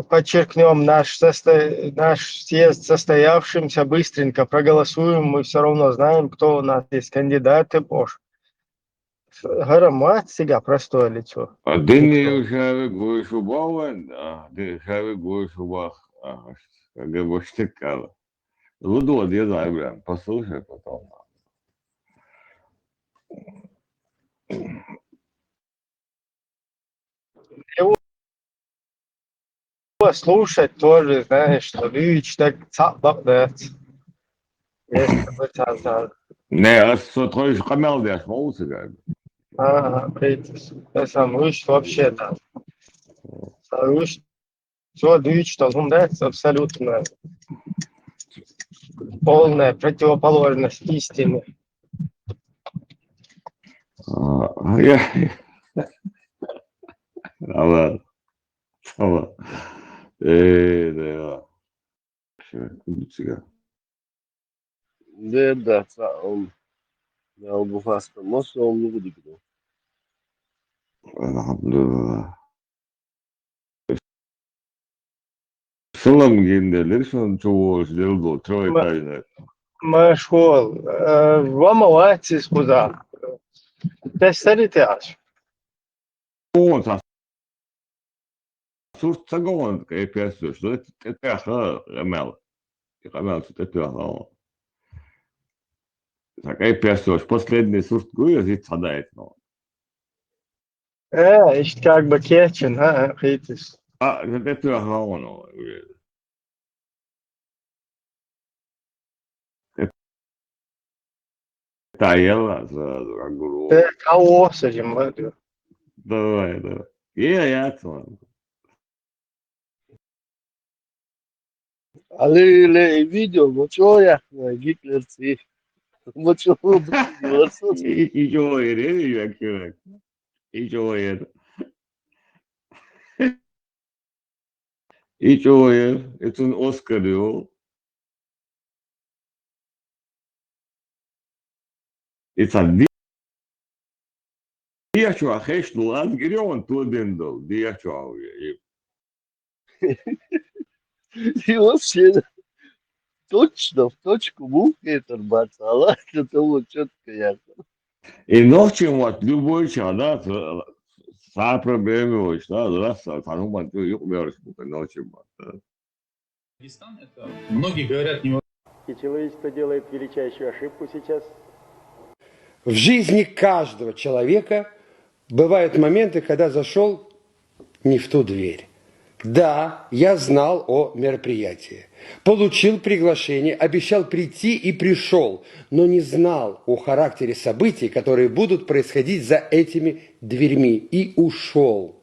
подчеркнем, наш съезд состоявшимся, быстренько проголосуем, мы все равно знаем, кто у нас есть кандидаты. Гарамат себя простое лицо. Дынный шары Гуйшубован, шары Гуйшубах, как бы штыкало. Лудо, не знаю, прям, послушай потом. Его слушать тоже, знаешь, что Львич так цапает. Не, а что твой камел дашь, молодцы, Ага, это сам Львич вообще там. Львич, все Львич, что он нравится абсолютно полная противоположность истине. Allah, Allah. Да. Все, Да, я обуфаска. Может, он не будет. Alhamdulillah. Шылым кийимдерлер ошону чогуу делду тройкайны. Машкол, Рома Латис куда? Тестарите аж. Он сурт цагон ЭПС, что это ха гамел. Гамел это ха. Так ЭПС последний сурт гуя зит садает, но. Ich как бы кетчен, Ритис. Это ха он. Таела за гуру. Кого с этим? Давай. Я то. Але видео, ну что я, гитлерцы. Ну что вы будете И чего я И чего я? И чего я? Это он Оскар его. Это Диячу ахеш лад гирион тудендол. Диячу. И вообще точно в точку мухи торбаться, это вот четко ясно. И ночью вот любой человек, да, са проблемы, да, тануман yok ночью. Дагестан это, многие говорят, не. И человечество делает величайшую ошибку сейчас. В жизни каждого человека бывают моменты, когда зашел не в ту дверь. Да, я знал о мероприятии, получил приглашение, обещал прийти и пришел, но не знал о характере событий, которые будут происходить за этими дверьми, и ушел.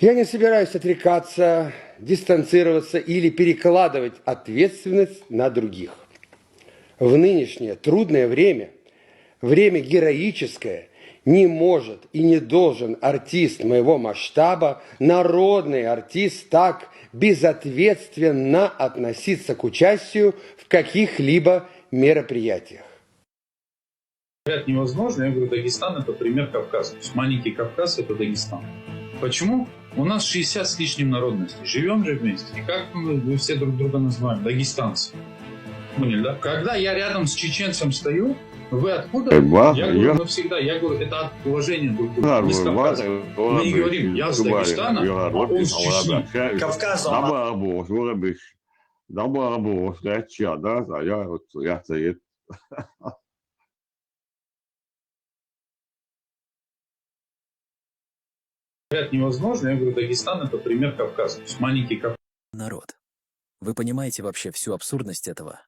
Я не собираюсь отрекаться, дистанцироваться или перекладывать ответственность на других. В нынешнее трудное время, время героическое, не может и не должен артист моего масштаба, народный артист, так безответственно относиться к участию в каких-либо мероприятиях. Говорят, невозможно. Я говорю, Дагестан это пример Кавказа. То есть маленький Кавказ это Дагестан. Почему? У нас 60 с лишним народностей. Живем же вместе. И как мы все друг друга называем? Дагестанцы. Поняли, да? Когда я рядом с чеченцем стою, вы откуда? Я говорю, мы всегда, я говорю, это от уважения друг к другу. Мы с Кавказа. Мы не говорим, я с Дагестана, а он с Чечни. Кавказа. Говорят, невозможно. Я говорю, Дагестан это пример Кавказа. То есть маленький Кавказ. Народ, вы понимаете вообще всю абсурдность этого?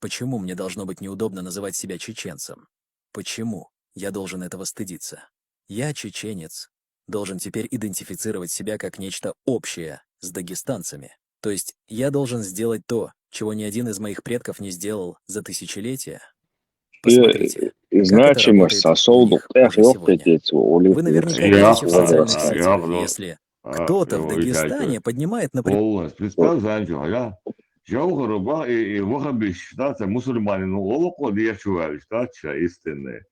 Почему мне должно быть неудобно называть себя чеченцем? Почему я должен этого стыдиться? Я чеченец, должен теперь идентифицировать себя как нечто общее с дагестанцами. То есть я должен сделать то, чего ни один из моих предков не сделал за тысячелетия. Посмотрите, значимость сосуду вы наверняка видите в социальных сетях, если кто-то в Дагестане поднимает, например... Жаугаруба и вахабиш, да, це мусульманин, олоко діячуваліш, да, це істинне.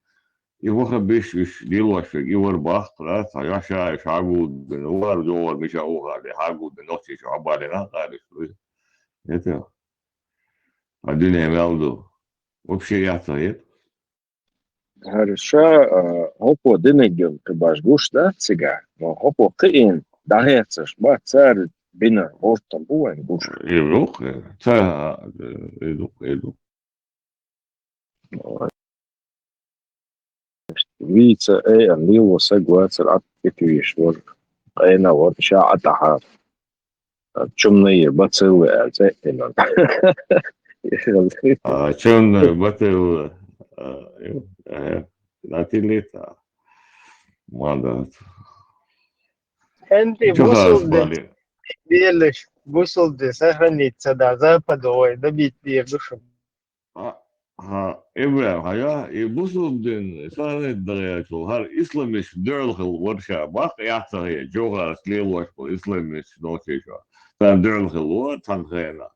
يوخا بيش ديلوش يور باخ لا سياشا شعبود بنوار جوار مش اوها لحاجود بنوتي شعبا لنا قال شوي يتا الدنيا مالدو وبشي يعطيت Harsha hopo denegim ke başguş da cigar. No hopo kıin dahetsir ba cer bina orta bu en guş. يروح تا يروح Vice en livo segvacer at ikviş var. Ayna var şaat aha. Çumnayı bacılı else inan. عشان بطل لاتيليتا ما ده Энди جهاز бусул де بالي белыш, бусул де сохранится, да, западовой, добить душу. ها إبراهيم هيا يبصوا بدين صار الدغيا شو هر إسلام مش درل خل ورشة باق يحصل هي جوهر سليل وش إسلام مش نوتي شو تان درل خل ور تان خينا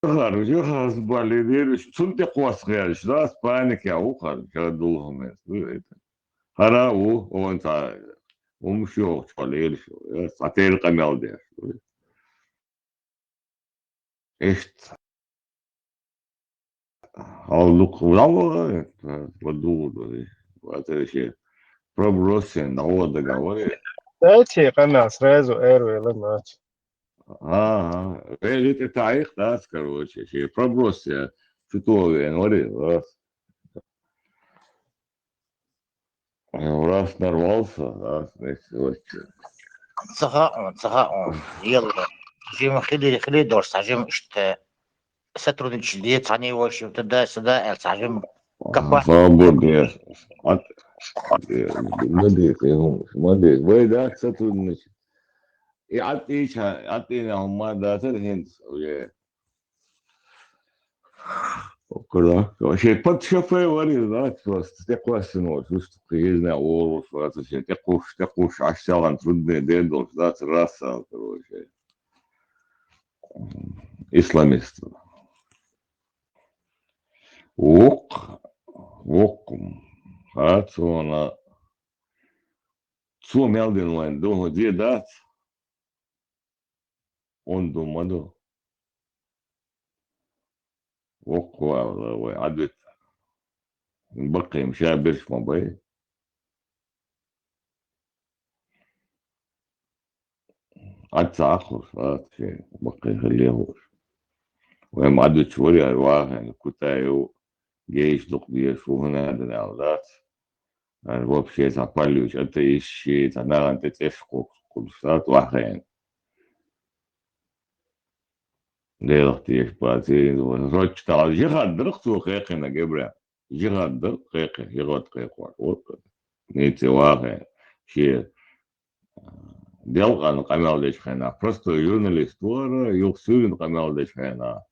جوهر بالي دير سنت قواس خيال شراس بانك يا وخر كدولهم هرا و أنت ومشوا شواليل شو ساتير قمال ده إيش هقولك والله ودود وهذا شيء пробросен هو ده جواري Дайте канал сразу эру или мать. это تعيق ناس короче شيء проброс شو يعني وري раз нарвался раз صغار يلا جيم خلي دور ساجم اشت сотрудничать лет они в общем туда сюда сажем копать свободный молодец вы да сотрудничать и отыща هم ده الهند Куда? Ще под шофе вари, да, просто те классно, чувство приезжая ору, что все те куш, аж сялан трудные дедол, да, раса, короче, исламист. Ок, на цу мелдин вайн, думаю, где дать, он думаю, عدت بقي مشابرش مباي عد تعخر شيء بقي خليه وهم عدت شوية أرواح يعني كتايو جيش دق بيشو هنا هذا الأولاد يعني هو بشيء تعباليوش أنت إيش شيء تنال أنت تشكو كل ساعة واحد ليه اختيش باتين وروج تعال جهاد درختو خيقنا جبرا جهاد درق خيق يغاد خيق وقت نيتي واقع شيء دلقا نقمال ديش خينا просто журналист ورا يقصون نقمال ديش خينا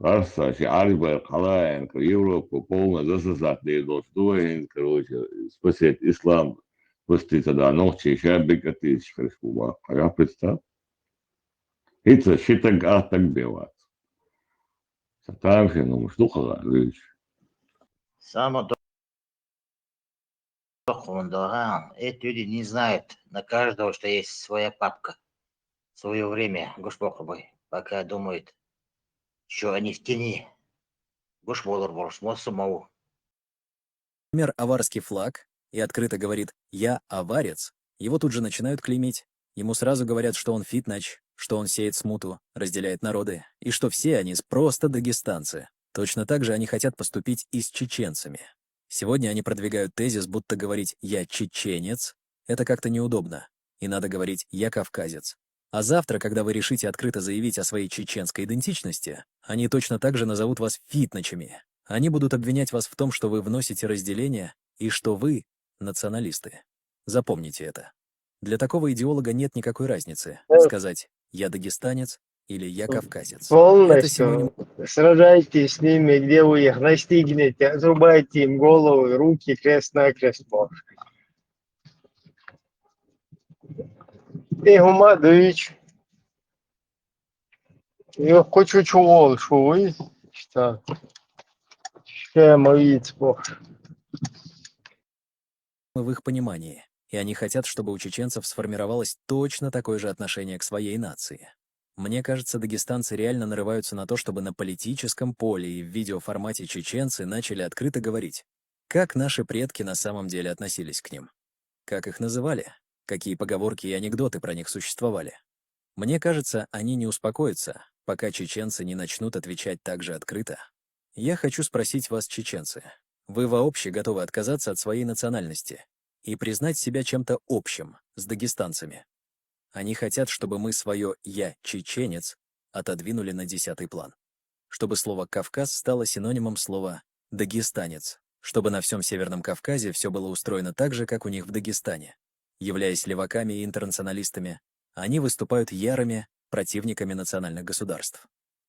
راسا شي عاربة القلاين يوروبا полно засосать دي دوستوين короче спасет ислам пусти тогда ночи шабик атиш крышку я представь это щиток так бывает. Там же, ну, что говоришь? само дохундаган эти люди не знают на каждого что есть своя папка свое время гушбокобой пока думают что они в тени гушболор самого. Например, аварский флаг и открыто говорит «я аварец», его тут же начинают клеймить. Ему сразу говорят, что он фитнач, что он сеет смуту, разделяет народы, и что все они просто дагестанцы. Точно так же они хотят поступить и с чеченцами. Сегодня они продвигают тезис, будто говорить «я чеченец» — это как-то неудобно, и надо говорить «я кавказец». А завтра, когда вы решите открыто заявить о своей чеченской идентичности, они точно так же назовут вас фитначами. Они будут обвинять вас в том, что вы вносите разделение и что вы националисты. Запомните это. Для такого идеолога нет никакой разницы сказать «я дагестанец» или «я кавказец». Это синоним. Полностью сражайтесь с ними, где вы их настигнете, отрубайте им головы, руки, крест-накрест. Игумадович. Я хочу чего, что вы? Что? Чем увидеть Бог? в их понимании, и они хотят, чтобы у чеченцев сформировалось точно такое же отношение к своей нации. Мне кажется, дагестанцы реально нарываются на то, чтобы на политическом поле и в видеоформате чеченцы начали открыто говорить, как наши предки на самом деле относились к ним, как их называли, какие поговорки и анекдоты про них существовали. Мне кажется, они не успокоятся, пока чеченцы не начнут отвечать так же открыто. Я хочу спросить вас, чеченцы, вы вообще готовы отказаться от своей национальности и признать себя чем-то общим с дагестанцами? Они хотят, чтобы мы свое «я чеченец» отодвинули на 10-й план. Чтобы слово «Кавказ» стало синонимом слова «дагестанец», чтобы на всем Северном Кавказе все было устроено так же, как у них в Дагестане. Являясь леваками и интернационалистами, они выступают ярыми противниками национальных государств.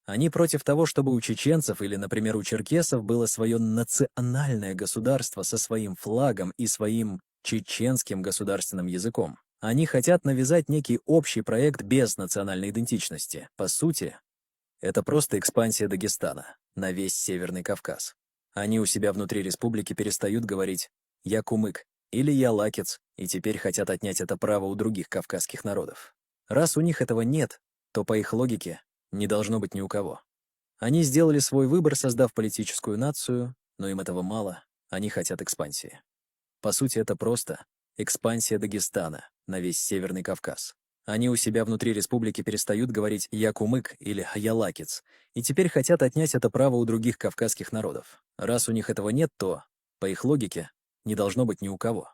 Они против того, чтобы у чеченцев или, например, у черкесов было свое национальное государство со своим флагом и своим чеченским государственным языком. Они хотят навязать некий общий проект без национальной идентичности. По сути, это просто экспансия Дагестана на весь Северный Кавказ. Они у себя внутри республики перестают говорить «я кумык» или «я лакец», и теперь хотят отнять это право у других кавказских народов. Раз у них этого нет, то, по их логике, не должно быть ни у кого. Они сделали свой выбор, создав политическую нацию, но им этого мало, они хотят экспансии. По сути, это просто экспансия Дагестана на весь Северный Кавказ. Они у себя внутри республики перестают говорить «я кумык» или «я лакец», и теперь хотят отнять это право у других кавказских народов. Раз у них этого нет, то, по их логике, не должно быть ни у кого.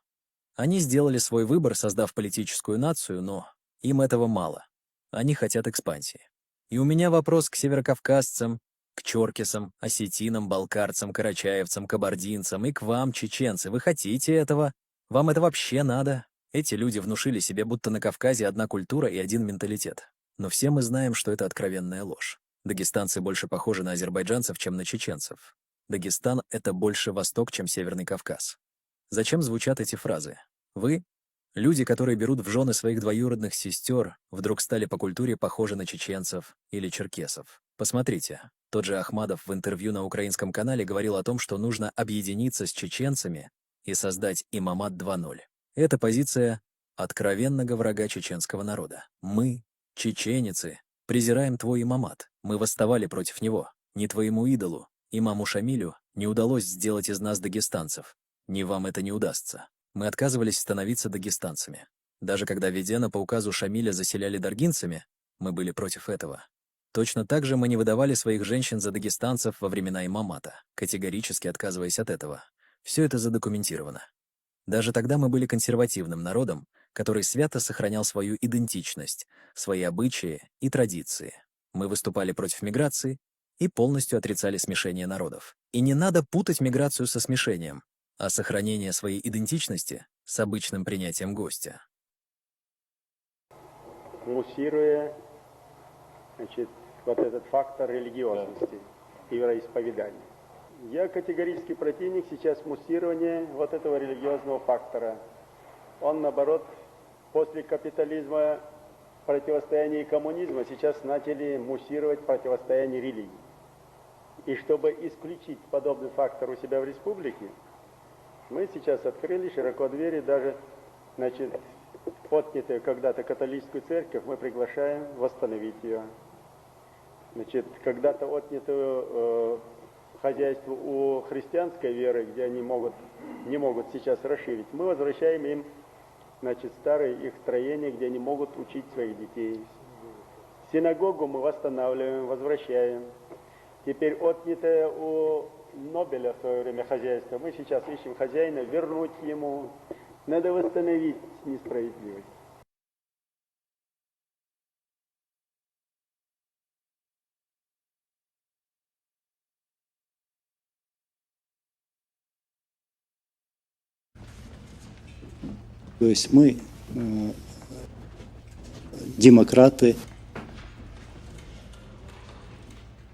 Они сделали свой выбор, создав политическую нацию, но им этого мало. Они хотят экспансии. И у меня вопрос к северокавказцам, к черкесам, осетинам, балкарцам, карачаевцам, кабардинцам и к вам, чеченцы. Вы хотите этого? Вам это вообще надо? Эти люди внушили себе, будто на Кавказе одна культура и один менталитет. Но все мы знаем, что это откровенная ложь. Дагестанцы больше похожи на азербайджанцев, чем на чеченцев. Дагестан — это больше Восток, чем Северный Кавказ. Зачем звучат эти фразы? Вы, люди, которые берут в жены своих двоюродных сестер, вдруг стали по культуре похожи на чеченцев или черкесов. Посмотрите, тот же Ахмадов в интервью на украинском канале говорил о том, что нужно объединиться с чеченцами и создать имамат 2.0. Это позиция откровенного врага чеченского народа. Мы, чеченцы, презираем твой имамат. Мы восставали против него. Ни твоему идолу, имаму Шамилю, не удалось сделать из нас дагестанцев. Ни вам это не удастся. Мы отказывались становиться дагестанцами. Даже когда Ведена по указу Шамиля заселяли даргинцами, мы были против этого. Точно так же мы не выдавали своих женщин за дагестанцев во времена имамата, категорически отказываясь от этого. Все это задокументировано. Даже тогда мы были консервативным народом, который свято сохранял свою идентичность, свои обычаи и традиции. Мы выступали против миграции и полностью отрицали смешение народов. И не надо путать миграцию со смешением, а сохранение своей идентичности с обычным принятием гостя. Муссируя, значит, вот этот фактор религиозности и вероисповедания. Я категорически противник сейчас муссирования вот этого религиозного фактора. Он, наоборот, после капитализма, противостояния и коммунизма сейчас начали муссировать противостояние религии. И чтобы исключить подобный фактор у себя в республике, мы сейчас открыли широко двери, даже, значит, отнятую когда-то католическую церковь, мы приглашаем восстановить ее. Значит, когда-то отнятую хозяйство у христианской веры, где они не могут сейчас расширить, мы возвращаем им, значит, старые их строения, где они могут учить своих детей. Синагогу мы восстанавливаем, возвращаем. Теперь отнятое у Нобеля в свое время хозяйство, мы сейчас ищем хозяина, вернуть ему. Надо восстановить несправедливость. То есть мы демократы.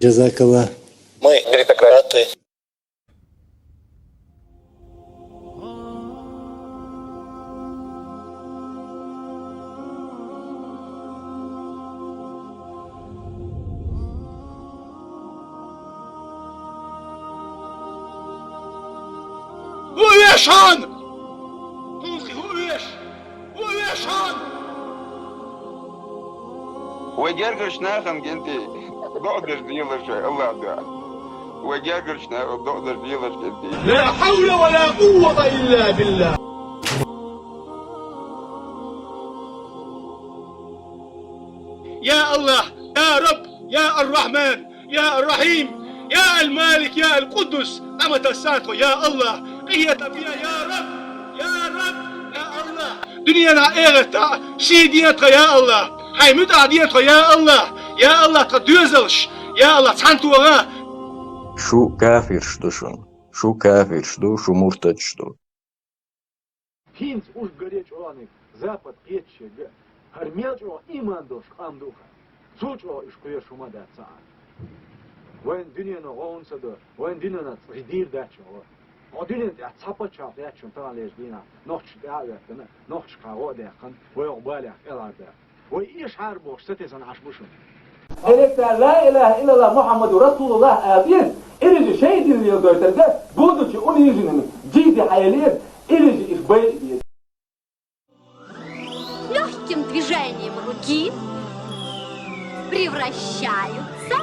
Джазакалла. Мы меритократы. Увешан! Увешан! وجرجشنا خم جنتي ضعدر ديلش الله ده وجرجشنا ضعدر ديلش جنتي لا حول ولا قوة إلا بالله. يا الله يا رب يا الرحمن يا الرحيم يا المالك يا القدس أمة الساتو يا الله هي تبيا يا رب يا رب يا الله دنيانا إيغتا شيدينتها يا الله هاي متعدينتها يا الله تدوزلش يا الله تحنتوها. شو كافر شدوشون شو كافر شو مرتد شدو. Хинц уж горечь оланы, запад кетче, хармелчо имандош хамдуха, сучо иш куеш умада цаар. Вен дюнена гоунсада, вен дюнена цридир дачо. O dünün ya çapa çap ya çuntan lejbina, nohç ya yakın, nohç kago da yakın, ve o balak elarda. Ve iş harboş setesan aşmışım. Elekta la ilahe illallah Muhammedur Resulullah abin, irici şey dinliyor gösterge, budu ki onun yüzünün ciddi hayaliyer, irici işbay diye. Легким движением руки превращаются.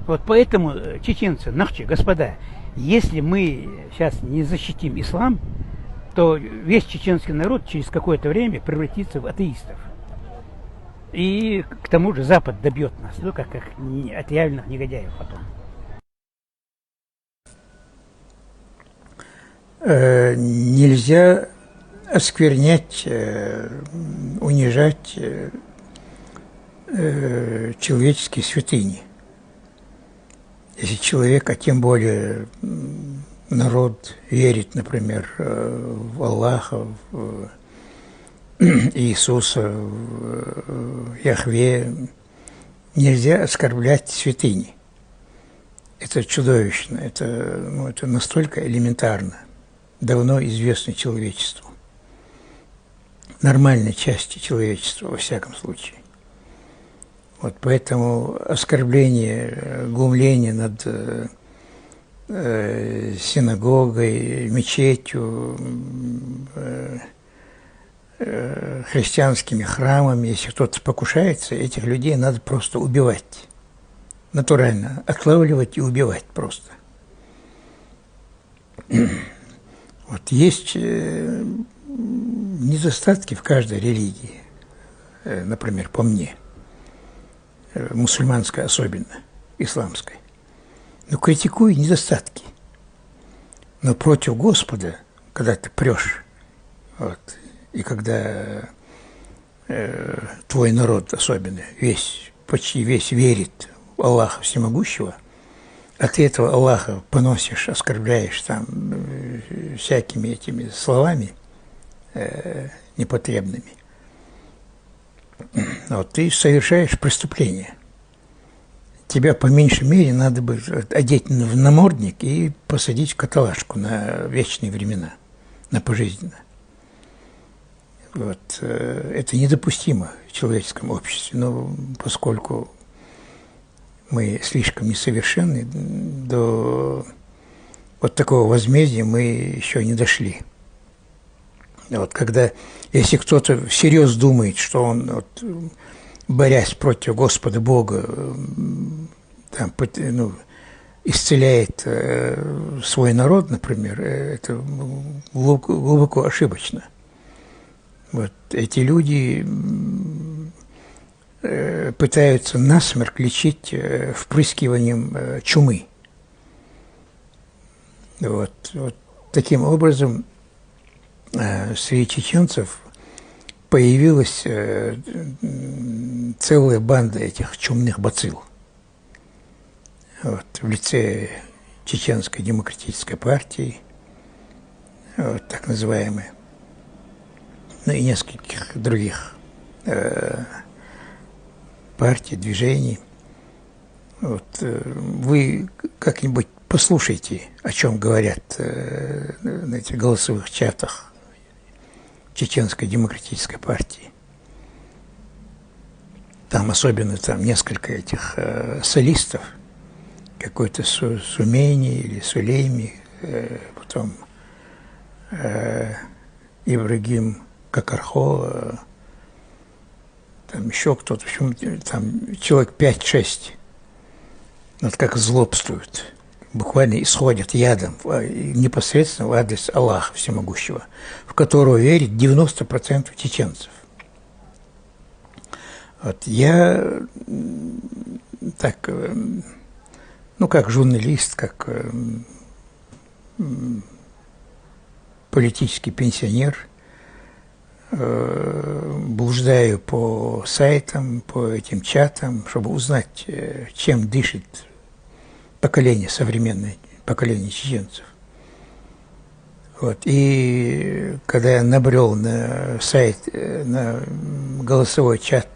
Вот поэтому, чеченцы, нахчи, господа, если мы сейчас не защитим ислам, то весь чеченский народ через какое-то время превратится в атеистов. И к тому же Запад добьет нас, ну как отъявленных негодяев потом. Нельзя осквернять, унижать человеческие святыни. Если человек, а тем более народ, верит, например, в Аллаха, в Иисуса, в Яхве, нельзя оскорблять святыни. Это чудовищно, это настолько элементарно, давно известно человечеству, нормальной части человечества, во всяком случае. Вот поэтому оскорбление, глумление над синагогой, мечетью, христианскими храмами, если кто-то покушается, этих людей надо просто убивать. Натурально, отлавливать и убивать просто. Вот есть недостатки в каждой религии, например, по мне, мусульманской особенно, исламской. Но критикуй недостатки. Но против Господа, когда ты прешь, вот, и когда твой народ особенно, почти весь верит в Аллаха Всемогущего, а ты этого Аллаха поносишь, оскорбляешь там всякими этими словами непотребными, вот, ты совершаешь преступление. Тебя по меньшей мере надо бы одеть в намордник и посадить в каталажку на вечные времена, на пожизненно. Вот, это недопустимо в человеческом обществе, но поскольку мы слишком несовершенны, до вот такого возмездия мы еще не дошли. Вот, если кто-то всерьез думает, что он, вот, борясь против Господа Бога, там, исцеляет свой народ, например, это глубоко ошибочно. Вот, эти люди пытаются насмерть лечить впрыскиванием чумы. Вот таким образом среди чеченцев появилась целая банда этих чумных бацилл. Вот, в лице Чеченской демократической партии, вот, так называемой, ну и нескольких других партий, движений. Вот, вы как-нибудь послушайте, о чем говорят на этих голосовых чатах Чеченской демократической партии. там особенно там несколько этих солистов, какой-то Сумейни или Сулейми, потом Ибрагим Какархо, там еще кто-то, в общем, там человек 5-6, вот как злобствуют, буквально исходят ядом непосредственно в адрес Аллаха Всемогущего, в которого верит 90% чеченцев. Вот я так, ну, как журналист, как политический пенсионер, блуждаю по сайтам, по этим чатам, чтобы узнать, чем дышит поколение, современное поколение чеченцев. Вот. И когда я набрел на сайт, на голосовой чат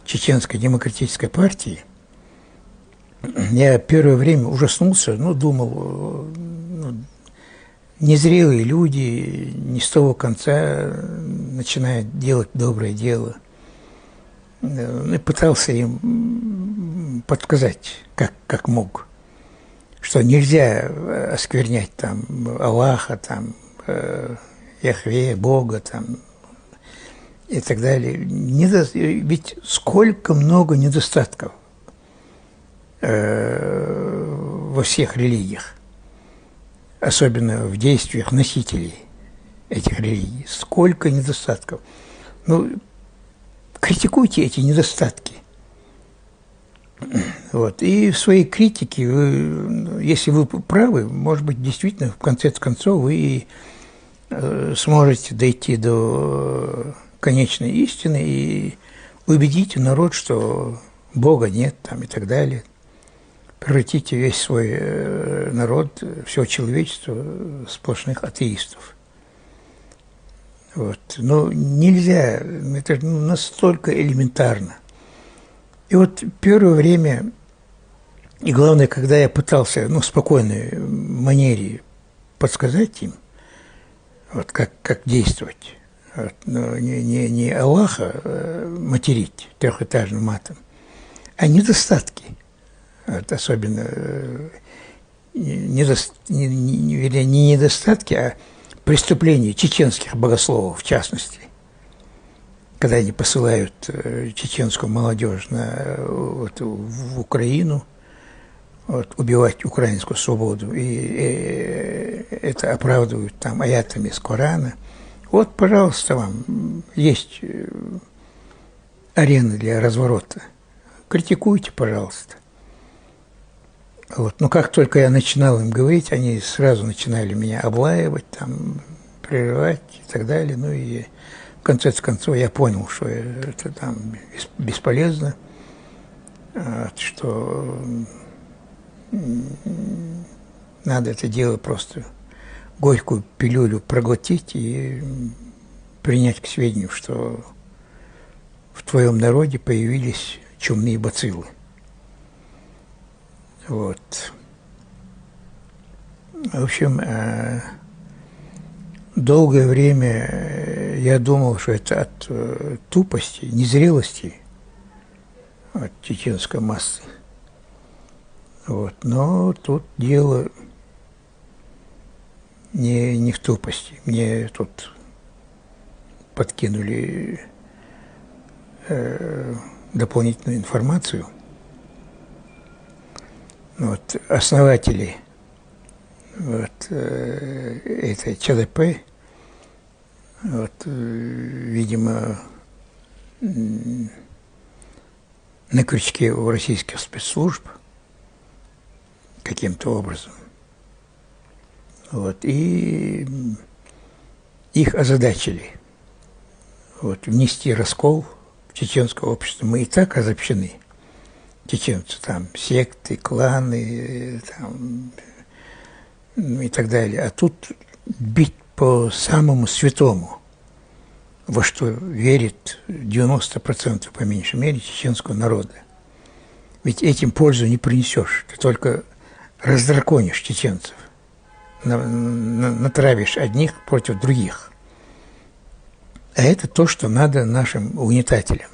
Чеченской демократической партии, я первое время ужаснулся, ну, думал, ну, незрелые люди не с того конца начинают делать доброе дело. И пытался им подсказать, как мог, что нельзя осквернять там Аллаха, там, Яхве, Бога, там, и так далее. Ведь сколько много недостатков во всех религиях, особенно в действиях носителей этих религий. Сколько недостатков. Ну, критикуйте эти недостатки. Вот. И в своей критике, если вы правы, может быть, действительно, в конце концов, вы сможете дойти до конечной истины и убедите народ, что Бога нет, там, и так далее. Превратите весь свой народ, все человечество в сплошных атеистов. Вот. Но нельзя, это настолько элементарно. И вот первое время, и главное, когда я пытался, ну, в спокойной манере подсказать им, вот как действовать, вот, но не Аллаха материть трехэтажным матом, а недостатки. Вот, особенно не недостатки, а преступления чеченских богословов, в частности, когда они посылают чеченскую молодежь в Украину, вот, убивать украинскую свободу, и это оправдывают там аятами из Корана. Вот, пожалуйста, вам есть арена для разворота. Критикуйте, пожалуйста. Вот. Но как только я начинал им говорить, они сразу начинали меня облаивать, там, прерывать и так далее. Ну и в конце концов я понял, что это там бесполезно, что надо это дело просто горькую пилюлю проглотить и принять к сведению, что в твоем народе появились чумные бациллы. Вот. В общем, долгое время я думал, что это от тупости, незрелости от чеченской массы. Вот. Но тут дело не в тупости. Мне тут подкинули дополнительную информацию. Вот, основатели вот, этой ЧДП, вот, видимо, на крючке у российских спецслужб каким-то образом. Вот, и их озадачили вот, внести раскол в чеченское общество. Мы и так разобщены. Чеченцы, там, секты, кланы, там, и так далее. А тут бить по самому святому, во что верит 90%, по меньшей мере, чеченского народа. Ведь этим пользу не принесешь. Ты только раздраконишь чеченцев, натравишь одних против других. А это то, что надо нашим угнетателям.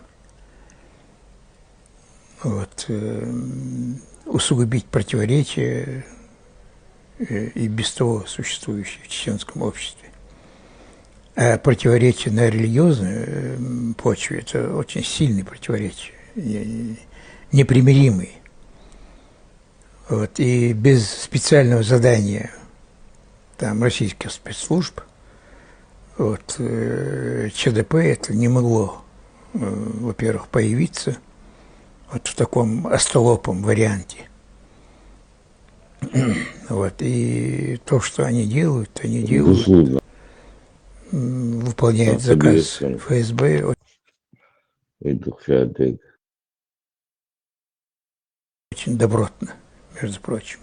усугубить противоречия и без того существующие в чеченском обществе. А противоречия на религиозной почве – это очень сильные противоречия, непримиримые. Вот, и без специального задания там, российских спецслужб вот, ЧДП это не могло, во-первых, появиться вот в таком остолопом варианте. Вот, и то, что они делают, выполняют заказ ФСБ. Очень добротно, между прочим.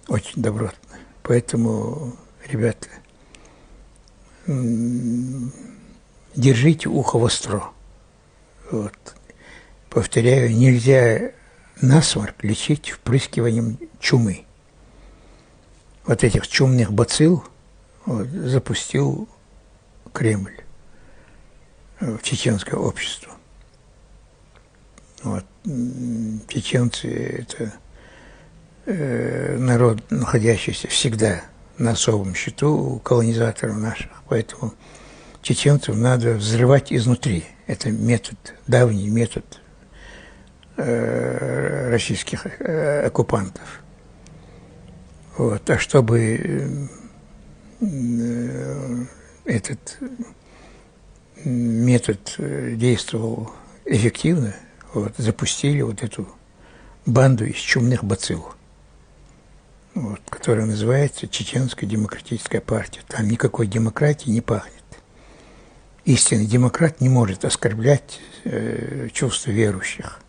Очень добротно. Поэтому, ребята, держите ухо востро. Вот. Повторяю, нельзя насморк лечить впрыскиванием чумы. Вот этих чумных бацилл вот, запустил Кремль в чеченское общество. Вот. Чеченцы – это народ, находящийся всегда на особом счету у колонизаторов наших. Поэтому чеченцев надо взрывать изнутри. Это метод, давний метод российских оккупантов. Вот. А чтобы этот метод действовал эффективно, вот, запустили вот эту банду из чумных бацилл, вот, которая называется Чеченская демократическая партия. Там никакой демократии не пахнет. Истинный демократ не может оскорблять чувства верующих.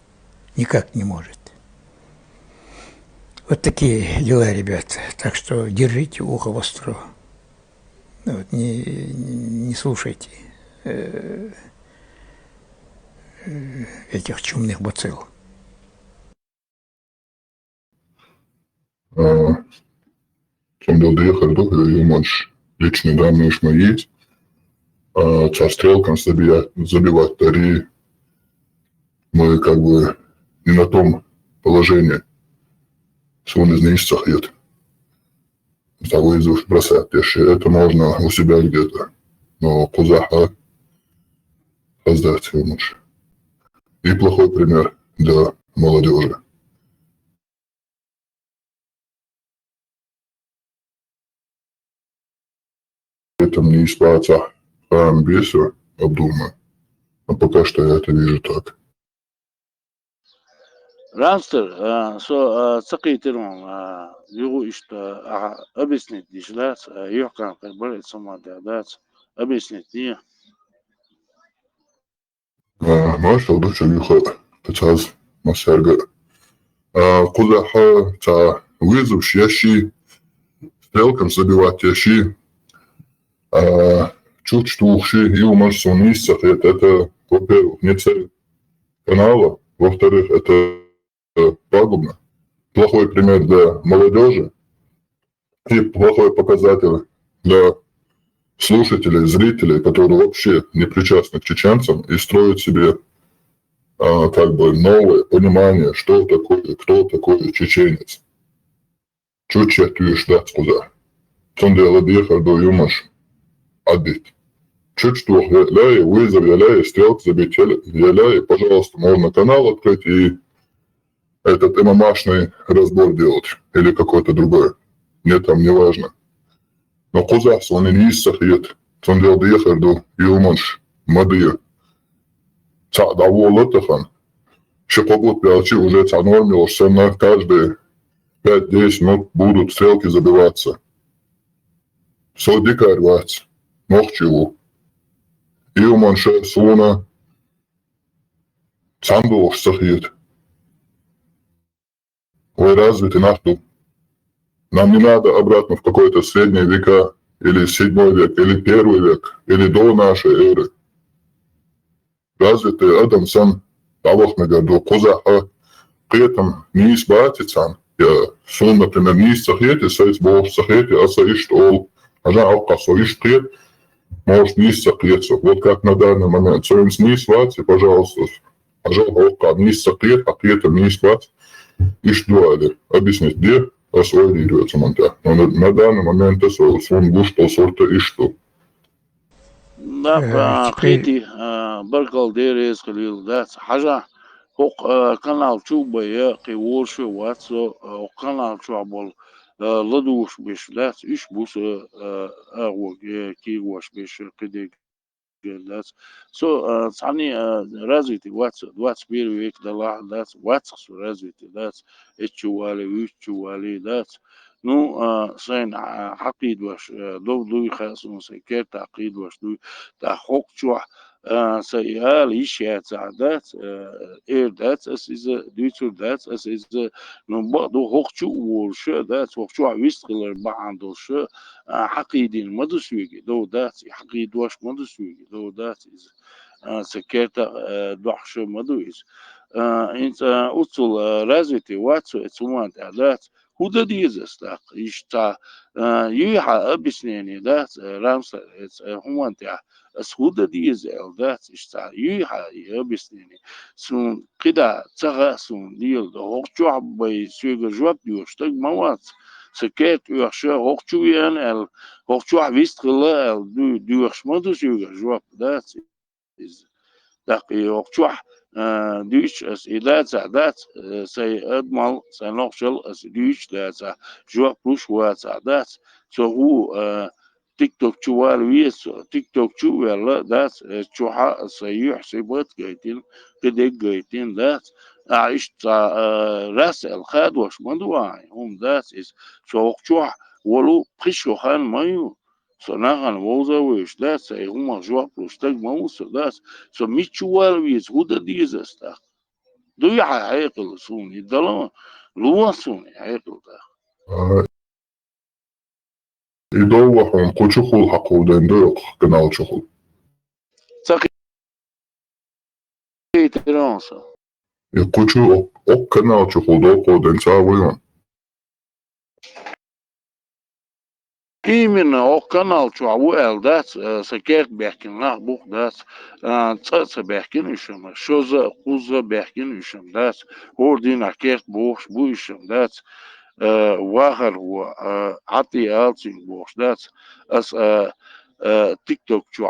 Никак не может. Вот такие дела, ребята. Так что держите ухо востро. Вот, не слушайте этих чумных бацилл. Чем доехали до Юманш, личные данные мои, стрелкам забивать тари, мы как бы не на том положении, что он из них нет. Того из уж бросать, это можно у себя где-то, но кузаха создать Юманш. И плохой пример для молодежи. Это не исправится амбиция, обдумаю. А пока что я это вижу так. Ранстер, цакейтером, его что объяснить, дешла, ёхкан, как болит сама, да, объяснить, не. Маша, доча юха, сейчас масерга. Куда та вызов, ящи, стрелкам забивать ящи. Чуть что ухши, и у нас он это, во-первых, не цель канала, во-вторых, это пагубно. Плохой пример для молодежи и плохой показатель для слушателей, зрителей, которые вообще не причастны к чеченцам и строят себе как бы новое понимание, что такое, кто такой чеченец. Чуть чатую ждать куда. Тон дело доехал до Юмаш. Отбить. Чуть что, яляй, вызов, яляй, стрелки забить, яляй, пожалуйста, можно канал открыть и этот ММАшный разбор делать. Или какой-то другой. Мне там не важно. Но кузас, он и не иссахет. Он делал доехал до Юмаш, Мадия. Ца довол этахан. Шипогод пялчи уже нормил, что на каждые 5-10 минут будут стрелки забиваться. Все дикарь рваться. Нохчеву. И у манша слона сандуш сахит. Ой, развитый нахту. Нам не надо обратно в какой-то средние века, или 7 век, или 1 век, или до нашей эры. Развитый Адам сам Аллах нагаду кузаха. При этом не избавится. Я сон, например, не сахите, сайс бог сахите, а саишь ол. А жа алка саишь пред. Может не сохреться. Вот как на данный момент. Своим снизь, пожалуйста, Пожалуйста, мисс секрет, ответа мисс Бац. И что это? Объяснить, где освободируется монтаж? На данный момент это свон гуш полсорта и что? Да, Теперь قيتي بركل ديريس قليل دات حاجة هوق كانال شو بيا قيور شو واتسو كانال شو عبول لدوش بيش دات إيش بوس أغو كي واش بيش قديك دات تعني رازيتي واتس بيرويك دلاه دات واتس رازيتي دات اتشوالي ويتشوالي دات نو سين عقيد واش دو خاصون سكر تعقيد واش دو تا خوك شوح سيال يشيات سعدات اير دات اس از دوتر دات اس از نو بعضو خوك شو ورش دات خوك شو ويستغل بعضو شو حقيدين مدسويجي دو دات حقيد واش مدسويجي دو دات از سكرتا دوحش مدويز انت اوصل رازيتي واتسو اتسومان دات هودا ديزس داق يشتا يوحا ابسنيني دات رامسا هوان تاع اس هودا ديز ال دات يشتا يوحا ابسنيني سون قدا تغا سون ديل دو هوكشو بي سويغ جواب ديوشتاق موات سكيت يوحشا هوكشو ين ال هوكشو ويستغلا ال ديوحش مدو سويغ جواب دات داق يوكشو دوش اس إدات عدات سي أدمال سي نقشل اس دوش دات جوا بوش وات عدات هو تيك توك شوال ويس تيك توك شو ولا دات شوحة سيوح سيبات جايتين كده جايتين دات عشت راس الخاد واش مدواعي هم دات is شوح ولو بخشو خان مايو ناغن ووزا ويش دات سي هما جوا بوش تاج موس دات ميتشوال ويز هودا ديزس دا دو يعيقل سوني دلما لوا سوني عيقل دا يدوحون قوشخول حقودين دوق كنال شخول. ساقي ترانسا يقوشو كنال شخول دوق قودين ساويون. إيمن أو كانال شو عوال دات سكيت بيحكين لا بوك دات تسا بيحكين يشم شوزا قوزا بيحكين يشم دات هوردين عكيت بوش بو يشم دات واخر هو عطي آلتين بوش دات أس تيك توك شو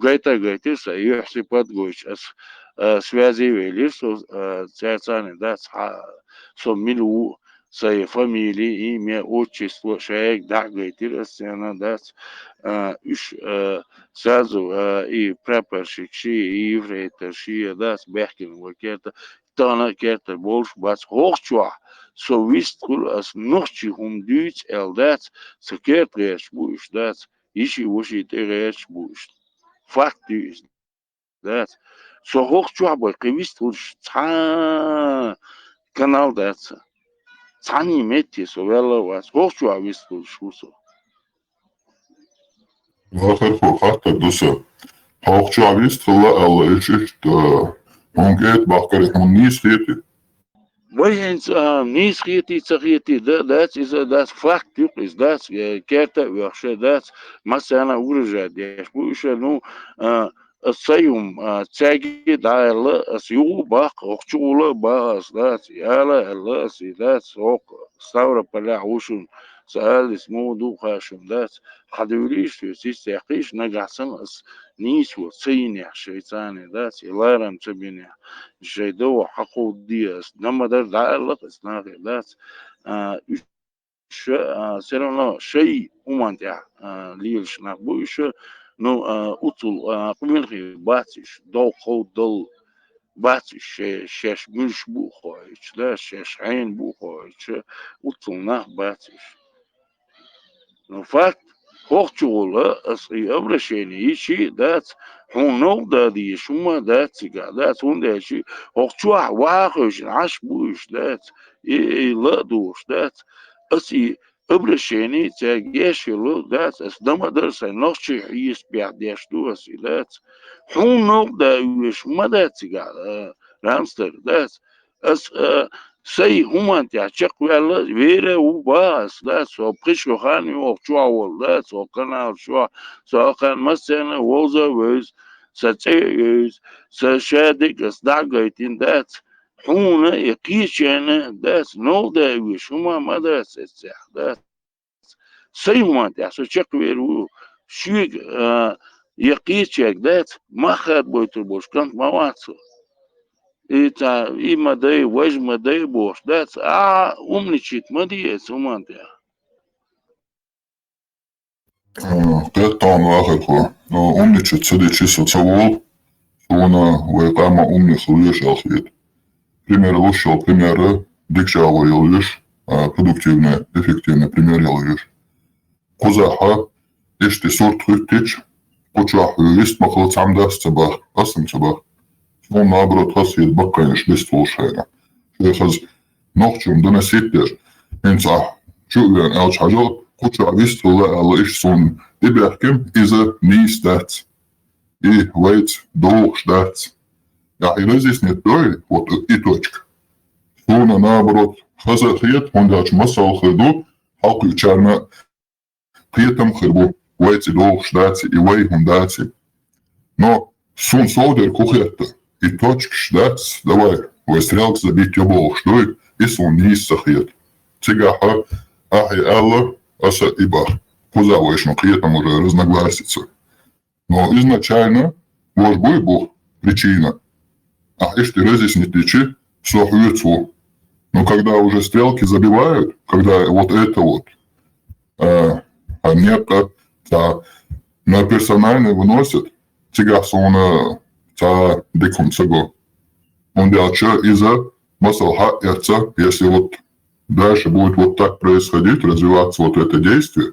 جايتا سيحسي بات جوش أس связи вели церцаны дат милу своей фамилии, имя, отчество, человек, да, говорит, и растяна, да, сразу и прапорщик, и еврей, и да, бехкин, вакета, тана, кета, больше, бац, хохчуа, висткул, as ночи дуйц, дат, сакет, реш, будешь, дат, ищи, уши, ты реш, будешь. Факт, дат, хохчуа, бой, висткул, канал, датса. Цани мети совела вас хохчу ависту шусо. واخر خو حتى دوسا هوخشو عبيست لا الله إيش هونجيت بحكر هونيس خيتي. Вайенц нис хити цахити дат is dat фактур is dat керта вообще dat масана уржа деш буша ну الصيوم تاجي دايل سيو باق وخشوله باس دات يالا الله سيدات سوق ثورة بلا وشون سأل اسمه دو خاشم دات حدوليش في سيستيقيش نجح سنس نيس وصيني شيطاني دات يلارم تبيني جيدو حقو دياس نما در دايل اسناغي دات سيرنا شيء ومانتع ليش نبوش نو أطل قمنخي باتش دو خود دل باتش شش مش بوخايش لا شش عين بوخايش أطل نه باتش نو فاكت هوخشولا أصلي أبرشيني شيء دات هونو دادي شوما دات سيجا دات هون داشي هوخشوا واخش عش بوش دات إيه لا دوش دات أصلي أبرشيني تاجيشلو دات أصدما درس نقشي حيس بيعديش دو أصلي دات هونو دا شوما دات سيجا رامستر دات أس سي هما تحقق ولا ويرة وباس لا سو بريشو خاني وشوا ولا سو كان شوا سو كان مثلا ووزا ويز ساتسيز ساشادك سداغيتين دات حونا يقيشنا دات نو داوي شما مدرسة دات سيما تحسو شكويرو شيك يقيشك دات ما خد بويتر بوش كانت مواتسو إيتا إما داي وجما داي بوش دات أمنيشيت مدي سومانتيا قطعا واخر умничать сидячи социолог, она вайкама умных лишь алхит. Пример лучшего примера дикшава лишь продуктивный, эффективный пример лишь. Кузаха, ишти сорт хыттич, почах юрист махлац амдас цабах, асам цабах. Он наоборот хасит бакканиш лист волшайна. Шехаз нохчум доноситтер, инца чуган алч хажал, куча вистула ала иш сон дебяхким иза низ дats. И вейц долг дats. Ja, и разъяснит той, вот и точка. Сона наоборот хаза хет, он дач масал хеду, халку чарна хетам хербу, вейц долг дats и вей хундаци. Но сон солдер кухетта. И точка ждать, давай, выстрелок забить его что и сон низ сахет. Цыгаха, ахи алла, аса иба. Куза вышно, клетом уже разногласится. Но изначально, может быть, Бог причина. А если разъяснить лечи, сохуется. Но когда уже стрелки забивают, когда вот это вот, нетто, на персональный выносят, цыга сона та диком цего. Он дальше из-за масалха эрца, если вот дальше будет вот так происходить, развиваться вот это действие,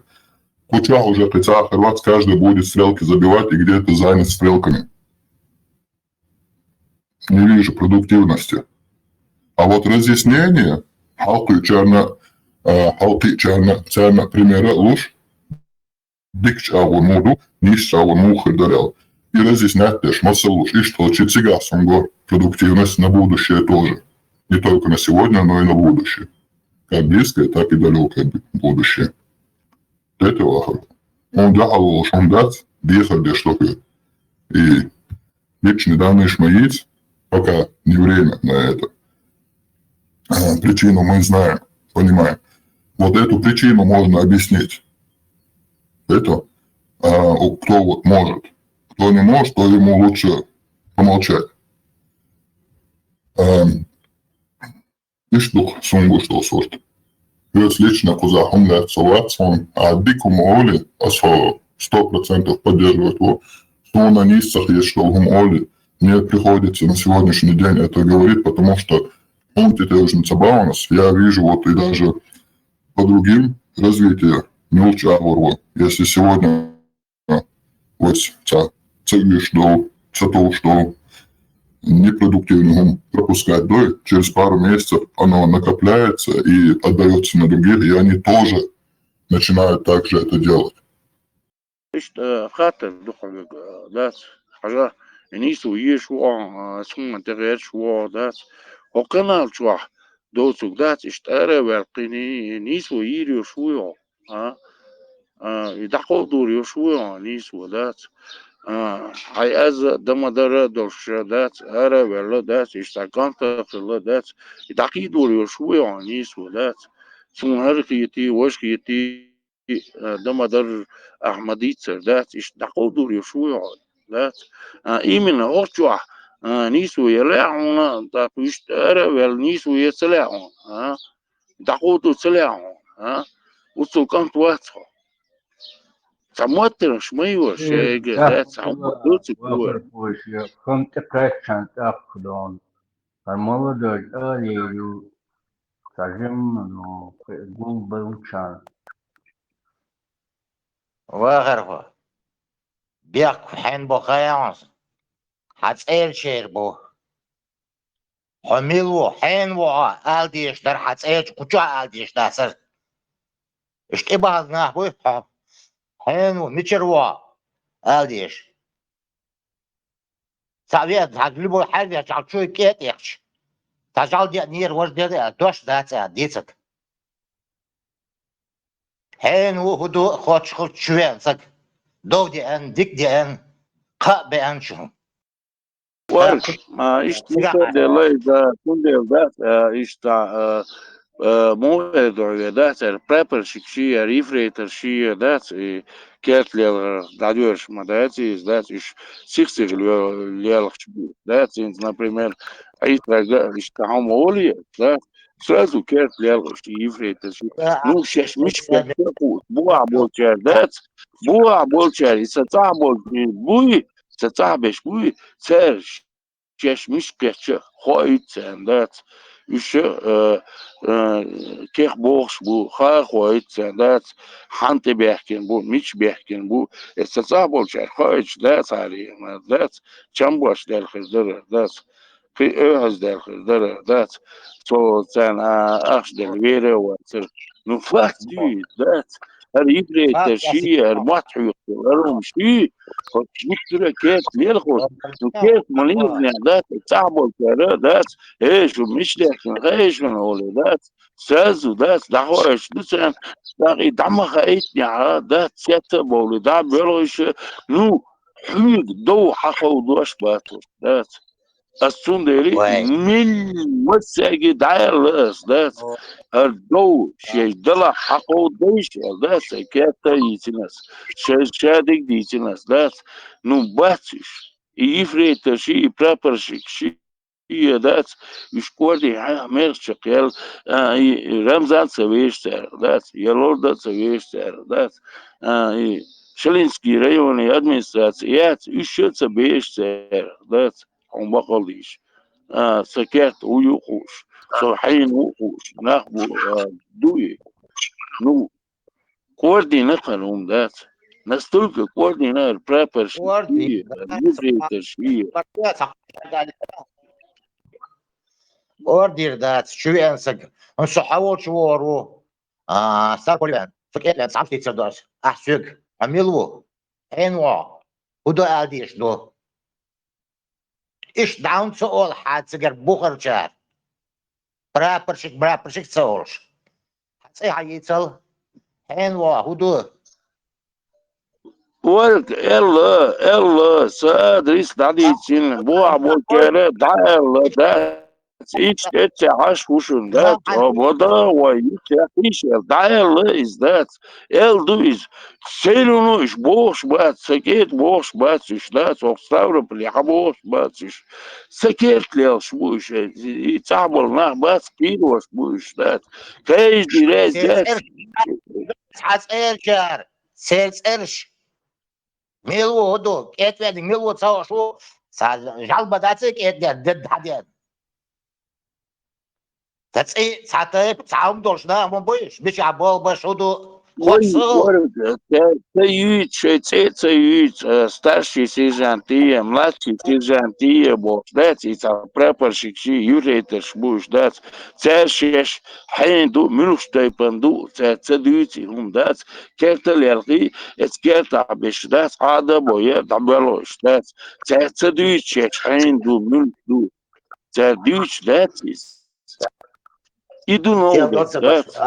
куча уже пица хорват, каждый будет стрелки забивать и где-то занят стрелками. Не вижу продуктивности. А вот разъяснение, халки черна, примера луж, дик чаву моду, ниш чаву мухер дарял. И разъяснять też масса луж. И что чицига сонго продуктивность на будущее тоже. Не только на сегодня, но и на будущее. Как близкое, так и далекое будущее. Это вахар. Он дахал луж, он дать, дихал де штуки. И личные данные шмаить, пока не время на это. Причину мы знаем, понимаем. Вот эту причину можно объяснить. Это кто вот может. Кто не может, то ему лучше помолчать. Иштух сунгу что сорт. Плюс лично кузахом лецовать, он дикум оли, а 100% поддерживает его. Что на низцах есть, что оли. Мне приходится на сегодняшний день это говорить, потому что он тетеужница я вижу вот и даже по другим развитию мелча ворва. Если сегодня вот целишь до того, что непродуктивным пропускать до, через пару месяцев оно накопляется и отдается на других, и они тоже начинают также это делать. نيسو يشوا سمع تغير شوا دات وقنال شوا دوسو دات اشترى والقيني نيسو يريو شويا يدقوا دوريو شويا نيسو دات هاي از دمدار دوش دات أرى ولا دات اشتاقان تخلى دات يدقي دوريو شويا نيسو دات سمع هرقيتي وشقيتي دمدار أحمديتر دات اشتاقوا دوريو شويا دات именно орчуа нису елеауна да пуштера вел нису еселеау дахоту целеау уцукан туацо самотер шмейо шеге да самоту цукуэр خمت قرشان تأخذون المولد الأولي ترجمه قوم بلوشان واغرفه بيق حين بخيانس حتسأل شير بو حميلو حين وعا ألديش در حتسأل قجع ألديش داسر اشتباه نحبو حين ونشر وعا ألديش سابيت هتجيبو حاجة تعطشوي كيت يخش تجعل دي نير وجدي دوش داتsa ديتك حين وهدو خوش شوين سك دو دي ان ديك دي ان خا بأنشهم Work, işte da kunde da işte موضوع ده preparation شيء refrater شيء ده كات дадёшь модати ده иш сиксер лелах ده например там моли да сразу кат лелах refrater شيء ну сейчас мишка буа болчар да буа болчар и сатабол буи сатабеш буи цер сейчас мишка хоит да еще كيخ بوخش بو خا خويت سندات حنت بيحكين بو مش بيحكين بو استصابول شر خويت لا صاري ما ذات چمبوش دل خزر ذات في اوهز دل خزر ذات سو سان اخش دل ويره وتر نو فاك دي ذات هر يبري تشي هر ماتحو يقررهم شي مشترك كيف ليلخوت كيف مليون ذات تعبوا كذا ذات ايش ومش لكن ايش من اولادات ساز وذات دعوة مثلا داغي دعم خايتني على ذات سيادة بولدات بيروش نو حيق دو حقا ودوش باتو ذات السندري من مساجي دايرلس ذات الدو شيء دلا حقا ودوش ذات كاتا يتنس شادك ديتنس ذات نو باتش يفريت شي برابرشيك شي هي ذات يشكوردي ميرشق يل رمزان سويشتر ذات يلورد سويشتر ذات شلينسكي ريوني ادمنستراتيات يشت سبيشتر ذات هم بقوليش سكات ويوقوش صحين وقوش نخبو دوي نو كوردي نقلهم ذات نستلقى كوردي نار برابر شيء يفريتر شيء اوردر ذات شو انسق انسو حاول شو ورو صار كل فكيت لان صعب تتصدر احسق عملوا انوا ودو اديش دو ايش داون سؤال حاد سجر بوخر شار برابرشك سولش حتى هيتصل انوا ودو ورك الا سادريس داديتين بو ابو كره دايل ده each get عاش وشن that ودا ويك ايش دايل is that el do is سيلونو ايش بوش بات سكيت بوش بات ايش ده وصار بلي حبوش بات ايش سكيت ليش بوش يتعبل نه بات كيلو بوش ده كايش دي ذات حاسير شار سيرش ميلو هدو كيت ويد ميلو تصور شو جال بداتك كيت ضد حديد تسعي ساعتين تعاون دولشنا مو بيش مش عبال باش هدو старший сержантия, младший сержантия, бог, дать, и там прапорщик, юрейтер, будешь дать, цершеш, хенду, минуштей панду, цедуйте, дать, керта лерги, керта беш, дать, ада боя, дабелош, дать, цедуйте, хенду, минушту, цедуйте, дать, иду новый, дать.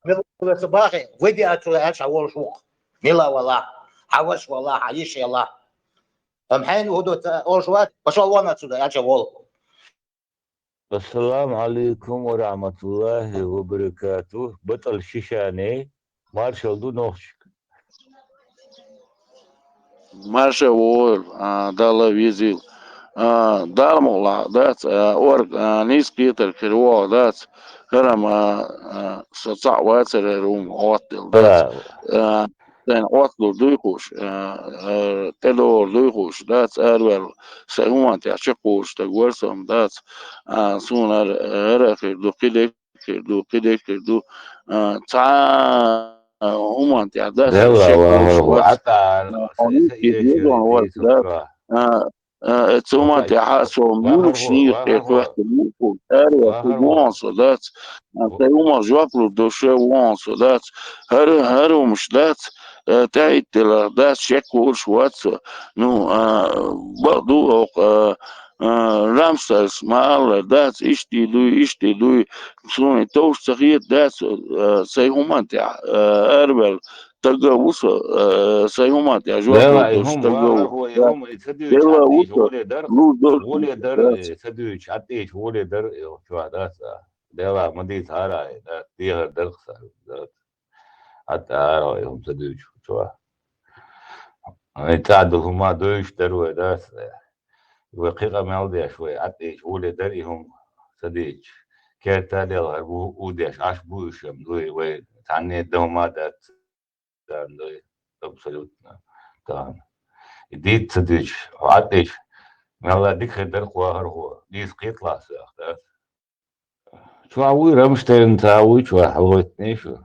ميلو صباحي ودي اتش اول شوق ميلا والله حوش والله عايش يلا امحين ودو اول شوات بشو وانا تسودا اتش اول السلام عليكم ورحمة الله وبركاته بطل شيشاني مارشال دو نوخش Марша Уолл дала визил. Дармола, дат, орг, низкитер, кирво, дат, храм, соца, вацер, рум, отдел, дат, ten отдел дуйкуш, тедор дуйкуш, дат, эрвел, сегмент, я чекуш, так версом, дат, сунар, эрехер, ду кидек, ду, умант, я дат, чекуш, ثم تحاسو ميوشني تكوحت موكو اريا كوان صدات تيوما جوابلو دوشي وان صدات هرو مش دات تايت دات شكور شوات نو برضو رامسرز مال دات اشتي دوي سوني توش تغيير دات سيهما تاع اربل تلقى وصل سيومات يا جواب لا دوش هم واخر تلقى هو هم سدوش يلا عتيش وصل ولدر لو دوش ولدر سدوش عتيش ولدر شو هذا لا مدي سارة تيها درخ حتى هارا هم سدوش شو تعدوا هما دوش دروا داس وقيقة مالدي شوي عتيش ولدر هم سديش كيرتا ديال وديش عش بوش مدوي وي تعني دوما دات مدوي absolutna تمام ديت سديش عتيش مالا ديك خدر قواهر هو ديس قيطلع ساخت شو عوي رمشتين تاوي شو حوتني شو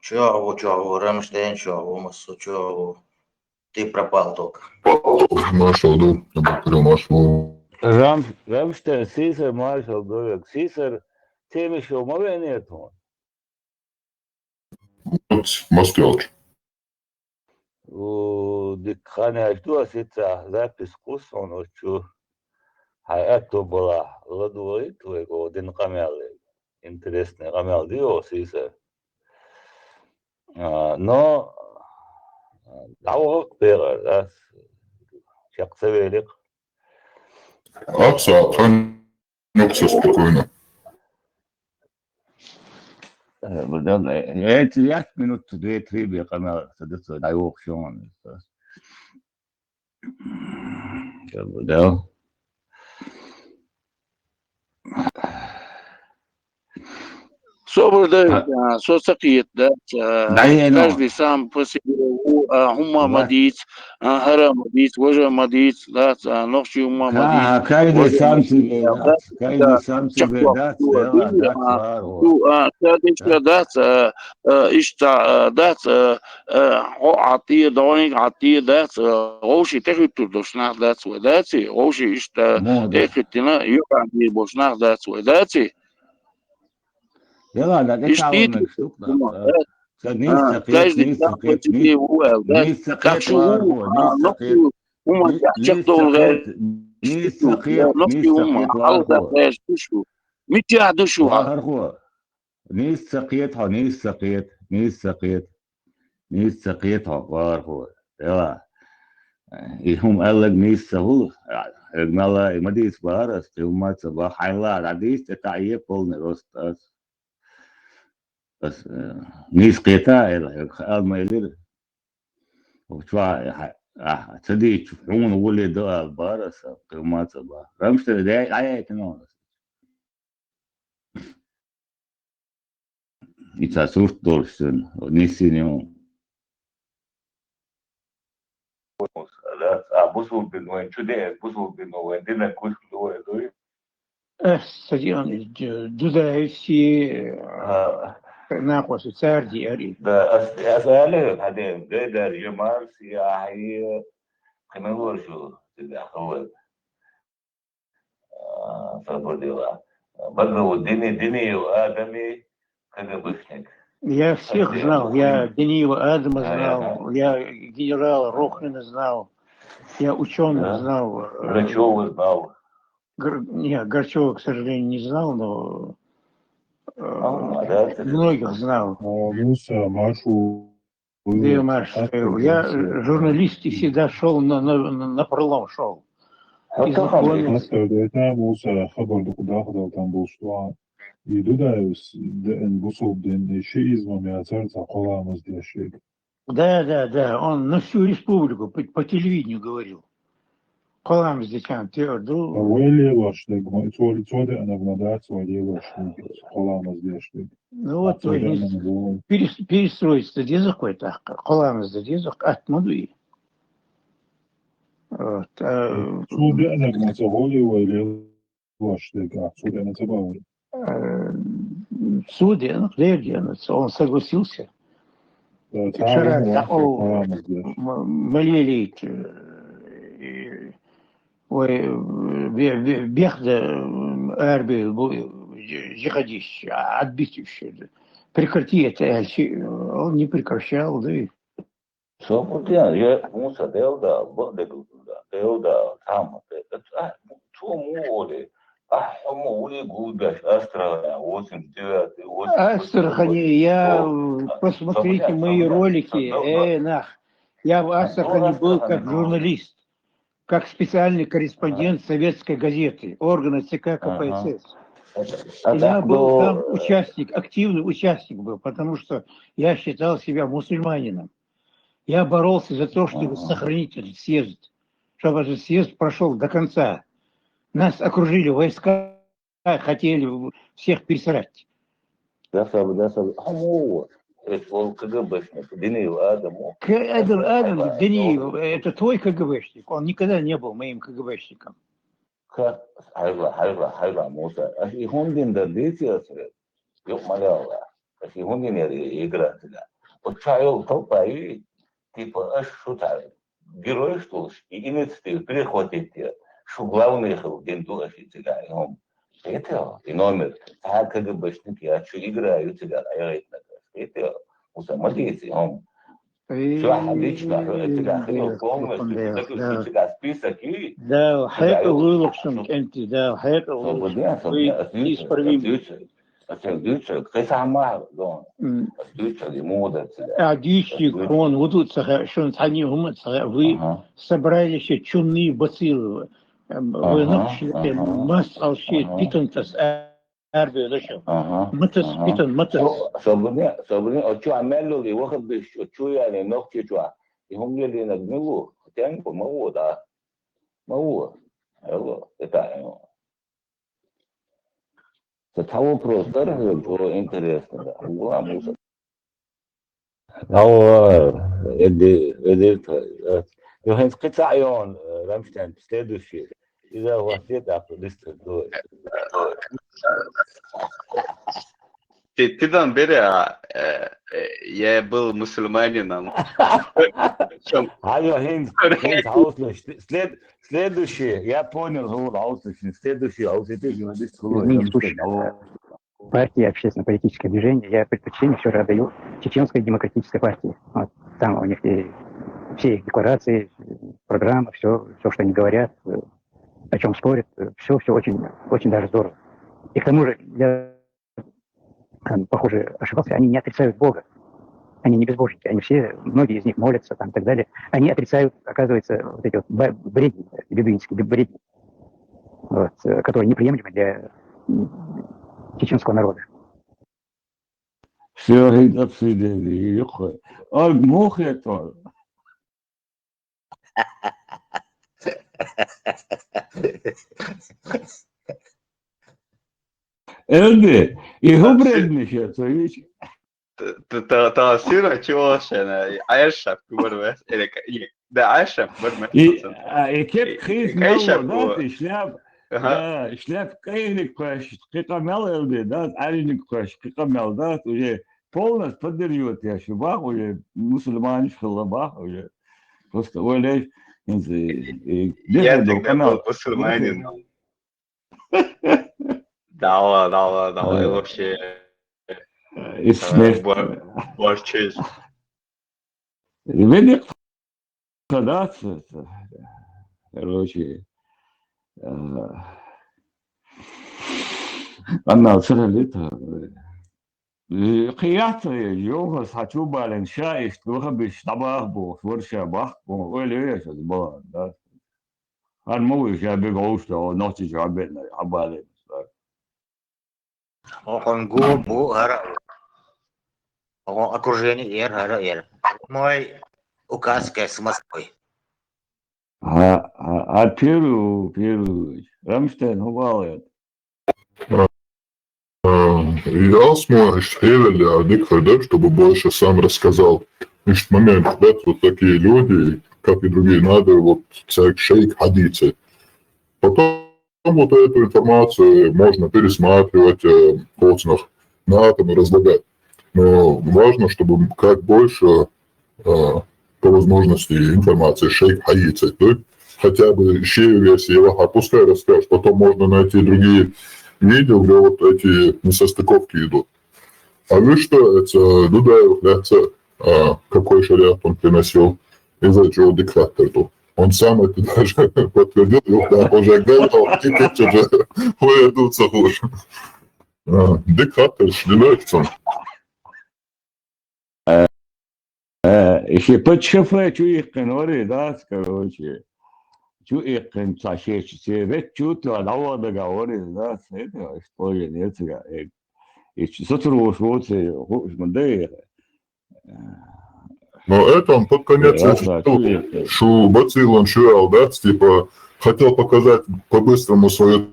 Чего, Рамштейн, чего, Массу, чего, ты пропал только. Маршал, да, я говорю, маршал. رمشتين سيسر مارشال دويك سيسر تيمي شو ما بينيتهم Маскелч. وديك خانة اشتوها ستة запись кусон شو حياته بلا لدويت ويقو دين قمالي интересный قمال ديو سيسر но دعوة بيغر داس شق سويلك Акса, все спокойно. Эти 5 минут, 2-3 бекамал садится на аукцион. Да. صبر ده سو سقيت ده دعينا каждый сам по себе هما مديت هرا مديت وجه مديت لا نقشي هما مديت كايدي وجه سامسي مديت بيدات كايدي سامسي بيدات لا دات وار هو كادش دات اشتا دات عطيه دونيك عطيه دات غوشي تخيط دوشناخ دات وداتي غوشي اشتا اخيتنا يقع دي بوشناخ دات وداتي يلا ده اشتيت تعاون شتوك ده نيس سقيت каждый نيس сам по سقيت себе هو ده نيس как سقيت وار شو هو نيس سقيت نقصي هم نيس يحشقوا سقيت نيس سقيت نقصي نيس هم سقيت وار حاول هو ده شو متى عدشوا وار هو نيس سقيت ها نيس سقيت نيس سقيت نيس سقيت ها وار هو يلا هم قال لك نيس سهول مالا مديس بارس هم صباح حيلا عديس تتعيب كل نروست بس نيس قيتا قال ما يلير وشوا تدي تشوفون ولي دو بارس ما صباح رمشت ده عاية كنون يتسوف دورشن نيسينيون لا بوسو بنوين شو ده بوسو بنوين دينا كوش دوي Стадион Дудаевси ناقص ساردي أري أسأله بعدين ده جمال سياحي خلينا نقول شو تدخل صبر ديوا برضه ديني وآدمي كده بشنك Я всех знал, я Даниила Адама знал, я генерала Рохлина знал, я ученых знал. Грачева знал. Не, Горчева, к сожалению, не знал, но многих знал. Я журналист и всегда шел на пролом шел. И знакомился. Да, он на всю республику по телевидению говорил. Колам здечан, тверду. Ну вот, перестроиться где какой-то, колам здесь, отмудуи. Вот. Судя, он согласился. Вчера молили бехда арби джихадист, отбитивший. Прекрати это, он не прекращал, да и... Собутия, я муса делда, там, что море, Астрахани, я посмотрите мои ролики, я в Астрахани был как журналист, как специальный корреспондент советской газеты, органа ЦК КПСС. Я был там участник, активный участник был, потому что я считал себя мусульманином. Я боролся за то, чтобы сохранить этот съезд, чтобы этот съезд прошел до конца. Нас окружили войска, хотели всех пересрать. Адам, Даниил, это твой КГБшник, он никогда не был моим КГБшником. Типа, герой, что и инициативу перехватить, что главный день души тебя, это и номер, а КГБшники, а что играют тебя, это молодец, все отлично, тебя полностью, тебя список и... Да, это улучшен, да, это неисправимый. Адичник, он удутся, что они умытся, вы собрали еще чумные бациллы, вы начали массалши питантас, арбию дошел, матас питан, матас. Собственно, что амелли, выход бы что я не ногти что, и он мне не нагнул, хотя не помогу, да, могу, это. Того просто было интересно, да. Йоханс Китайон, Рамштайн, следующий. إذا هو ответ, Тидан Беря, я был мусульманином. Следующий, я понял, следующий, партии, общественно-политическое движение, я предпочтение все же отдаю Чеченской демократической партии. Вот, там у них все их декларации, программа, все, что они говорят, о чем спорят, все очень, очень даже здорово. И к тому же, я, похоже, ошибался, они не отрицают Бога. Они не безбожники, они все, многие из них молятся там, и так далее. Они отрицают, оказывается, вот эти вот бредни, бедуинские бредни, вот, которые неприемлемы для чеченского народа. Все это обсудили. Мух это. Эльды, его бредничает, видишь? تأثير أشوفه أنا عايشة في برمس ده عايشة في برمس كيف خيس ملو ده شляп кайник каш кикамел элды да аринник каш кикамел да уже полностью поддерживает я шубах уже мусульман шалабах уже просто олей я тогда был мусульманин да вообще борчись. Ребенок кадаться, короче, она целая قيادة يوم ساتوبا لنشاء يشتوها بشتباه بو ورشة باه بو ولا إيش هذا ده هذا مو يشابه غوشة أو نوتي جابنا عبالي Он губу окружение эр. Мой указ с Москвы. А Перу, Рамштайн, Хубалет. Я смотришь, Хевеля, Дикфердер, чтобы больше сам рассказал. Значит, момент, вот такие люди, как и другие, надо вот шейк ходить. Потом вот эту информацию можно пересматривать в коцнах, на атомы разлагать. Но важно, чтобы как больше по возможности информации шейк ходить. Хотя бы еще версии, пускай расскажешь. Потом можно найти другие видео, где вот эти несостыковки идут. А вы что, это Дудаев, какой шариат он приносил, из-за чего диктатор тут? Он sам это даже подтвердил, уже говорил, и тут уже уйдутся хуже. Диктатор, Шлилёвцем. Еще подшифре, что их конвори, да, короче. Что их концашечи, ведь что-то давно договорились, да, с этого, что ли, нет, и сотрудничать, вот, Но это он под конец что бацил он шуял, да, типа хотел показать по-быстрому свою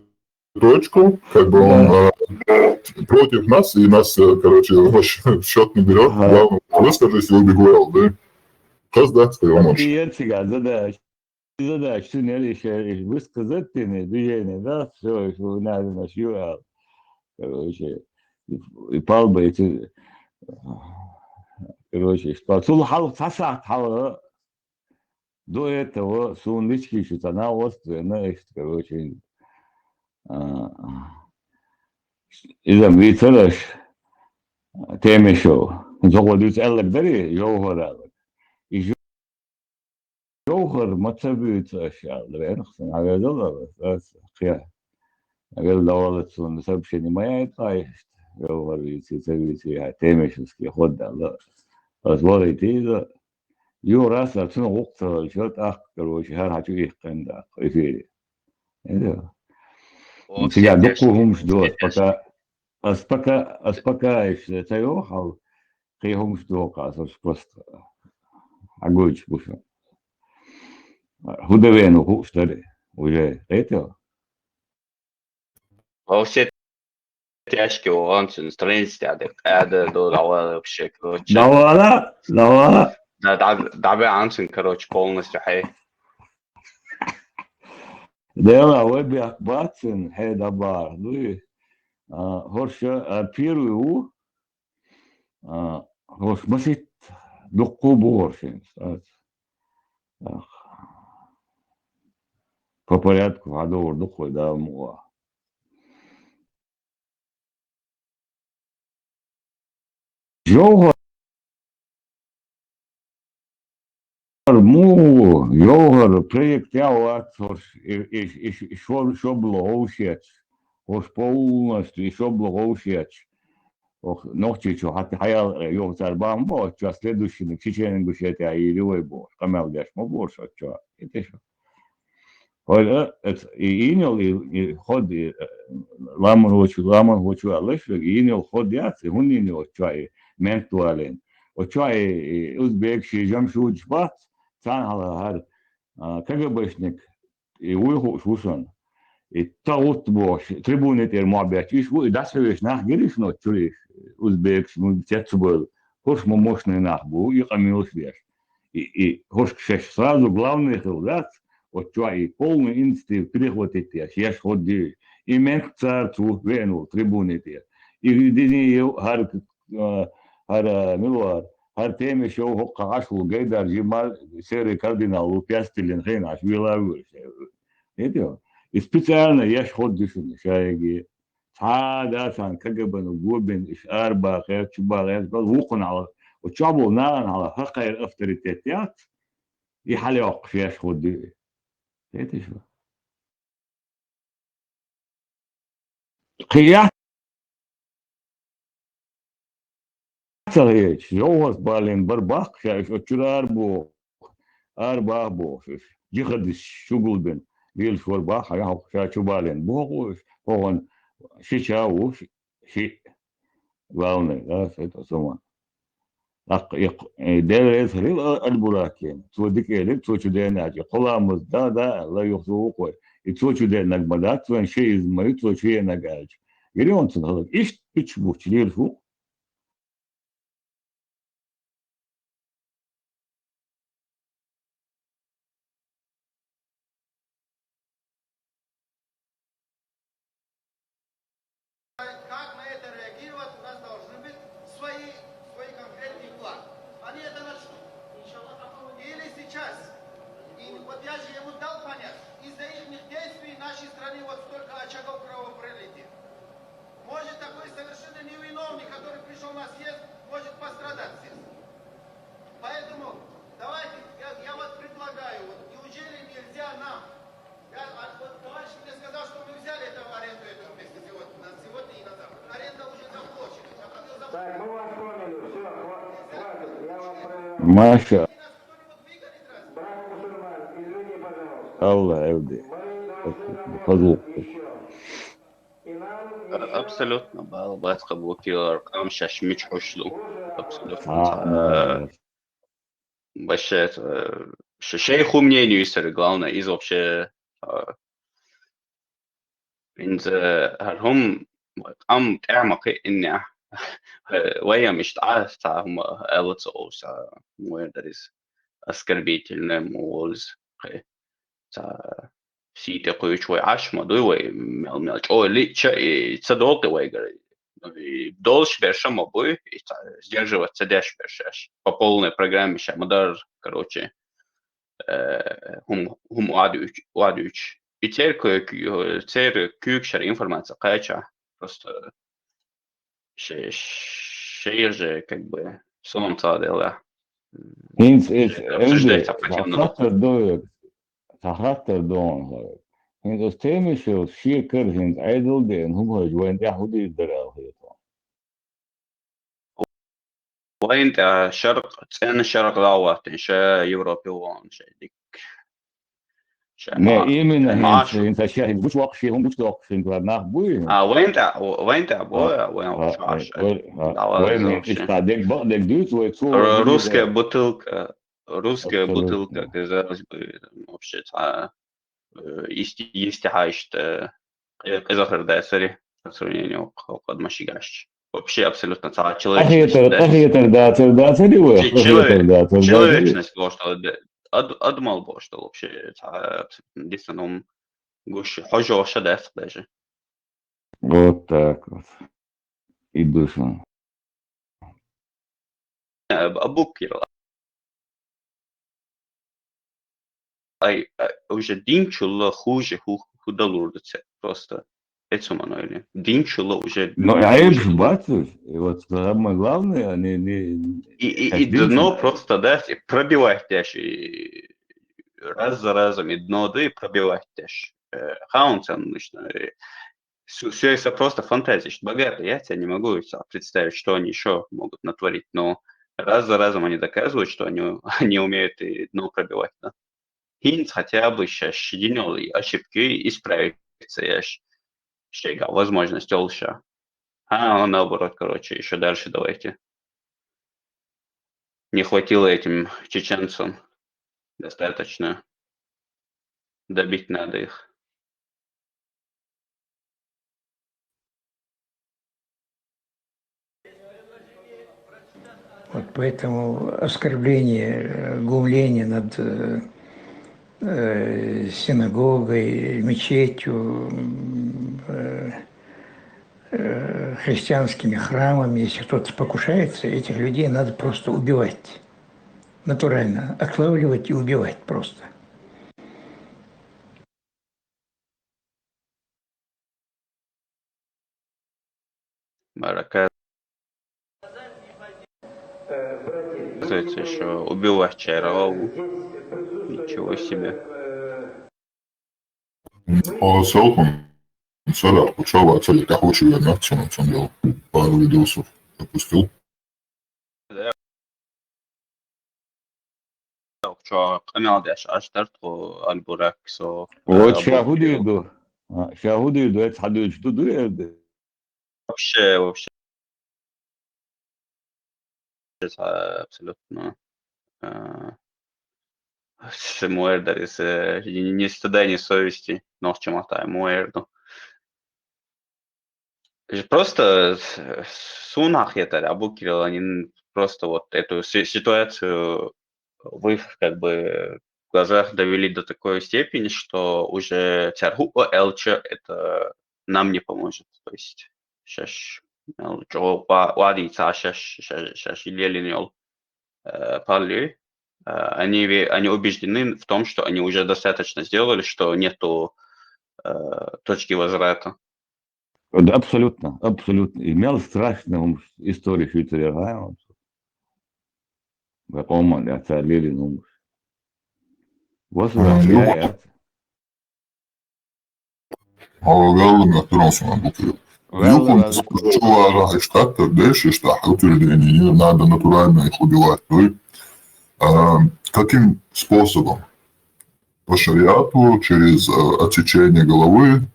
точку, как бы он против нас, и нас, короче, в счет не берет, главное, выскажись и убегу, да? Создать свою мощь. Задач, что не решаешь, высказать ты не, движение, да, все, что надо на шуял, короче, и палба эти, короче, что сулхал фасад хала. До этого сундучки что-то на острове, знаешь, короче, إذا بيترش تيمشو نقول يتقلق دري جوهر هذا جوهر ما تبي تأشياء دري نخسن على ذا بس خيار أقول دولة سون سب شيء ما يتعايش جوهر يتسوي تيمشو سكي خد الله بس والله تيجا يو راسا شنو وقت الشوط أخر وشهر هتشوف يخن ده يفيد إذا تيجا دقوهم شدوس بقى أسبقاش تيوحل قيهم شدوق أساس просто огонь بوشة هدوينه هو اشتري وجاي это Во все тяжкие он настроение هذا دول عوالم بشكل لا دعبي عنسن короче полностью حي ديلا وبي أكباتن هي دبار دوي هرشة بيرو هرش مسيت دقو بورشين по порядку гадор духой да муа Jauhar mu Jauhar projekt jau atvars šoblaušiec, полностью šoblaušiec. Ночью хати хаял его царбам бо, что следующий чеченин гушет я и любой бо, камел деш мо бо что это что. И инял и ход ламан хочу алеш и инял ход яц и он инял чай ментуален. Чай узбек шижам шуч бат цан хала хар КГБшник и уйху шусан. И таут бош трибуны тер мобят иш вы дасвеш нах гериш но чули узбек ну тецбол хош мощный нах бу и камил свеж и хош кшеш сразу главный солдат вот чай полный инстинкт перехватить я ходи и мент царцу вену трибуны тер и дини хар милуар хар теме шоу хокашу гейдар жимал серый кардинал пястилен хенаш вилавуш это И специально я ход дышу, шайги. Да, сан, как бы, ну, губин, арба, чуба, я сказал, вукнал. وشعبه ناء على حقائق الأفتريتيات يحلق فيها شخود هيك شو قيادة هيك جوهر بالين برباق شايف أشرار بو أربعة بو جهد الشغل بين بيل شور باخ يا شو بالين بو هون شيء شيء واونه لا سيد سوما دير يسري البراكين توديك إلى تودينا أجي قلامز دا لا يخطوق تودينا نقبلات وين شيء ما يطلع شيء نقاج يريون تنهض إيش بتشبه تلير فوق Как на это реагировать, у нас должны быть свой конкретный план. Они это начнут. Или сейчас. И вот я же ему дал понять, из-за их действий в нашей стране вот столько очагов кровопролития. Может такой совершенно невиновный, который пришел на съезд, может пострадать здесь. Поэтому давайте, я вот предлагаю, вот, неужели нам. Вот товарищ мне сказал, что мы взяли это в аренду эту вместе сегодня и на завтра. Аренда уже заплачена. Так, мы вас поняли, все, хватит, я вам про... Маша, Брат мусульман, извини, пожалуйста. Allah evde. Мы Fazıl. и нам, Абсолютно балбас блокировал камшаш мич ушлу. Абсолютно. Вообще это шейху мнению истории главное из вообще هم am تعمق إني ويا مش تعرف هم قالت أو وين درس оскорбительные молз сите кое-что аж модуй мел ой лича и цадолты вайгары и дольше бершам обои и сдерживаться дальше бершаш по полной программе ща модар короче хум адуч и теперь кое-что информация кача просто шея же как бы самом деле Hins is обсуждать evde. определенно. Tahatter doen. Hins als themische schieker hins eidelde en hoe hij joint ja hoe die er al heeft. وين تا شرق تسألنا الشرق الأوسط إن شاء يوروبي وان شاء ديك Nee, iemand hins als bush walk هم bush walk hins waar nach boeien. وين تا بويا وين شاش Войны is та дек дюц вот русская бутылка казалось бы вообще есть إذا да сори по сравнению под машигаш вообще абсолютно человечность что أدمل بوش вообще действительно гуще хуже вообще даже Вот так вот. И душа. أبوكر أي уже динчула хуже худалурдце просто это мануэль динчула уже Но я их бачу, и вот самое главное, они и дно просто да пробивать даже раз за разом и дно да и пробивать даже хаунтон все это просто фантазия богато я тебе не могу представить что они еще могут натворить но раз за разом они доказывают что они умеют и дно пробивать да Хинц хотя бы сейчас щадинил ошибки исправиться я щега возможность олша он наоборот короче еще дальше давайте не хватило этим чеченцам достаточно добить надо их Вот поэтому оскорбление, глумление над синагогой, мечетью, христианскими храмами, если кто-то покушается, этих людей надо просто убивать. Натурально. Отлавливать и убивать просто. Марака. Кстати, еще убивать Чайрову. Ничего себе. Селфон, Сара, учеба, цель, как лучше верно, чем он делал. Пару видосов запустил. Что канал даш аштарту альбураксо. Вот шахудиду. Шахудиду это хадуч туду это. Вообще. Абсолютно. Муэрдерис, ни стыда, ни совести, но в чем-то муэрду. Просто сунах это, Абукирил, они просто вот эту ситуацию в их как бы глазах довели до такой степени, что уже Царху Элча это нам не поможет. То есть сейчас они убеждены в том, что они уже достаточно сделали, что нету точки возврата. Да, абсолютно. Имел страшную историю Швейцария. Какому отца Лили, возвращается. Веллы мехтеронсона буквы. Юхун чувара штата дальше, что утверждение надо натурально их убивать. То есть, каким способом? По шариату, через отсечение головы,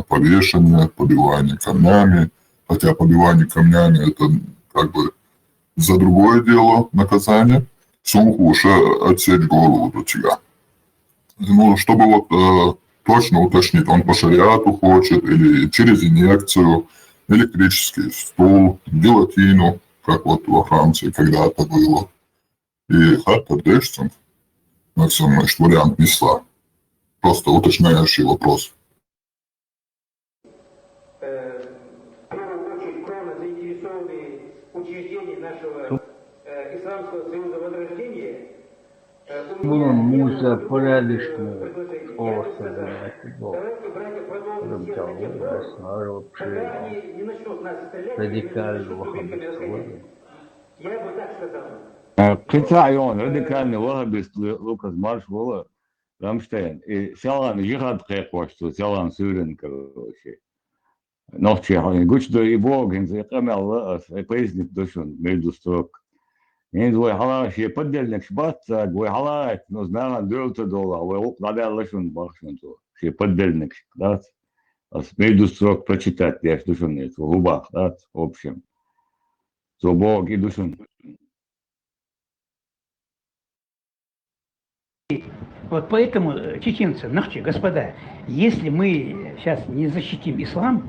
повешение, побивание камнями. Хотя побивание камнями это как бы за другое дело наказание. Сумку уже отсечь голову до тебя. Ну, чтобы вот точно уточнить, он по шариату хочет, или через инъекцию, электрический стул, гильотину, как вот во Франции когда-то было. И Хартер Дэшсон, Максим, значит, вариант несла. Просто уточняющий вопрос. Bunun Musa порядочно осознать Бог. Радикального ваххабиста. قطاعيون راديكالني وهابيست لوكاس مارش ولا رامشتاين سيالان جهاد قيقوشتو سيالان سورن كروشي نوتشي حالين قوش دو يبوغ هنزي قامي الله بيزنك دوشون ميدو ستروك هنز وي حالا شي بدلنك شبات وي حالا نوزنان $2 وي نادي الله باخشون تو شي بدلنك دات ас мейду строк прочитать я душон нет в губах да в общем то бог и душон. Вот поэтому, чеченцы, нахчи, господа, если мы сейчас не защитим ислам,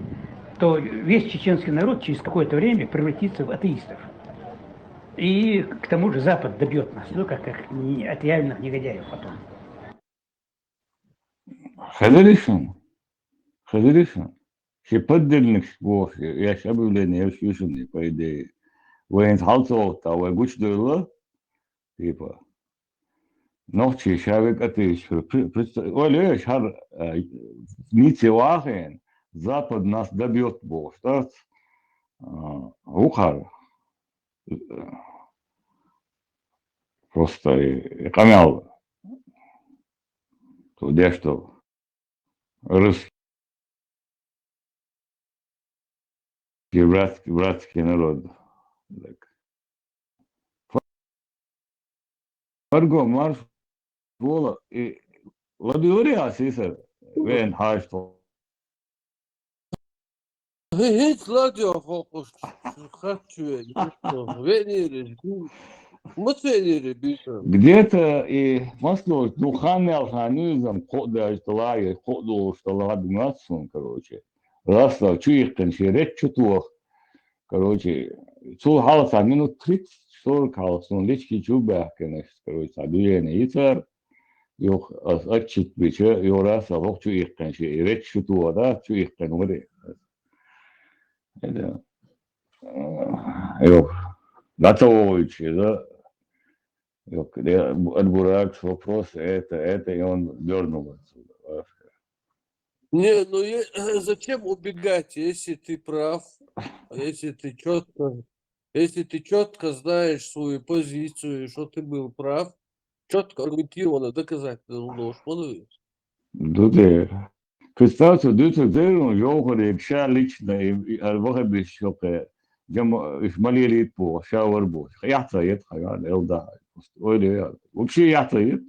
то весь чеченский народ через какое-то время превратится в атеистов. И к тому же Запад добьет нас, ну, как от реальных негодяев потом. Хазаришин. Ши поддельник бог, я объявление, я слышал, по идее. Воин халцов, а вы гуч дуэло, типа. Ночи шавек атеист. Оле, шар нице вахен, Запад нас добьет бог, что? Ухар. Просто камял. Туда что? Русский братский народ. Фарго марш вола и ладиория сисер вен хашто. Hiç radyo fokus kaçıyor. Veniri. Муцелери бишо. Где-то и Москва, ну, хамял ханизм, хода шталая, ходу штала админацию, короче. Раз чуих кончерет чутух, короче. Цул халса минут 30-40 халса, он лечки чубах, конечно, короче, адуяне итер, юх отчит биче, ю раз лох чуих кончерет чутух, да, чуих кончерет. Это, юх, готовый, да. Отбурак вопрос, это, и он дернул отсюда. Не, ну зачем убегать, если ты прав, если ты четко знаешь свою позицию, что ты был прав, четко аргументированно доказать должен. Да. Представьте, дute дерну, йогори, кша лично, и алвахабиш, шоке, جم مالي بو شاور بو يعطيت يعني الدا ويلي وبشي يعطيت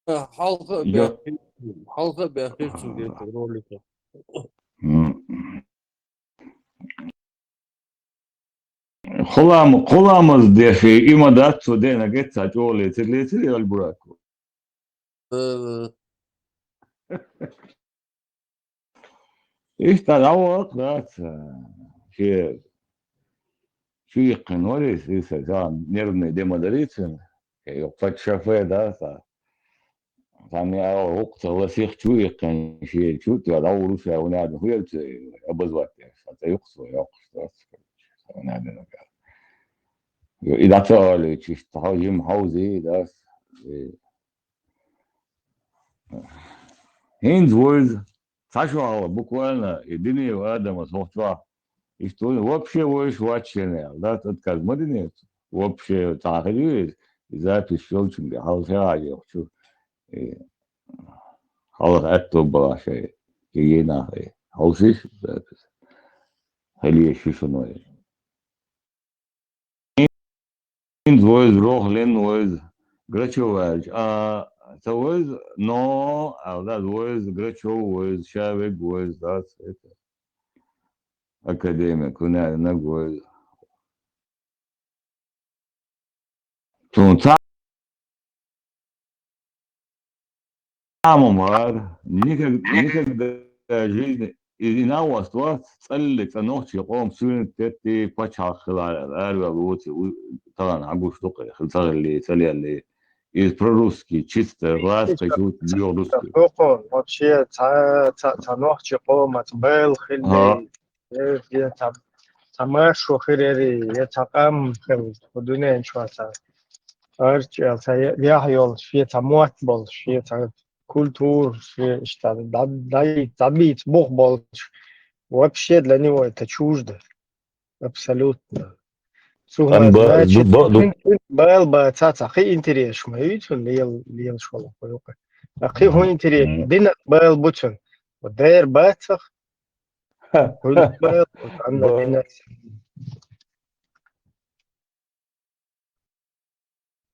حلقة بأخير سوريا روليكا خلامز ديشي إما دات سودينا جت أجولي تلي البراكو إيش تدعوك ذات شيء قنوريس إيش جان نرمي ديمودريتين يقفت شافه ذات ثاني وقت وسيخ شوي كان شيء شو تدعو روسيا ونادي هو أبوزوات حتى يقصو ذات ونادي نقال إذا تعالي تحاجم هاوزي ذات هينز وورد Сашвала буквально единый Адама софтва. И что вообще войш вачене, да, тот как модинец, вообще тахрир, и запись щелчинга, халсяги, хочу. خلاص أتو بلا شيء كينا هي هوسيش هلي شو شنو إن voice روح لين voice Grachovaj so voice no that voice Gracho voice Shavik voice that's it academic كنا نقول самом никогда жизни إذا وصلت تصلك نوح يقوم سنة تتي بتشع خلال الأربعة بوتي طبعا عقوش دقي خلصار اللي تلي اللي из прорусский чисто русский живут белорусский. Вообще, нох чекомат бел хилли, я тамашу хири, я такам хил, подуне чваса. Арч, я хайол, шве тамуат бол, шве культур, шве штат, дай табит, бог бол. Вообще для него это чуждо, абсолютно. Сугма, значит, был бы цацахи интерес, шмаютун, лил школа поюка. Ахи ху интерес, дина был бутун. Вот дэр бацах, был, анна дина.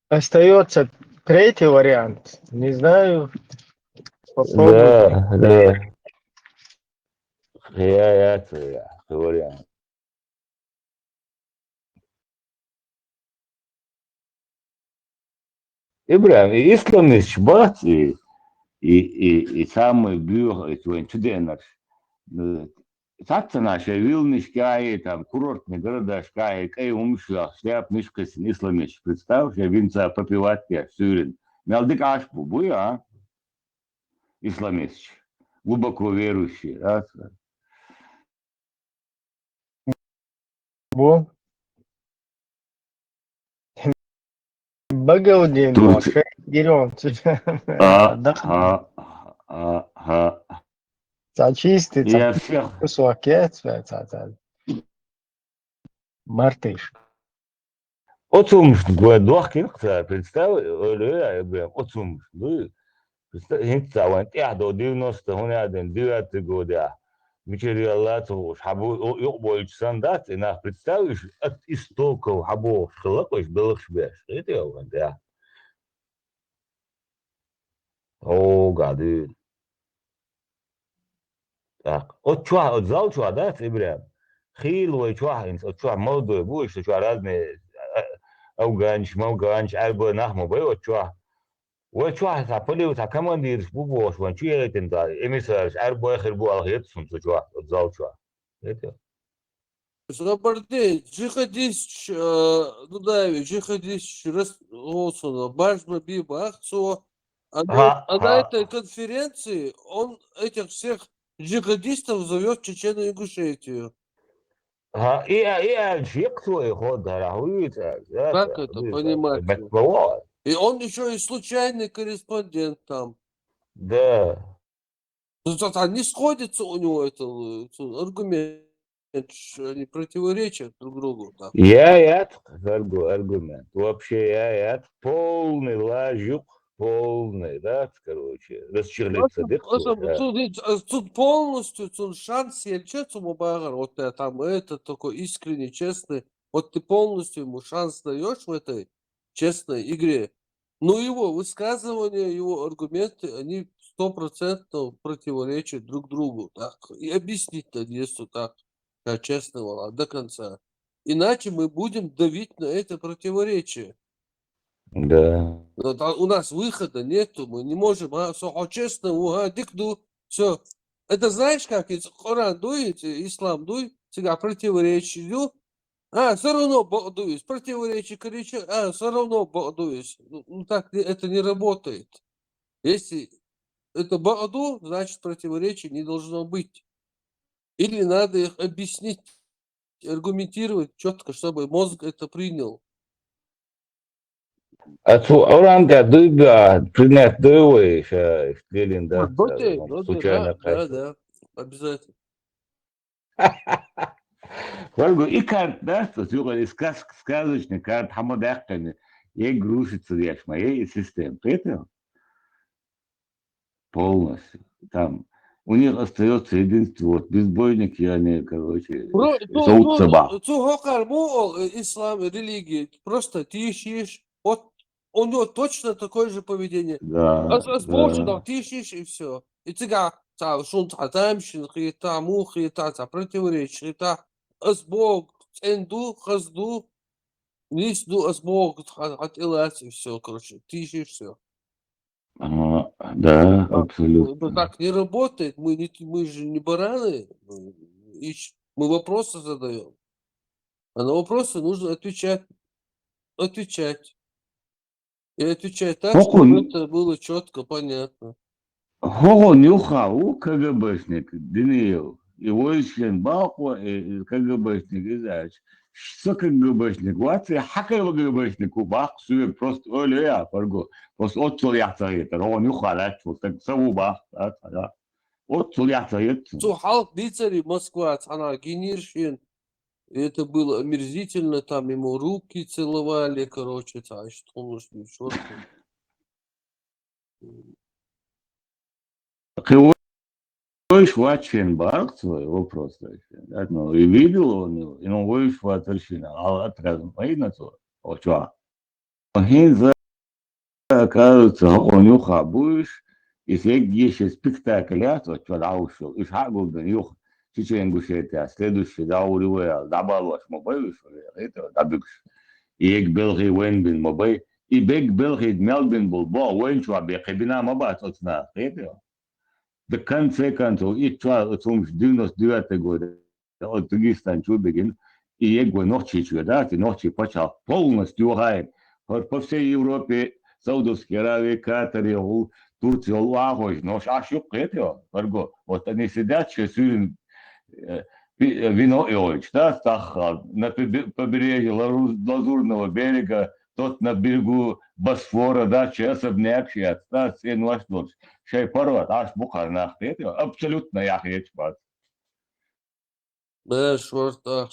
Остается третий вариант. Не знаю, попробуй. Да. Я вариант. Ибрahim, исламist бат и самый бюр, и твой чуденок. Так-то наши вилнишки, там курортные города, кай умшла, шляп мишкасин, исламist. Представь, я винца попивать я, сюрин. Мелдик ашпу, буя, исламист. Глубоко верующий, да? Бо. Багаудин, Герон. Зачистить. Я всех. Кусокет, Мартыш. Отсумш, двух киркса, представь, отсумш, представь, я до 99 года. Материалات حبوا يقبل سندات إنها بتساويش استوكو حبوا خلقوش بلغش باش غير يا أنت أو قاعدين أتشوا أتزاو شوا دات إبراهيم خيل ويشوا إنس أتشوا موضوع بوش أتشوا لازم أو جانش مو جانش أربعة نحمو بيو أتشوا وشوا تعبلي وتعكمن ديرش بوش وانشي يتنتا إمسارش أربعة آخر بو الغيط سنت شوا أتزاو شوا Рапорте, джихадист, ну да, джихадист, раз, Башма Биба Ахцо, а на этой конференции он этих всех джихадистов зовет Чечено-Ингушетию. Как это понимать? И он еще и случайный корреспондент там. Да. Не сходятся у него это аргумент. Они противоречат друг другу. Так. Я аргумент. Вообще я полный лажук, полный, да, короче, расчерлиться. Тут полностью шанс ельчецу Мубагар, вот там это такой искренне, честный, вот ты полностью ему шанс даешь в этой честной игре. Но его высказывания, его аргументы, они 100% противоречат друг другу. Так. И объяснить-то нету так. Честного до конца. Иначе мы будем давить на это противоречие. Да. У нас выхода нету, мы не можем, честно, дикду, все. Это знаешь, как Коран дует, ислам дует, всегда противоречие. Все равно дует, противоречие, все равно дует. Ну так это не работает. Если это ба'ду, значит противоречия не должно быть. Или надо их объяснить, аргументировать четко, чтобы мозг это принял. Оранга дуга принять дуешь, Стрелин, да? Случайно. Да, обязательно. Вальгу, и карт, да, что сегодня сказочный карт, хамадахками, ей грушится, яшма, ей систем, это? полностью. Там у них остается единство, вот безбойники, они, короче, зовут собак. Ислам, религия, просто ты ищешь, вот у него точно такое же поведение. Да, Божьего, да. ты ищешь и все. И тебя, шун татамщин, хита, мухита, противоречие, хита, Бог, энду, хазду, нисду, Бог, от и все, короче, ты ищешь все. Да, абсолютно. Это так не работает, мы же не бараны, мы вопросы задаем. А на вопросы нужно отвечать. И отвечать так, чтобы это было четко, понятно. Нюха, у КГБшник, Даниил, и Войскен Балко, и КГБшник, и знаешь, что КГБшник, вот и хакай КГБшник, у Бах, сует просто, оле я, парго, просто отцол я царит, Нюха, да, вот так сову Бах, да, отцол я царит. Халк Бицари, Москва, она Гениршин, это было омерзительно, там ему руки целовали, короче, что он уж не черт. Войш вачен барк свой вопрос, ну и видел он его, и он войш ватерщина, а отказом поедно то, о чё? Он за оказывается, он юха будешь, если есть спектакль, то что да ушел, и шагу да юх, чечен гушете, следующий да уривая, да балваш мобай ушел, это да бикш, и ек белги венбин мобай, и бек белги мелбин был, бо венчва бекебина мобат отна, это. В конце концов, и чего, 99 года, от Дагестан чубегин, и его ночи чудат, и ночи почал полностью угаем. По всей Европе, Саудовской Аравии, Катаре, Турции, Аллаху, но шашук это, Марго. Вот они сидят, сейчас вино и ойч, да, на побережье Лазурного берега, тот на берегу Босфора, да, особняк, да, сен ваш дочь. Шей порват, аж бухарнах, это абсолютно я речь бат. Да, шортах,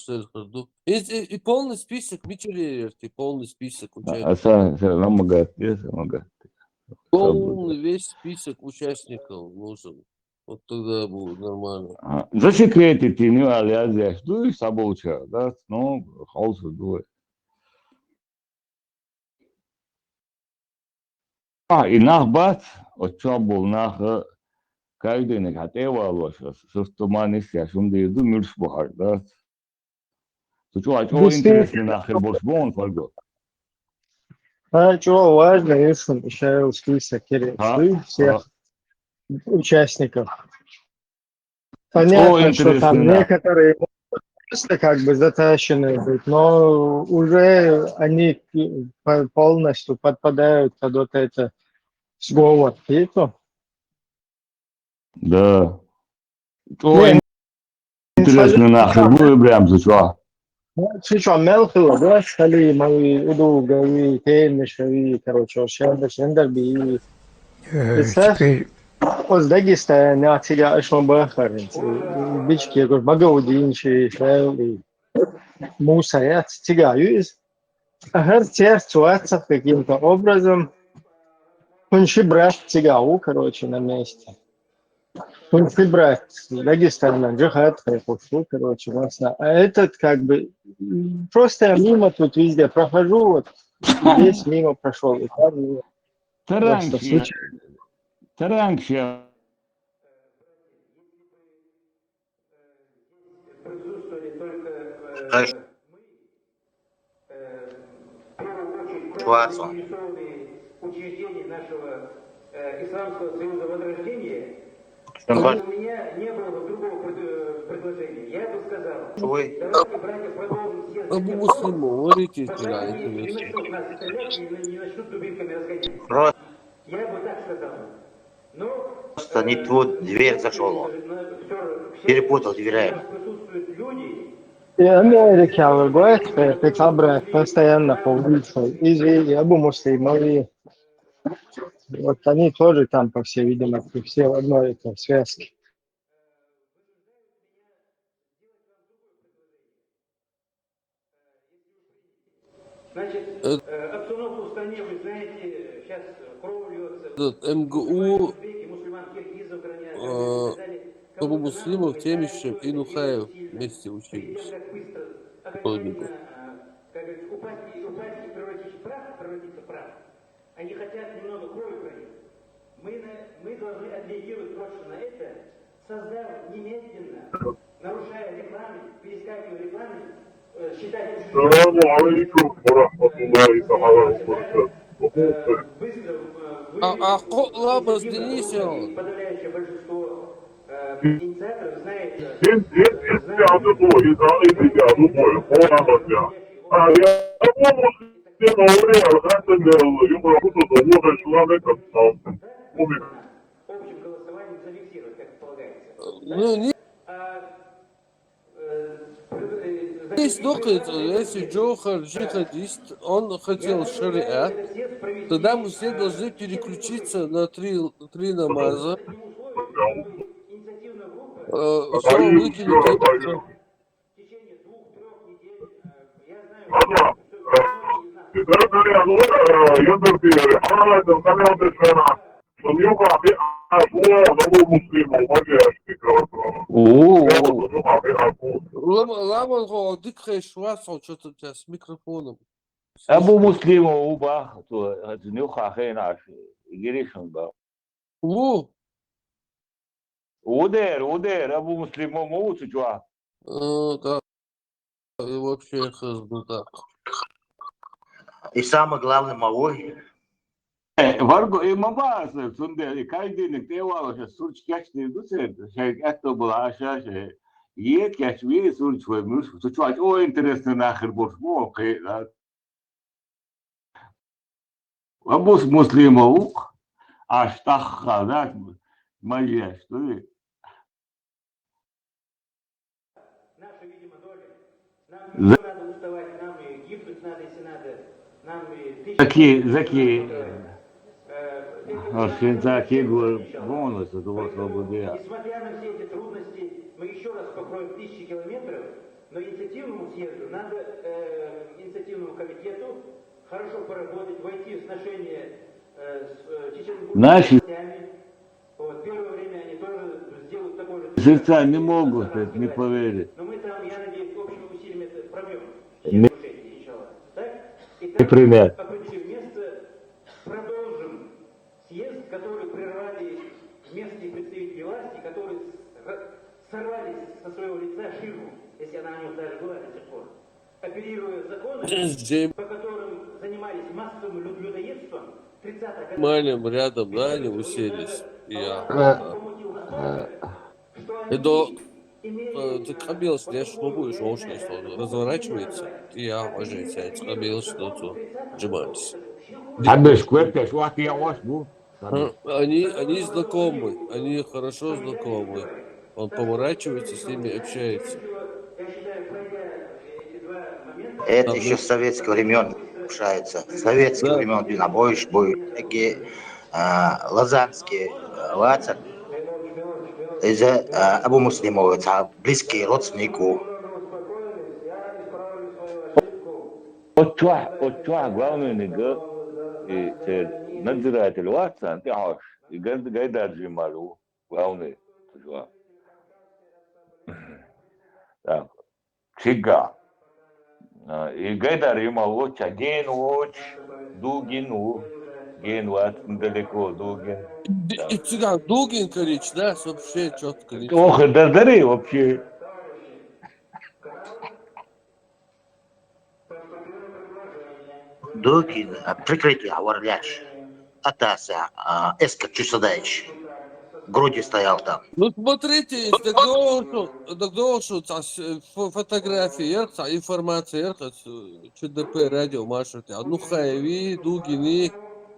и полный список Мичелерер, полный список участников. Нам могат, могат. Полный весь список участников нужен. Вот тогда будет нормально. Засекретить не алязия, что и соболча, да, ну, хаос дует. И нах бат, от чего был нах, каждый не хотел лоша, что манис я шум да еду мирш бухар, да. То что, а чего интересно нахер больше бон фольгу? А что важно, если еще список всех участников. Понятно, что там некоторые просто как бы затащены быть, но уже они полностью подпадают под вот это сговор. Это? Да. То интересно нахер будет прям за что? Что, мелкого, да, стали мои удуговые, темнишевые, короче, шендерби. Теперь... Uz Dagestana atceļā esmu Baharins. Bišķi, kur Bagaudīņši, mūsējā cigājus. Hercercu отца каким-то образом. Он брат цигау, короче, на месте. Он брат Дагестана, джихад, короче, властно. А этот как бы просто мимо тут везде прохожу, вот весь мимо прошел. И там Таранкши. Учреждений нашего Исламского союза Возрождения, у меня не было бы другого предложения. Я бы сказал, давайте, братья, продолжим съезд. Абу Муслиму, говорите, да, не начнут нас стрелять и не начнут дубинками разгонять. Я бы так сказал. Но просто не ту дверь зашел он. Перепутал дверями. И Америка выбывает, пецабрат постоянно по улице. И Абу Муслиму. Вот они тоже там, по всей видимости, все в одной этой связке. Значит, обстановка в стране, вы знаете, сейчас кровь льется. МГУ Абу Муслимов, Темишев и Нухаев вместе учились. Вроде бы. Как говорится, упасть и превратиться в прах. Они хотят немного крови пролить. Мы должны отреагировать точно на это, создав немедленно, нарушая регламент, перескакивая регламент, считать Лабас Денисов. подавляющее большинство инициаторов знает, общим голосованием зафиксировать, как полагается. Ну, есть доказ, если Джохар джихадист, он хотел шариат, тогда мы все должны переключиться на три намаза. Все выкинуть это все. Лама, дикаешь вас, что-то у тебя с микрофоном. Абу Муслимов убах, то нюха хейнаш, гиришн ба. Удер, Абу Муслимов мову чуа. Да, и вообще хазбу так. И самый главный малой. Варго и мабас, сунде, каждый день ты валаш, сурч кячный дусет, шайк это была ашаше. Ед кяч ви сурч свой муж, чуать, о, интересно нахер борш, окей, да. Абу Муслимов, аж таха, да, моя, что ли? Наша, видимо, доля. Нам не надо уставать, нам и гибнуть надо, если надо. Нам и Заки, такие бонусы, это вот свободия. Несмотря на все эти трудности, мы еще раз покроем 1000 километров, но инициативному съезду надо, инициативному комитету хорошо поработать, войти в сношение с чеченскими властями. Вот, первое время они тоже сделают такое же... Сердца не могут, это не поверить. Но мы там, я надеюсь, общими усилиями это пробьем. Например. Определив место, продолжим съезд, который прервали местные представители власти, которые сорвали со своего лица ширму, если она у них даже была до сих пор, апеллируя законы, по которым занимались массовым людоедством, 30-х годов. Малим рядом, да, они уселись. Ты кабелс, я ж могу, что он разворачивается, и я уже сядь, кабелс, что тут джимались. Они знакомы, они хорошо знакомы. Он поворачивается, с ними общается. Это еще с советских времен решается. С советских времен динобойш были такие лазанские лацак. Из Абу Муслимова, это близкий родственнику. Отчуа, главный нига, и надзиратель ватсан, ты аж, и гайдар джималу, главный, отчуа. Так, чига. И гайдар имал отча, ген оч, дугину, ген ват, недалеко, дугин. И цыган, Дугин, короче, да, вообще четко. Ох, дари вообще. Дугин, прикрытие, Варляш, Атаса, Эска Чусадаевич. В груди стоял там. Ну, смотрите, фотографии, информация, ЧДП, радио, Маша, ну, Хаеви, Дугини,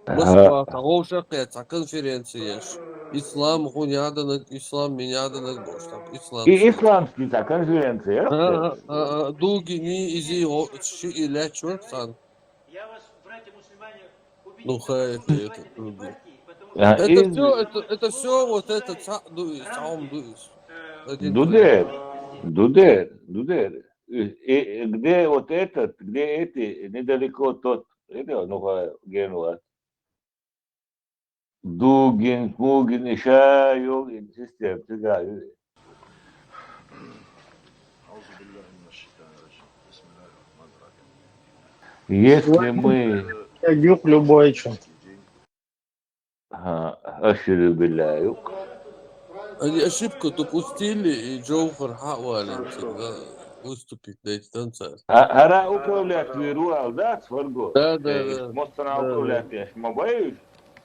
Москва, Говшакеца, конференция, Ислам, Гунядана, Ислам, Минядана, Ислам. И исламский, да, конференция. Дугини, Изи, Иля, Чурсан. Ну, Хаев, это все вот этот сам Дудер. И где вот этот, где эти, недалеко тот, ну, Генуа. Дугин, Мугин, еще Йогин, систем, цыгаю. Если мы... Юг любой что. Ошибляю. Они ошибку допустили, и Джоухар Хауалин выступить на эти танцы. Ара управлять вируал, да, Сварго? Да, да, да. Мостана управлять, я боюсь.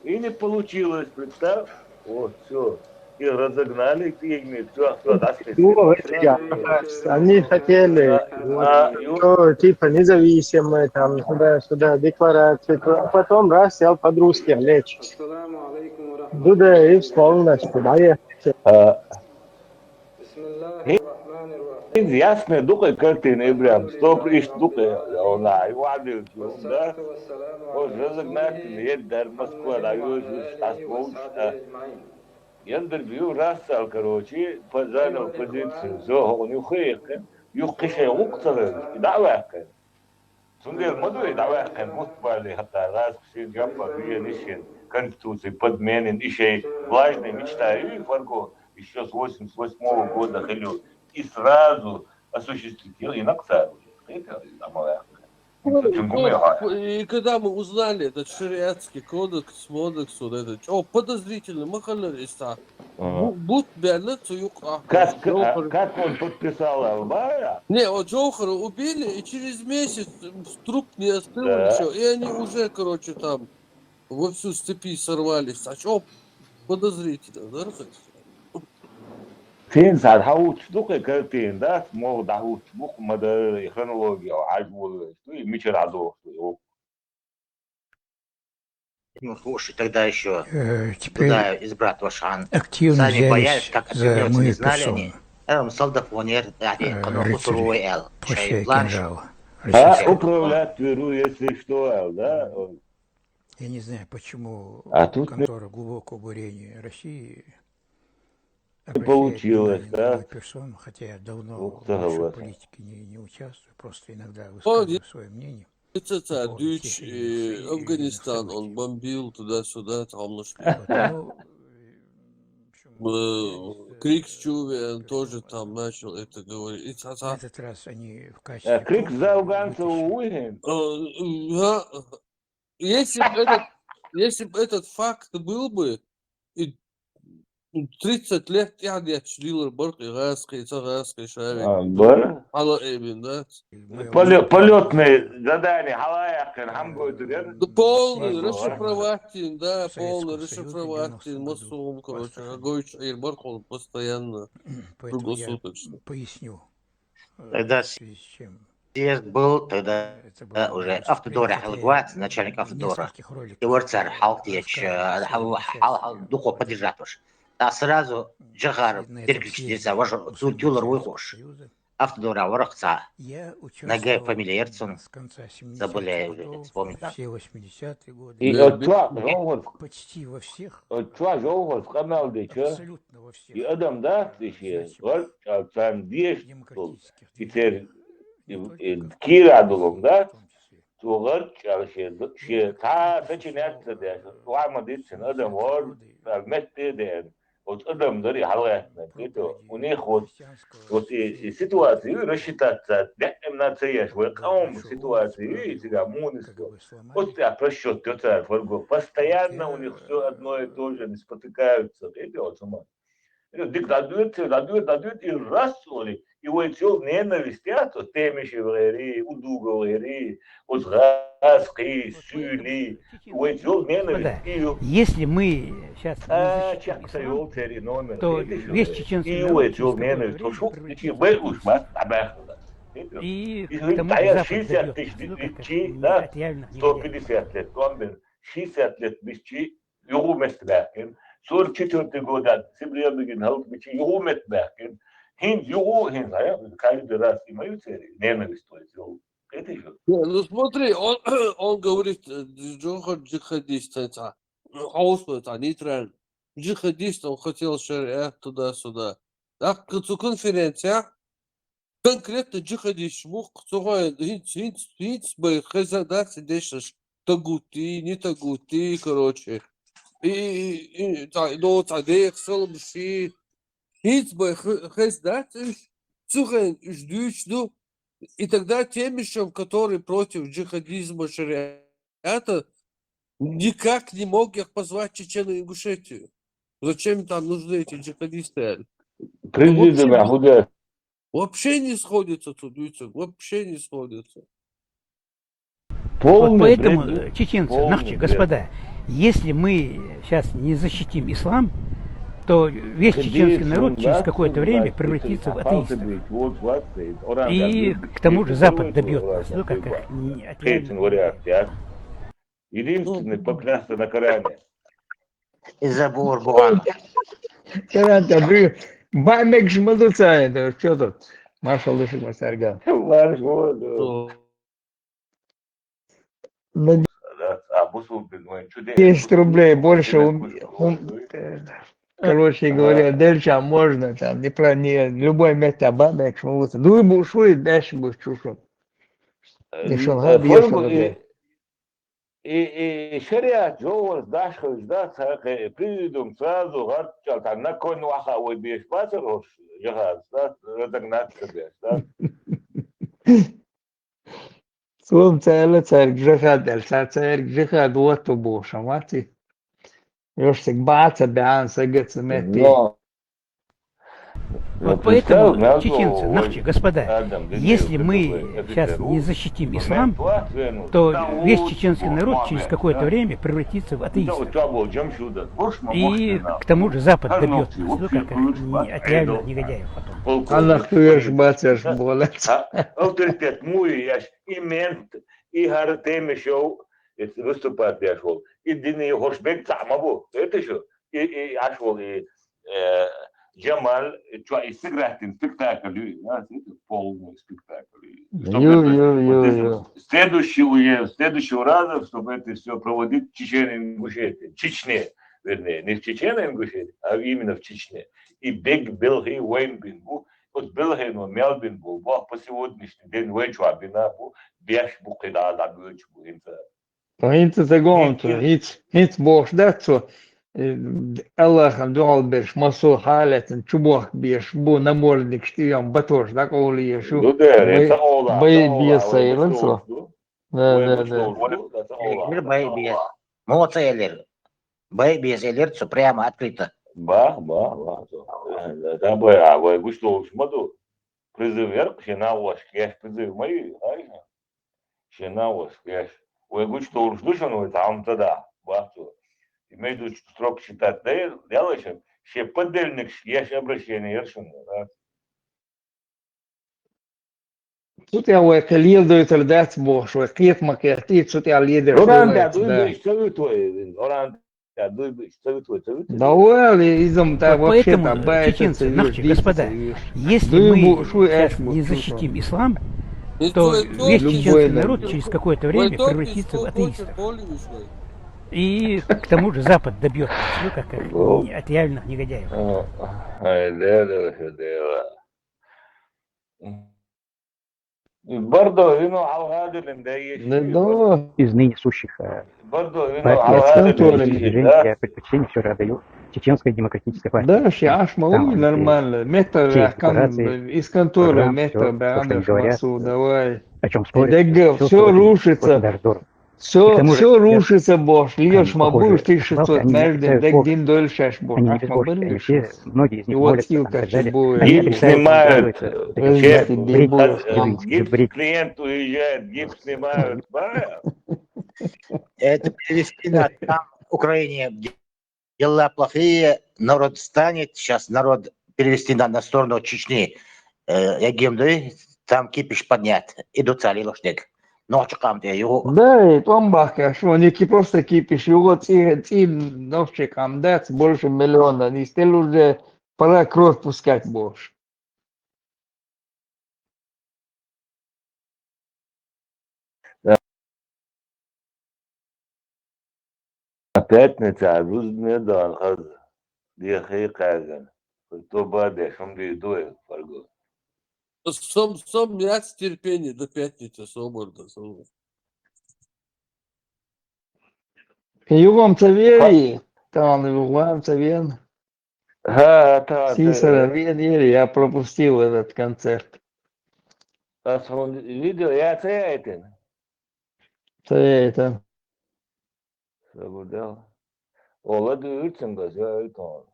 И не получилось, представь. Вот, все. И разогнали ими, все, Ну, они хотели, что, типа, независимые, там, сюда, декларации, а потом раз сел под русским лечь. Дуда и полностью, да, ясно, духай картины, прям, стоп, ищ, духай, она, и вады, да? Вот, разогнать, нет, дар, Москва, да, Яндер бью рассал, короче, занял позицию, он юхейкен, юхкеше уктары, и давайкен. Сундер мадуй давайкен, мустбали, хата, раз, все, джампа, виенишен, конституции, подменен, еще влажной мечтой, и Фарго, еще с 88 года ходил, и сразу осуществил, и наксар уже, это самое. И когда мы узнали этот шариатский кодекс, вот этот, подозрительный, махалариста, будь бялец, Как он подписал Албая? Не, вот Джоухара убили, и через месяц труп не остыл еще, и они уже, короче, там во всю степи сорвались. А что подозрительно, да? Фин сад хауч духай картин, да, мол да хауч бух мада хронология, альбу, и мичерадо, Слушай, тогда еще Теперь избрать Вашан. активно Сами боялись, взялись как за определяться, не мою знали персону. они. Солдафонер, Рыцари, пошли генерала. Управлять веру, если что, да? Я не знаю, почему контора глубокого бурения России получилось, да? мою персону, хотя я давно в большой политике не участвую, просто иногда высказываю свое мнение. Это Дюч, Афганистан, он бомбил туда-сюда, там Криксчуве тоже там начал это говорить. На этот раз они в качестве... Крик за афганцев уйдем. Если бы этот факт был бы, 30 лет я не отшлил борт иракской, царской шаре. Алла Эбин, да? Полетные задания, Халаяхен, Хамгойдер. Полный расшифрователь, да, полный расшифрователь, Масум, короче, Агойч Эйрборг, он постоянно круглосуточно. Поясню. Тогда съезд был, тогда уже Автодора Халгуат, начальник Автодора, и Ворцар Халтич, Духо поддержатуш. А сразу Джахар переключился, Тюлар Уйхош. Автодора Ворохца. Нага фамилия Эрцун. Забыли уже вспомнить. Все 80-е годы. И почти во всех. В канал, абсолютно во всех. И Адам, да, вот, там 10, и теперь Кира Дулом, да? Тугар, та начинается, да, Ламадицин, Адам, вот, Метты, вот Адам, да, Халаяхна, это у них вот и ситуации рассчитаться, настоящий, ситуации, и тебя муниско. Вот я просчет, постоянно у них все одно и то же, не спотыкаются, это вот сама. Дадут, и раз, и вот все ненависти, а то темишевые, удуговые, узгаски, сюли, вот все ненависти. Если мы сейчас то весь чеченский народ и к тому же Запад 60 тысяч бичи, да, 150 лет, 60 лет бичи, юруместберген, 44 года, Сибирян, Халбичи, юруместберген, хин, каждый раз имеют ненависть, это же. Ну смотри, он говорит, джихадист, это нейтрально. Джихадист, он хотел шариат туда-сюда. А к концу конференции конкретно джихадист мог хазадать, дешешь тагути, не тагути, короче. до цадех солбши хиц бы хездат цухен ждучду. И тогда Темишев, который против джихадизма шариата, никак не мог их позвать в Чечению и Ингушетию. Зачем там нужны эти джихадисты? Вообще не сходится тут, вообще не сходится. Вот поэтому, чеченцы, нахчи, господа, если мы сейчас не защитим ислам, то весь чеченский народ через какое-то время превратится в атеистов. И к тому же Запад добьет нас. Ну, как Единственный поклясться на Коране. Из-за Бурбуана. Коран, бамек жмадуца, это что тут? Маршал Лышик Масарган. 10 рублей больше. Короче говоря, дальше можно там, не любой место бамек жмадуца. Дуй бушуй, дальше будешь чушать. И шариат жоваз дашхыз да цаке придум сразу гартчал там на кон ваха ой беш пасрош жахаз да радагнат себе да Сом цаля царь жахад дал царь жахад вот боша мати ёшсик баца бян сагец мети. Вот поэтому, чеченцы, нахчи, господа, если мы сейчас не защитим ислам, то весь чеченский народ через какое-то время превратится в атеистов. И к тому же Запад добьет нас, ну, как от реальных негодяев потом. Аллах туеш бацеш болец. Авторитет мой яш и мент, и Гартеме шоу, выступать я шел, и Дини Хошбек Цамабу, это что, и ашвол, и Джамаль, что и сыграть спектакль, полный спектакль. Следующего раза, чтобы это все проводить в Чечне, Ингушетии, Чечне, вернее, не в Чечне, Ингушетии, а именно в Чечне. И Бег Белхи Уэйнбин был, вот Белхи, но Мелбин был, по сегодняшний день Уэйчуабина был, Беш Бухида, Лабюч Бухинца. Инта загонту, хит бош, да, что Аллахам дуал беш масу халетен чубох беш бу намордник штиям батош да коли ешу бай биясайлан со да бай бияс моцелер бай биясайлер со прямо открыто ба да бай а вы гушло шмаду призыв верх на ваш кеш призыв мои айна на ваш кеш вы гушло ждушано там тогда бахту имею строк считать, делаешь, все подельник, есть обращение, ершин. Тут я у лидер дают рдать бош, у кет макети, тут я лидер. Оранда, дуй что твой, оранда, дуй что твой. Да уэлли изом та вообще там чеченцы, нахчи, господа, если мы сейчас не защитим ислам, то весь чеченский народ через какое-то время превратится в атеистов. И к тому же Запад добьет нас, ну, как от реальных негодяев. Из ныне сущих партий движений я предпочтение все же отдаю Чеченской демократической партии. Да, шиаш малый нормально. Метр из конторы, метр бранов массу, давай. О чем спорят? Все рушится. Все рушится, Бош. Льешь мабуш, 1600 межден, дек дин дольше бош. Многие из них вот скилка будет. Гипс снимают. Клиент уезжает, гипс снимают. Это Палестина, там в Украине дела плохие, народ станет, сейчас народ перевести на сторону Чечни. Я гемду, там кипиш поднят, идут цали лошадь. Да, и там бахка, что они просто кипиш, его ночикам дать больше миллиона, не стали уже пора кровь пускать больше. Пятница, не дал, ехай казан, то баде, шум дует, фарго. Сом мяц терпение до пятницы, соборно. Югом Цавери, Талантливый вен. Сисера Та, еле я пропустил этот концерт. он видел, я цейтен. Это Sabudel. Ola duyursun kız ya ito.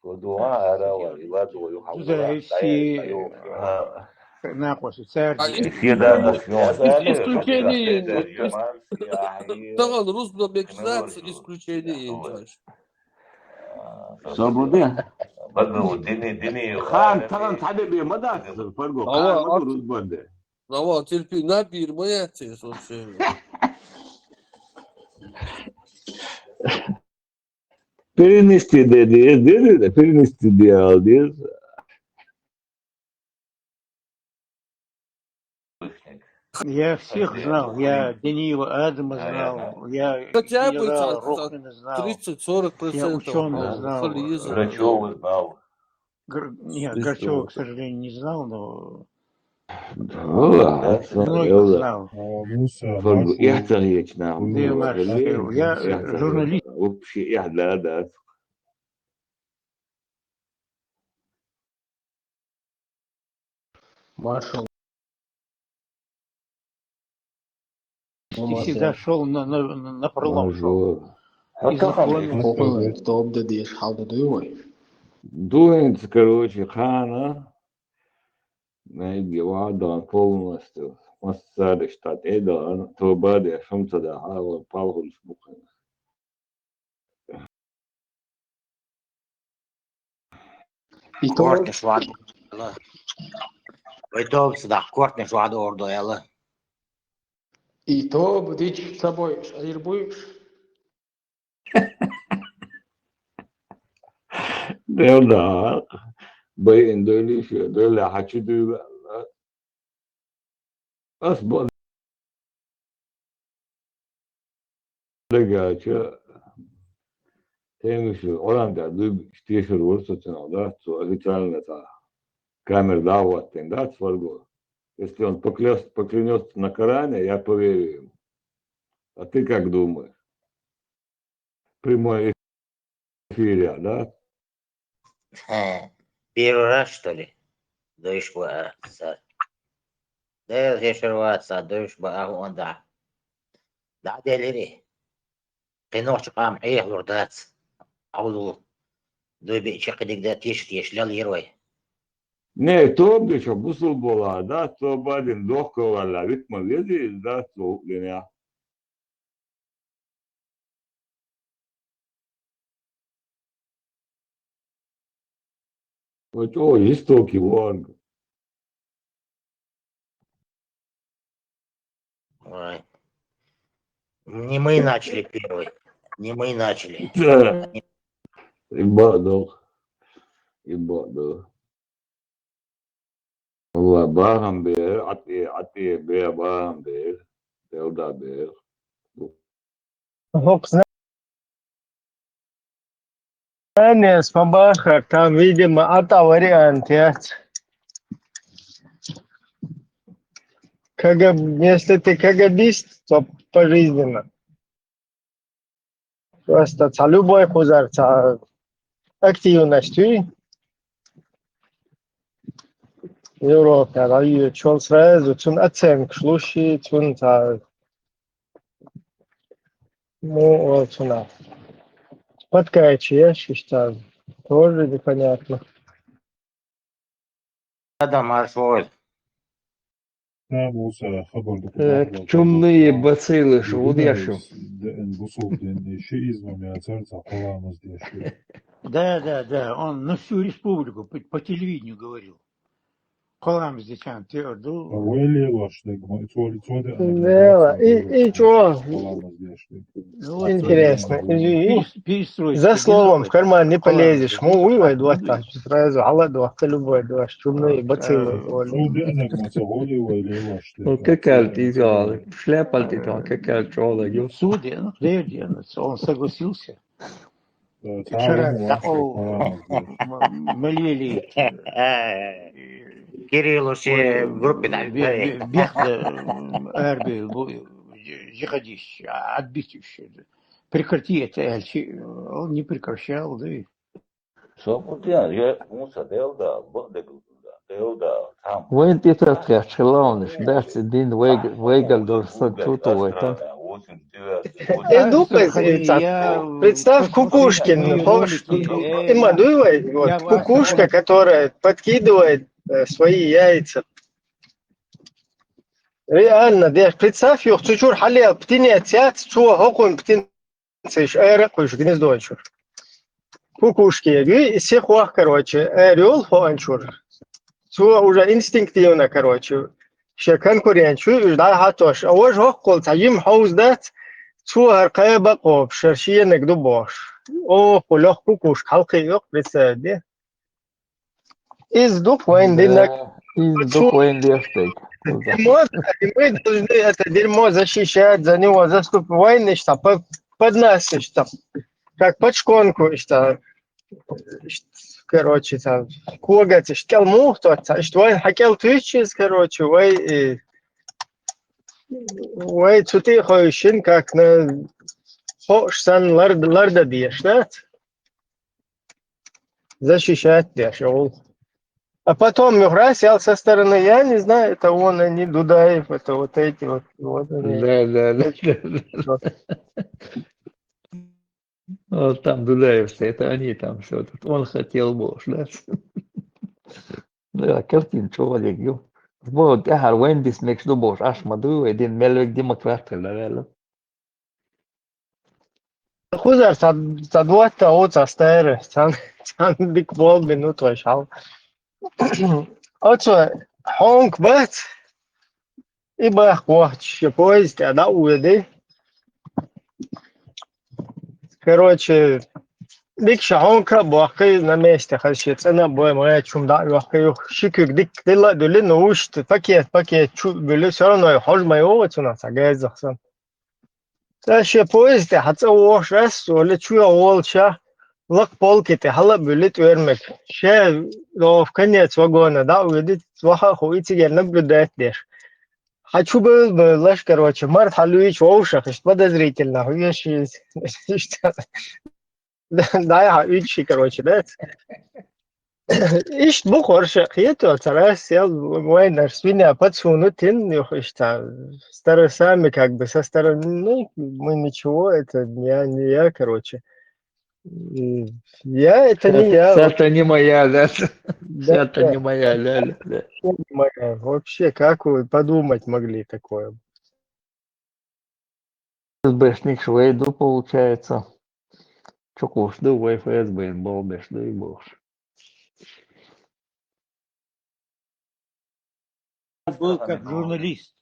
Dua ara var. İla duyu Да, havura. если нахуй А царь Сида da şyon da ne? исключение, Таган рус бна бекзац исключение Джаш. Sabudel. Bagı dini Khan tagan tabi bir madas. Fargo. Khan Ава maduruz bende. ава терпи на бир моя тес вообще. Перенести dedi de перенести diye aldı. Я всех знал. Я Даниила Адама знал. Я Хотя бы генерала Рохлина знал. 30-40% Я ученых знал. Грачёва знал. Нет, Горчева, к сожалению, не знал, но Allah. многих знал. Fargo ihtiyaç ne? Да и Маршал. Я журналист. Вообще ihla da. Маршал. Всегда шел на пролом. Шел. Дуэнц, короче, Хана, найди вадан полностью. Массады штат Эдан, то баде, шумца да хава, палгул шмухан. Kortni şu an. Oytoğuz da kortni şu an orada yalı. И то будешь с собой, шалир будешь. Devda, bayın döyle şey, döyle haçı düğü. Asbol. Degâçı, tengişi, olan da düğü, işte şu ruhsatına da, so официально ta, камер даваттен, да, сварго. Если он поклянется на Коране, я поверю ему. А ты как думаешь? Прямой эфире, да? Первый раз, что ли? Дойш ба са. Да, решерваться, дойш ба он да. Да, делери. Киноч qam ايه لوردات. Аулу. Дой бе чекдик да тиш лял герой. Ne, to bi što busul bola, da, to badin dohkovala, vitma vjedi, da, to linja. To istoki vang. Ой. Не мы начали первый. Не мы начали. Да. Ibado. Allah baham bir, ati bir baham bir, devda bir. Hop, знание с Мабаха, там, видимо, вариант, я. Если ты КГБист, то пожизненно. Просто любой хузар, активностью в Европе, а чел сразу, чун оценку слушай, чун ну, чуна. Подкачи, я считаю, тоже непонятно. Да, маршал. Чумные бациллы, что удержу. Да, он на всю республику по телевидению говорил. Колам здечан, ты орду. Да, и что? Интересно. За словом в карман не полезешь. Вывай два так, сразу, два, любой два, чумные бациллы. Ну, какая ты взял? Шляпал ты там, какая чёла. Судя, прежде, он согласился. Вчера молили Кирилл уже в группе Бехта Эрби, джихадист, отбить еще. прекрати это, Эльчи. Он не прекращал, да и... وين تترك شلونش داس الدين ويقل درسات شوتو ويتن Представь посмотрите Кукушкин, мои ролики. Има Дуевой, вот, кукушка, которая подкидывает свои яйца. Реально, представь, ее чучур халил, птине цят, чуа хокун птинцеш, ракуш гнездончур. Кукушки, и всех уах, короче, орел хоанчур. Чуа уже инстинктивно, короче. Ще конкуренцию, и да, хатош. А уж хоккол, таим хаус дат, чуа аркаеба коп, шершие негду бош. О, кулох кукуш, халки йок, представь, из дух войн динак. из дух войн дештег. Мы должны это дерьмо защищать, за него заступать, что под нас, что как под шконку, что короче, там, когать, что калмух, что он хотел тысячи, короче, вай цуты хоющин, как на хоштан ларда бьешь, да? Защищать бьешь, а потом Мюхра сел со стороны, я не знаю, это он, а не Дудаев, это вот эти вот. Да. Вот там Дудаевцы, это они там все. Тут он хотел Бош, да? Да, картин человек, ё. Вот, я вين дис мекс до Бош, аж мадуй, один мелвек демократ, да. Хузар, задвота оца старе, цан биг бол минут вайшал. Оца, хонг бат, ибо хвач, поезд, да, уеды. Короче, дик шахонка бахкай на месте, хочу цена боя моя чум да, бахкай шикук дик дила дули науш, пакет чу дули все равно хож моего вот у нас агайзахсан. Дальше поезд, хатса уош раз, или чуя волча, лак полките, хала булит вермек. Ше в конец вагона, да, увидит, ваха хуйти гер наблюдает деш. Хочу был лаш, короче, Март Халюич в ушах, что подозрительно, хуешь, да, я ищи, короче, да. Ищ бухорше, хето, царас сел, мой наш свинья подсунут, старосами, как бы, со стороны, ну, мы ничего, это не я, короче. Я, это не я. Это не моя, да? Это не моя, да. Не моя. Вообще, как вы подумать могли такое? ФСБшник швейду, получается. Чокуш, да, ФСБ, болбеш, да и бош. Был как журналист,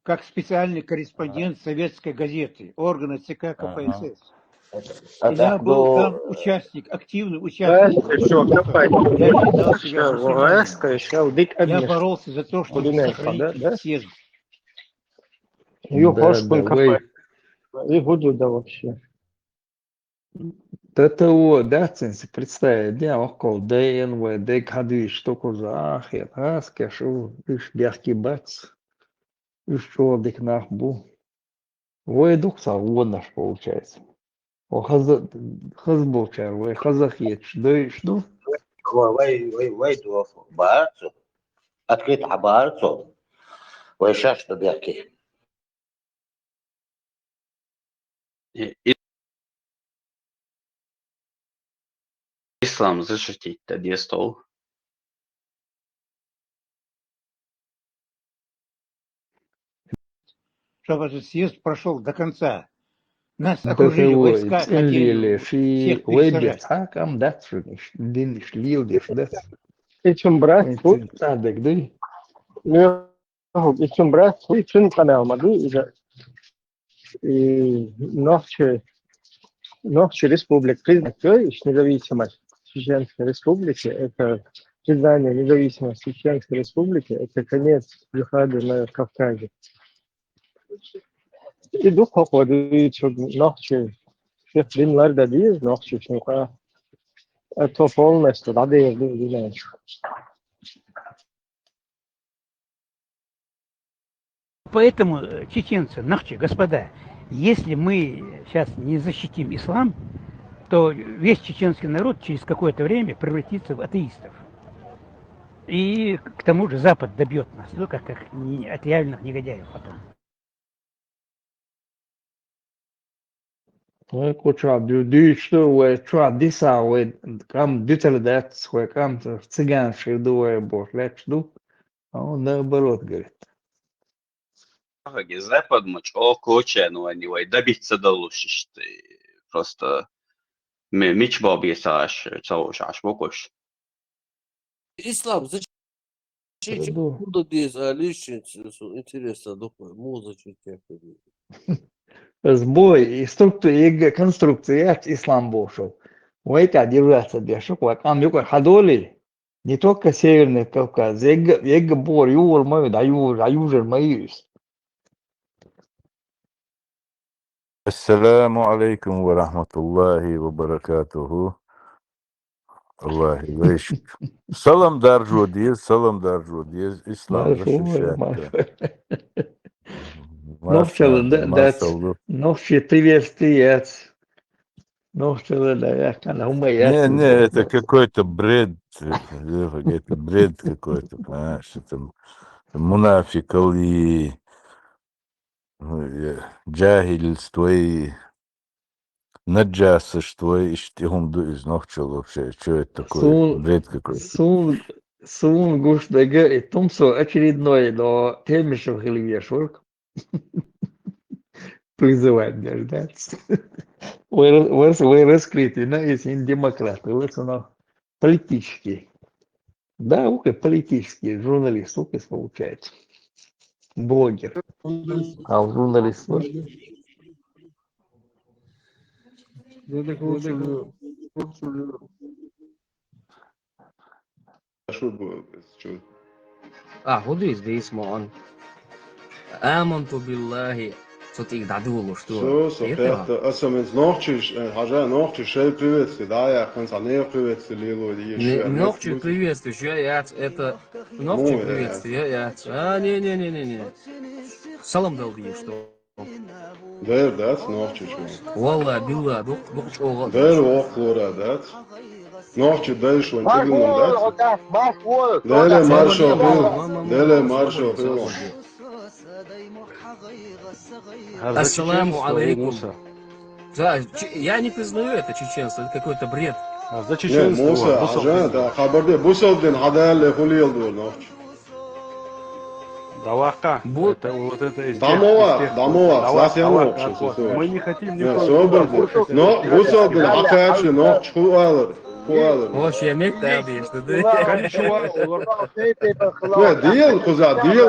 как специальный корреспондент советской газеты, органа ЦК КПСС. Я был там участник, активный участник. Я считал себя мусульманином. Я боролся за то, чтобы сохранить съезд. И буду, да, вообще. Это вот, да, ценси, представь, да, около ДНВ, ДКД, что куза, ахет, скажу, иш бяхки бац, иш что дик нахбу. Вой духса, вот наш получается. О хазбулчар, вой хазахетш, да и что? Вой дуафу, баарцу, открыто баарцу, вой шашта бяхки. Ислам защитить тогда стол. Чтобы этот съезд прошел до конца. Нас окружили войска, хотели всех пересажать. Ичим брат, ичим брат, ичим канал могу и ночи республик признать, независимость Чеченской Республики, это признание независимости Чеченской Республики, это конец джихада на Кавказе. И дух походу, ночи всех динларда диз, ночи шнуха, это полностью, да, да. Поэтому, чеченцы, нахчи, господа, Если мы сейчас не защитим ислам, то весь чеченский народ через какое-то время превратится в атеистов. И к тому же Запад добьет нас, ну, как от реальных негодяев потом. Кам дютелдец, кам цыганши дуэ бош, лечду, а он наоборот говорит. Запад мочь о кочену anyway, добиться долушишь ты просто меч бобисаш, цаушаш бокош. Ислам, зачем буду без личности? Интересно, такое, музычек. Сбой и конструкция ислам бошел. Уэйка держаться бешок, вакам юка хадоли. Не только Северный Кавказ, ега бор, юр мой, да южер моюсь. السلام عليكم ورحمة الله وبركاته. الله يعيشك. سلام درجو ديز إسلام Новче приветствует. Новче, да, я когда умею. Не, это какой-то бред. Это бред какой-то, понимаешь? Это мунафик и джахильство и наджасство и штихум из ногчел вообще. Что это такое? Бред какой-то. Сун гуш дага и тумсо очередной, но темишев хилвешурк. Призывать дождаться. Вы раскрыты, но если не демократы, вы политический. Да, политический журналист, получается. Блогер. А у журналиста? Hodis diesmal آمنت بالله صوتك دعدول Все, это самое ночью, хажа ночью, шей приветствие, да, я концанею приветствие, лило, еще. Ночью приветствие, я это ночью приветствие, я. Не. Салам дал ей, что. Да, ночью. Валла, билла, дух чего. Да, около, да. Ночью дальше, он тигром, да. Далее маршал. Ассаламу алейкум. Да, я не признаю это чеченство, это какой-то бред. За чеченство. Муса, ажа, да, хабарде, бусалдин, хадале, хулил дур, ночью. Давака. Это вот это из Дамова, совсем общество. Мы не хотим никого. Но бусалдин, хакачи, ночью, хуалер. Вообще, мекта объясню, да? ديال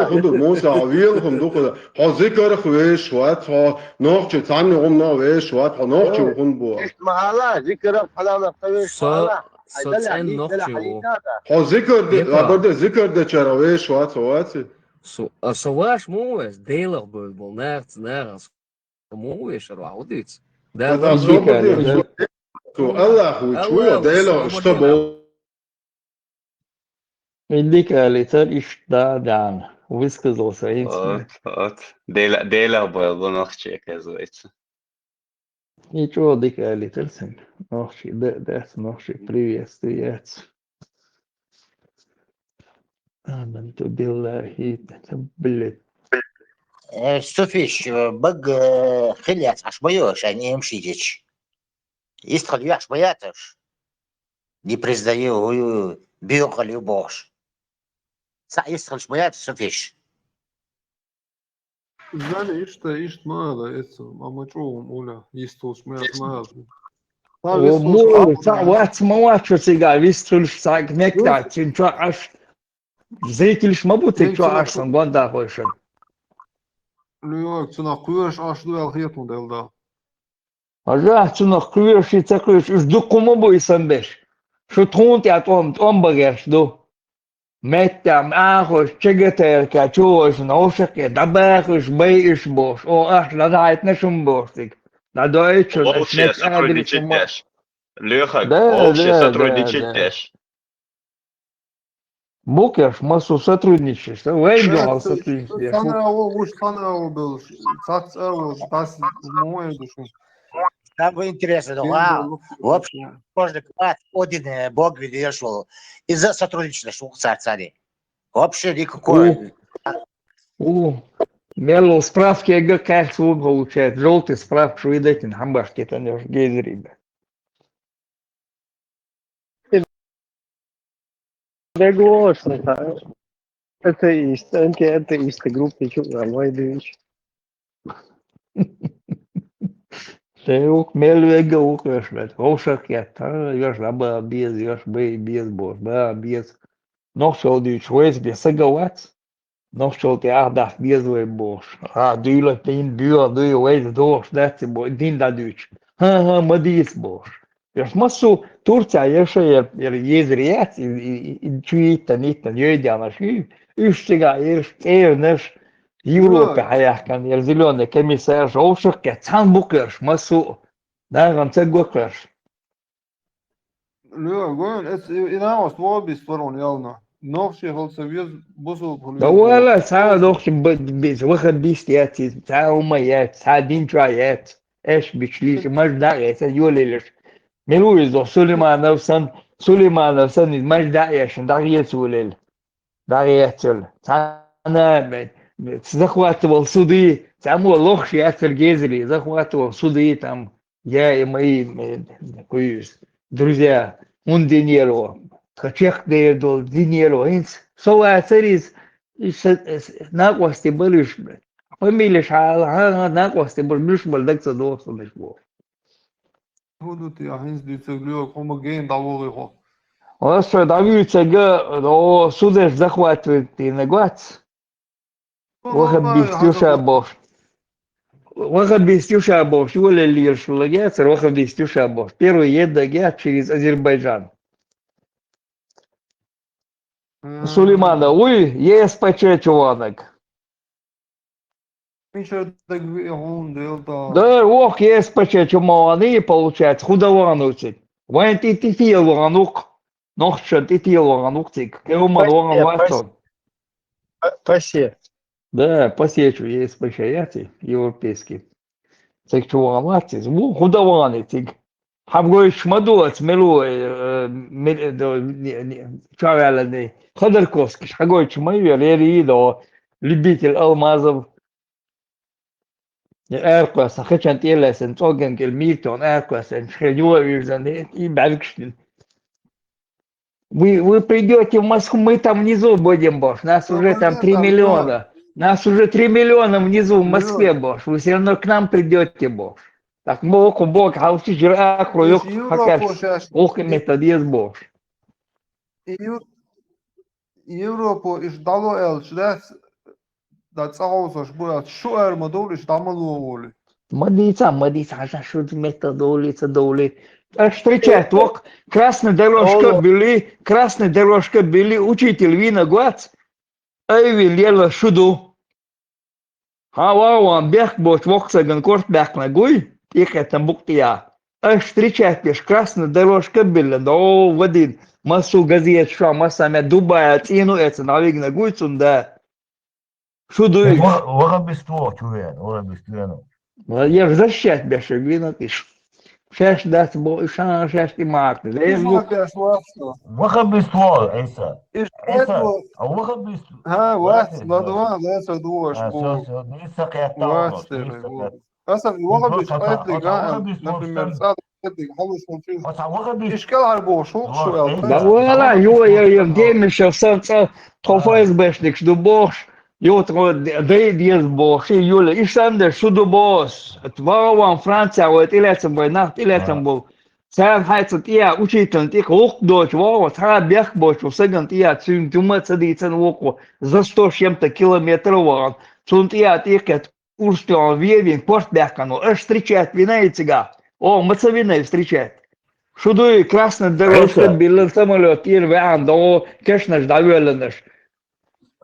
خدا موسى عويل خدا خدا ذكر خوي شوات ها نوخ تاني قم نوي شوات ها نوخ خون بو معلا ذكر حلال خوي صوتين نوخشو ذكر ده چراوي شوات هوات سواش موش ديلر بول نارس موش راوديت ده الله هو ديلر اشتبو Великая лица Дан высказался. Дейла был ночью, оказывается. Ничего, дикая лица. Ночью, да, ночью приветствуется. Аманту биллахи, блядь. Софиш, баг хилят, аж боешь, а не мшидич. Истхаль аж боятыш. Не признаю биохалю бош. Истхаль боятыш, Софиш. Знали, ишт мало, это, амачом, Оля, истос, мало. Ватмалачо сега, виструльш саг некта, чинчо аж зрительш мабути, чо аж сан гонда хойшен. Лёк, цена куеш аж дуэл хетну делда. Ажа, цена куеш и цакуеш, уж дукумо бойсан беш. Шо тонти атом багеш до. Мэттам ахош чегатерка, чош, наушаке, дабахош, бейш бош, о аж ладайт нашум бошик. На дойчу, Общее сотрудничать теж. Леха, общее сотрудничать теж. Букеш, массу сотрудничаешь, да? Вайдал сотрудничаешь. был, Самое интересное, вообще, можно говорить, один Бог решил из-за сотрудничества с царей. Вообще никакой. Мерло справки ЕГЭ как он получает. Желтый справки, что видите, на хамбашке это не гейзериба. Согласен, да. Атеист, антиатеисты группы Чуган Вайдович. Te ook melvege ook veslet. Hoşakiyat, yaş laba biz, yaş bey biz boş, ba biz. Nog zo die schweiz bi sagawat. Nog zo te arda biz we boş. Ha duyla tin duur duur weis doş dat bo din da duç. Ha madis boş. Yaş masu Turcia yaşayıp yezriyat çüyitten itten jöydana şu. Üstüga erneş Европа хаяхкан ер зеленый комиссар жолшық ке цан букерш масу даган цегокерш. Гон, инамас вобис ворон явно. Новший холсовет бусул полюбил. Да вала цаа дохш без выход бистиати цаа умаят цаа динчаят эш бичлиш маждаят юлелеш. Милуиз до Сулеймановсан из маждаят дарьет улел. Дарьетел. Цана захватывал суды, там лох шиатер гезели, захватывал суды, там я и мои друзья, un dinero, качех дедол, dinero, инс, сова царис, накости былыш, фамилия шала, накости былыш балдакса дослышь был. Худут я инс дицеглю, хомоген даволы. Он что, давится га, судеш захватывает и нагвац. واخد بيستوشع باش واخد بيستوشع باش ولا اللي يرشل جاتر واخد بيستوشع باش первый еда гят через Азербайджан. Сулеймана, уй, есть почти чуванок. Да, ох, есть почти чуманы, получается, худовануцик. Вань ты тифил ванук, нохча тифил вануктик, керуман ван ватсон. Пасе. Да, посечу, есть спешаяти европейский. Цик чувамати, худаваны цик. Хабгой шмадуац мелу чавяланы. Ходорковский, хагой чмаю, леридо, любитель алмазов. Эрквас, хачан телесен, цоген кельмитон, эрквасен, шхенюавирзан, и бабикштин. Вы придете в Москву, мы там внизу будем, Бош. Нас уже там 3 миллиона. Нас уже 3 миллиона внизу в Москве, Бош. Вы все равно к нам придете, Бош. Так, Бог, хаусти жира, кроек, хакаш, ох, методиз, Бош. Европу издало элчдес, да цаусаш будет шуэр модулиш тамалуоли. Мадица, шут методолица, доли. Встречать, вот красная дорожка были, учитель виноград, Айви лела шуду. Хавауан бег бош воксаген корт бег ногой, их это буктия. Встречать пеш красная дорожка были, но в один массу газет шо, массами Дубая, цину это навиг ногой цунда. Шуду их. Вахабиство, чувен. Я в защищать беш виноград. Шеш даст бо шан шеш марк. Вахабиство, Эйса. А вахабиство. Вац, ладва, леса дуаш. Асам, вахабис айтлига, например, ишкал арбош, шуэл. Да вуаля, я геймер сам ФСБшник, что бош. Jut dies boš, Julia, išsandē šudu boš. Tvāvām Francijā, vai ilēcam vai naht, ilēcam būs. Sēn haicot iā, učītan tika lukdoč, vāva, tā biek boš, sagant iā, cun tumēt sadīcen lūko, za 100 kilometrov vān. Cun iā tiket урстён вевин, порт бякану, встречать винайцыга. О, маца винай встречать. Шуду красная дорожка, билет самолет, ир вян, да, конечно, давёленыш.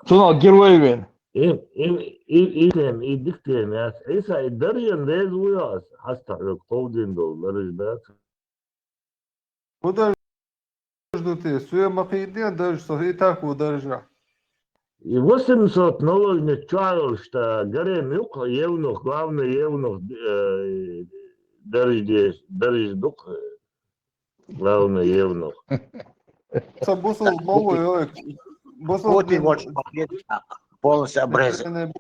Sonra giroyven. İlem, idiktem ya. Esa idariyan dez uyas. Hasta yok, kovdin dolar. Bu da ты, Суемахидин даже, и так удержа. И 800 налогов чарл, что Гарем Юк, Евнух, главный Евнух, Дариж Дух, главный Евнух. Бусул мову, бусул полностью обрезан.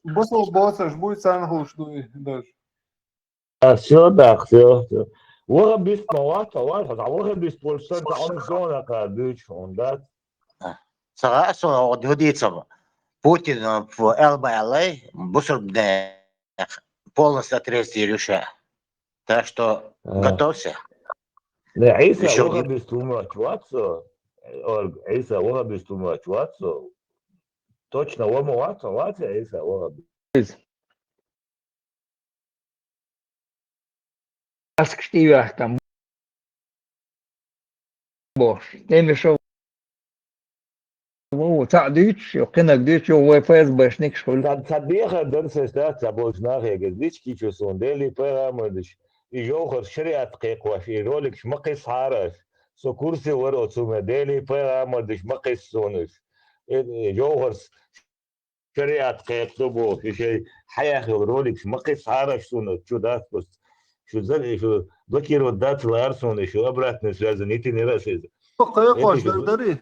Бусул боцаш будет санхуш, даже. А все, да, все. Вора без малата, ладно, а вора без полста, он зона кадыч, он да. Сразу от годится Путин в ЛБЛА бусул полностью отрезать Илюша. Так что готовься. Да, Иса вора без тумачваться, Иса вора без тумачваться. Точно, вора ватса, Иса вора без. Askštīvāk tam būs. Tēmišo تعديش يقينك ديش هو فاز باش نكشفل. صديقة درس استاذ أبو جناخي قديش كي شون ديلي بيرامدش يجوخر شريعة قيقوش يرولك مقيس حارش سو كرسي ورو تسمى ديلي بيرامدش مقيس سونش يجوخر شريعة قيقتبو في شيء حياة يرولك مقيس حارش سونش شو دات بس شو زل شو ذكر ودات الأرسون شو أبرات نسوازن يتني رأسي قيقوش داري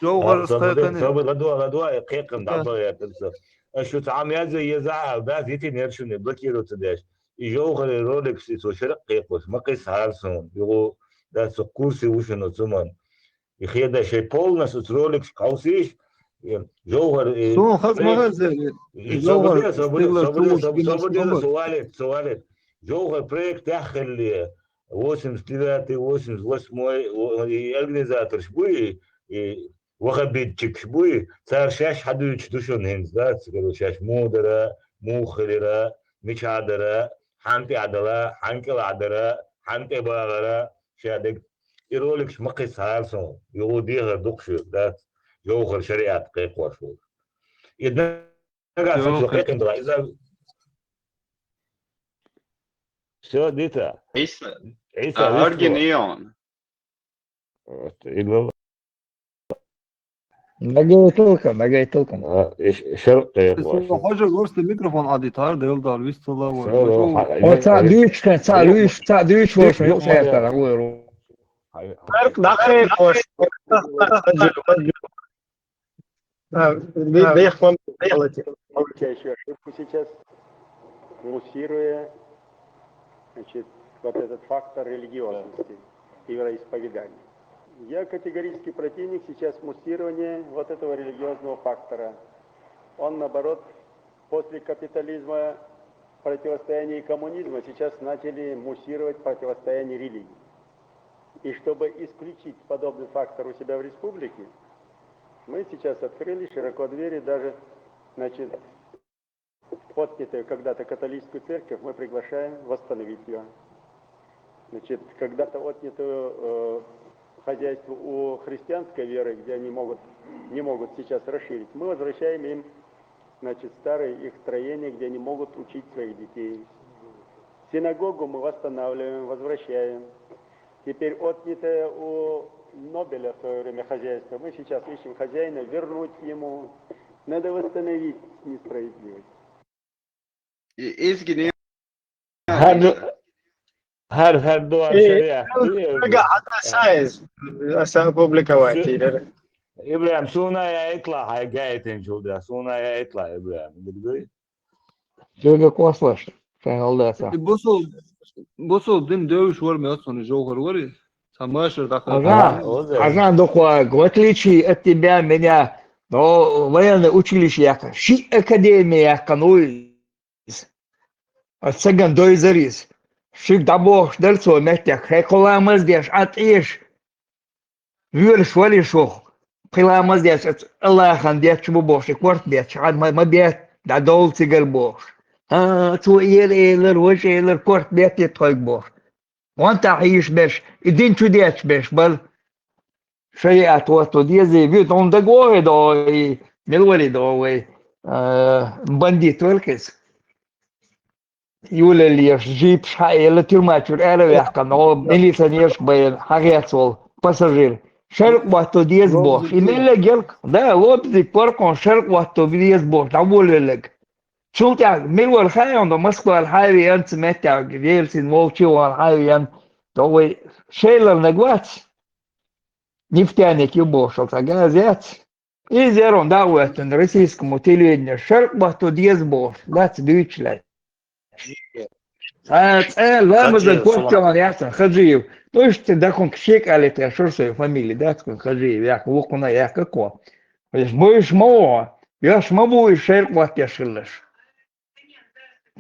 جوهر استيقني غدوة قيقن دعضو يا تلسا شو تعام يازي يزعها ودات يتني رشوني ذكروا تداش يجوهر يرولك سو شرق قيقوش مقيس حارسون يقول دات سو كورسي وشنو تسمان يخيدا شي بولنس ترولك قوسيش جوهر سون خاص مغازل جوهر سؤالي جوهر проект داخل 89-88 организатор шбуи и вахабитчик шбуи цар шаш хадуич душон хенз да шаш модера мухрира мичадера ханти адала ханкел адара ханти багара шадек иролик шмакис харсон يوديها دقش да جوهر شريعة قيقوة شو إذا قاعد تحقق إذا все, Дита. Isa. Isa, Arginion. Нагай толка. شرقي. حاجة قرص الميكروفون عادي تعال ده يلدع الويست الله تعديش واش يوم سيطر أقول فرق دقيق واش بيخفم Еще ошибку сейчас, муссируя значит, вот этот фактор религиозности и вероисповедания. Я категорически противник сейчас муссирования вот этого религиозного фактора. Он, наоборот, после капитализма, противостояния и коммунизма сейчас начали муссировать противостояние религии. И чтобы исключить подобный фактор у себя в республике, мы сейчас открыли широко двери даже, значит, отнятую когда-то католическую церковь, мы приглашаем восстановить ее. Значит, когда-то отнятую хозяйство у христианской веры, где они не могут сейчас расширить, мы возвращаем им, значит, старые их строения, где они могут учить своих детей. Синагогу мы восстанавливаем, возвращаем. Теперь отнятое у Нобеля в свое время хозяйство, мы сейчас ищем хозяина, вернуть ему. Надо восстановить несправедливость. إزجني هل دول شريعة حتى سايز بوبليكا وايتي إبراهيم سونا يطلع هاي جايتين شو ده سونا يطلع إبراهيم بدي جوجا كواسلاش فهل ده بوصل دين دوش ور ميوصل جوهر وري سماشر داخل عشان دقوا в отличие от тебя меня но военное училище яка ши академия яка ну السجن دوي زريز شيك دابوش درسو متك هيكولا مزديش عطيش ويرش ولي شوخ قلا مزديش الله خان ديت شبو بوش كورت بيت عاد ما بيت دا دول تيجر بوش ها تو إيلر وش إيلر كورت بيت يتويق بوش وانت عيش بش الدين شو ديتش بش بل شريعة وطو ديزي بيوت عم دقوه دوي ملولي دوي بنديت والكس يولي جيب شيء اللي ترماتور أنا يحكم هو مليسانيش بين حاجات وال пассажир. Шерк ватто диез бош. И меле гелк. Да, лобзик паркон шерк ватто диез бош. Аволелег. شوتاك ميلو الحيوان ده مسكو الحيوي أنت متاك جيلسين موتشو الحيوي أنت تو شيل النجوات نفتاني كيبوش الحاجات إيزيرون دعوة روسيسك موتيلين الشرق بحتو ديز بوش لات دويتشلات لا مازال كوتشون ياسن خجيو توش تدخل كشيك على تشرسي فاميلي داتكم خجيو ياك وقنا ياك كوا مش موش مو ياش مو الشرق بحت يشلش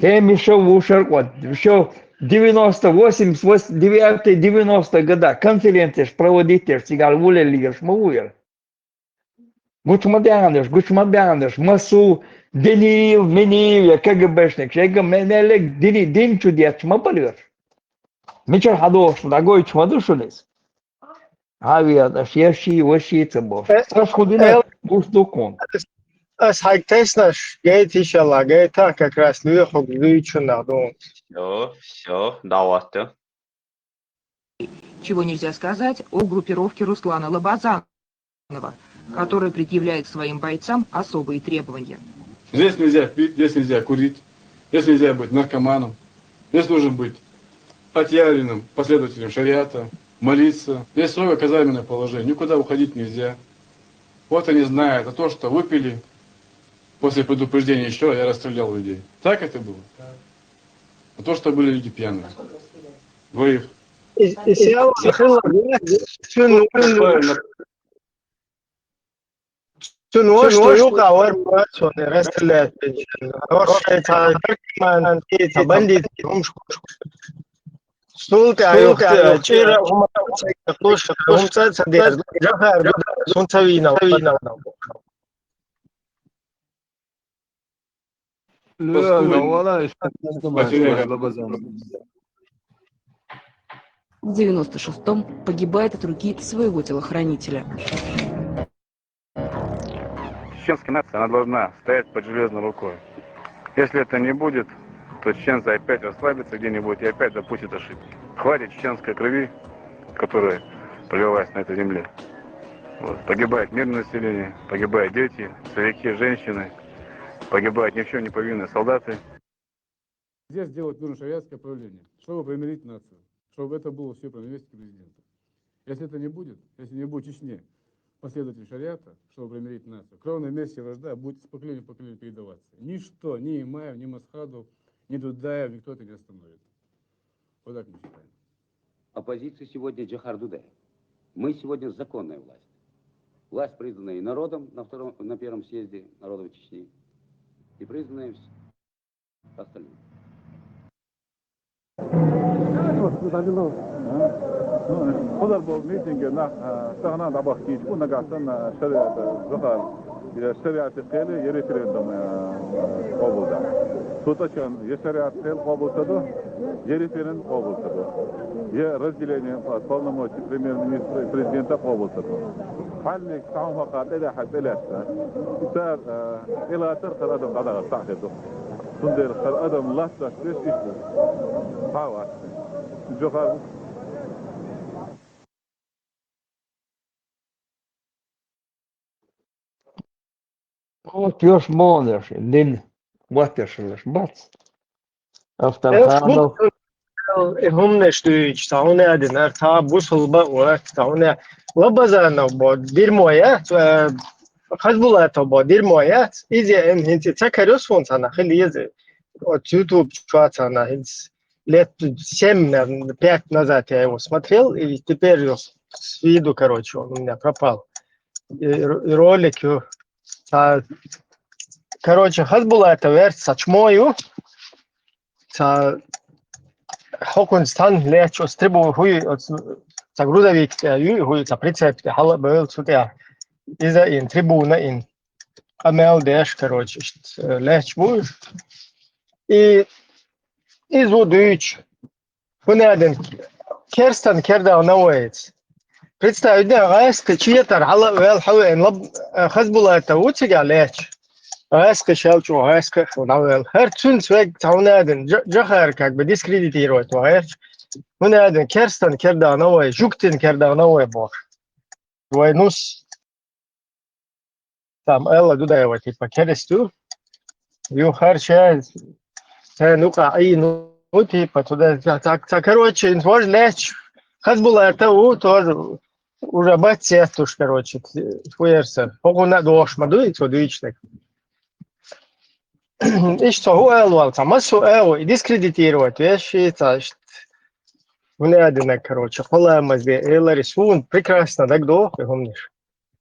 كم еще ушел, еще 98, 90 года конференции проводите, всегда волели, шмуер. Гучмадяныш, Масу, Денил, Менив, КГБшник, Шега, Менелек, Дин чудес, шмапалер. Мечер хадош, дорогой чмадушулис. Авиа, шерши, вошица бош. Расходина, буштукон. Сайктеснаш, гейт ишала, гейта как раз люхок лючуна дом. Все, давайте. Чего нельзя сказать о группировке Руслана Лобазанова, которая предъявляет своим бойцам особые требования. Здесь нельзя пить, здесь нельзя курить, здесь нельзя быть наркоманом, здесь нужно быть отъявленным последователем шариата, молиться. Здесь строго казарменное положение, никуда уходить нельзя. Вот они знают, а то, что выпили, после предупреждения еще я расстрелял людей. Так это было? А то, что были люди пьяные. Двоих. Что юга он расстреляет. Бандит. Султы аюхта чира умца цадер. Жахар сунцавина. В 96-м погибает от руки своего телохранителя. Чеченская нация, она должна стоять под железной рукой. Если это не будет, то чеченцы опять расслабятся где-нибудь и опять допустят ошибки. Хватит чеченской крови, которая пролилась на этой земле. Вот. Погибает мирное население, погибают дети, старики, женщины, погибают ни в чем не повинные солдаты. Здесь делать нужно шариатское правление, чтобы примирить нацию, чтобы это было все по невесте президента. Если это не будет, если не будет в Чечне последователь шариата, чтобы примирить нацию, кровная месть и вражда будет с поколения в поколение передаваться. Ничто, ни Имаев, ни Масхадов, ни Дудаев, никто это не остановит. Вот так мы считаем. Оппозиция сегодня Джохар Дудаев. Мы сегодня законная власть. Власть, признанная и народом на первом съезде народов Чечни, и признанная остальным. خضر بالميتنج استغنى عن بحكي كنا قاعدين شريعة زخار شريعة القيل يريفرندوم قبول ده سوتشان يشريعة القيل قبول تدو يريفرند قبول تدو يا разделение полномочий премьер-министра и президента قبول تدو حل تعاون فقط إلى حد إلى صار إلى ترخر أدم قدر صاحبه تندر خر أدم لا تشتري إيش هوا جوهر Вот još možeš, din vateršalaš, bac. Aftarhanov. هم نشتويش تاونا دينار تا بوصل بقى تاونا لبزانا بود دير مويات خزبولات بود دير مويات إذا أنت تكرس فون سنة خلي يزي يوتيوب شوات سنة هنت лет 7, наверное, 5 назад я его смотрел, и теперь с виду, короче, он у меня пропал. И ролик, короче, Хазбула это верт сачмою, Хокунстан лечо стрибу хуй, грузовик, хуй, прицеп, хала был сюда, из-за ин, трибуна ин, АМЛДш, короче, лечо, и изудуч, фунаден, керстан керда навоец. Представь, да, айска чьетар, хала вел хауэн, Хазбула это утига леч. Айска шелчу, айска навел. Хер цун свег таунаден, джахар как бы дискредитировать, ваерч. هنا كرستن كردانوي جوكتن كردانوي بوش وينوس там Элла Дудаева типа кересту ю харча ну-ка ну типа туда так короче инфоз лечь хаз было это тоже уже бацетуш короче фуерсер погона дош мадуй цодуичник и что Элла там массу Элла дискредитировать вещи так внедрено короче холомазде Элла рисун прекрасно так до помнишь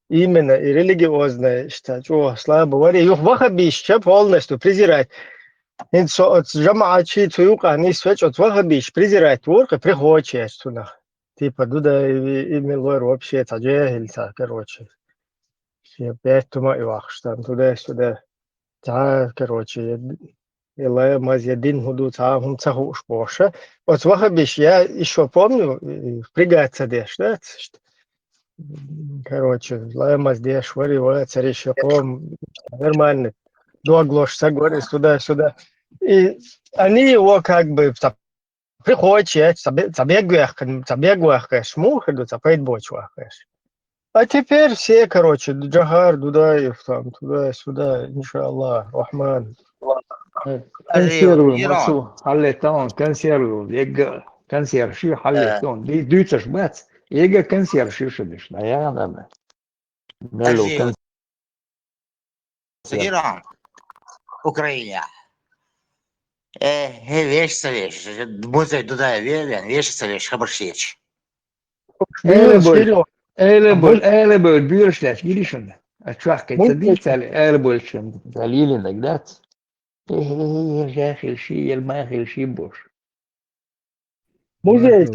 именно и религиозное считать о слабо говоря их вахабище полностью презирать от жамаачи туюка они свеч от вахабиш презирать ворка приходит туда типа туда и милой вообще это джехильца короче все поэтому и вахштан туда-сюда та короче Илая мазьядин худу та хум цахуш боша от вахабиш я еще помню впрягаться дешь да короче лая здесь варивая царищаком нормально доглош согласен туда-сюда и они его как бы приходят забегуях шмухаду запает бочвах а теперь все короче Джахар Дудаев там туда-сюда иншаллах Рахман консервы масу халетон консервы ега консерв ши халетон дюцаш бац ега консерв ши шидиш наягана мелу Иран, Украина. Вещь, музей Дудаев верен, вещь, хабаршич. элебөл бюршлеш гилишен ачвах кайцадицали элебөлшен далилин дагдац жахил ши الماخل شي бош музей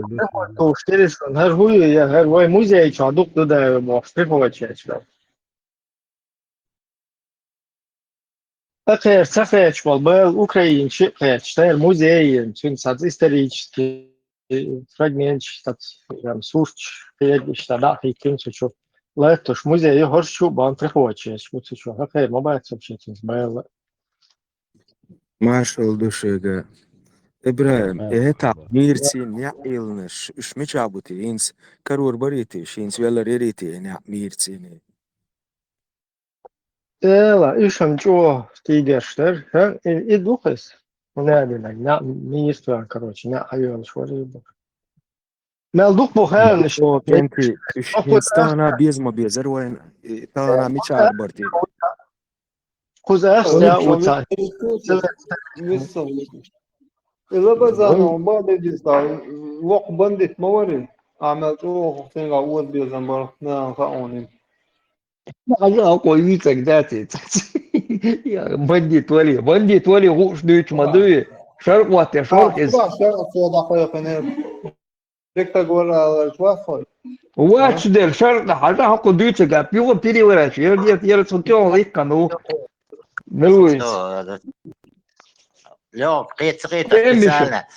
то штелиш харгую я харгой музей чадук Дудаев бош приходит أخير سفيش والبال أوكرانيين شيء خير شتير موزيين شن صار исторический фрагмент штат сушч خير штада хитин شو لا توش музей هرشو بان приходит شو أخير ما بعد سبشت زبالة Marshall duşega. İbrahim, mirci ne ilniş, üç çabuti, ins karur bariti, ins velar eriti ne mirci ne. لا إيشم جو تيجرشتر ها إدوخس ونادي لا ميستوان كروتش لا أيوة شوالي مالدوك بخانش Kenti, üç instana bezma bezer vayn, tana mi çarbarti. خذ يا وتاي إذا بزانوا بعد الجزء وق بندت موري عملتوه تنقع أول بيزنبر نعم خاونين أنا أقول لك ذاتي يا بندي تولي غوش دوش مدوي شرق وات شرق شرق في دقيقة نير تقول على الشوافة واتش دير شرق حتى حقو دوش قاب يوم بيري وراش يرد سنتيون ليك كانوا نلويس لا قيت سبيسالنا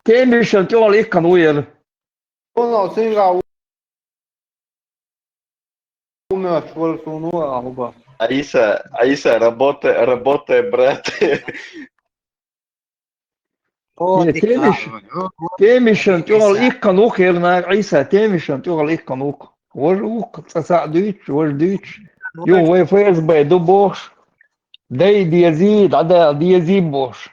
كيمي سنتيون ليك كانوا يرد والله تنقع Аиса, работай, брат. تيمشن تقول إيك كانوك يرنا عيسى تيمشن تقول إيك كانوك وجوك تساعدوش وجدوش يو ويفيز بيدو بوش دي يزيد عدا دي يزيد بوش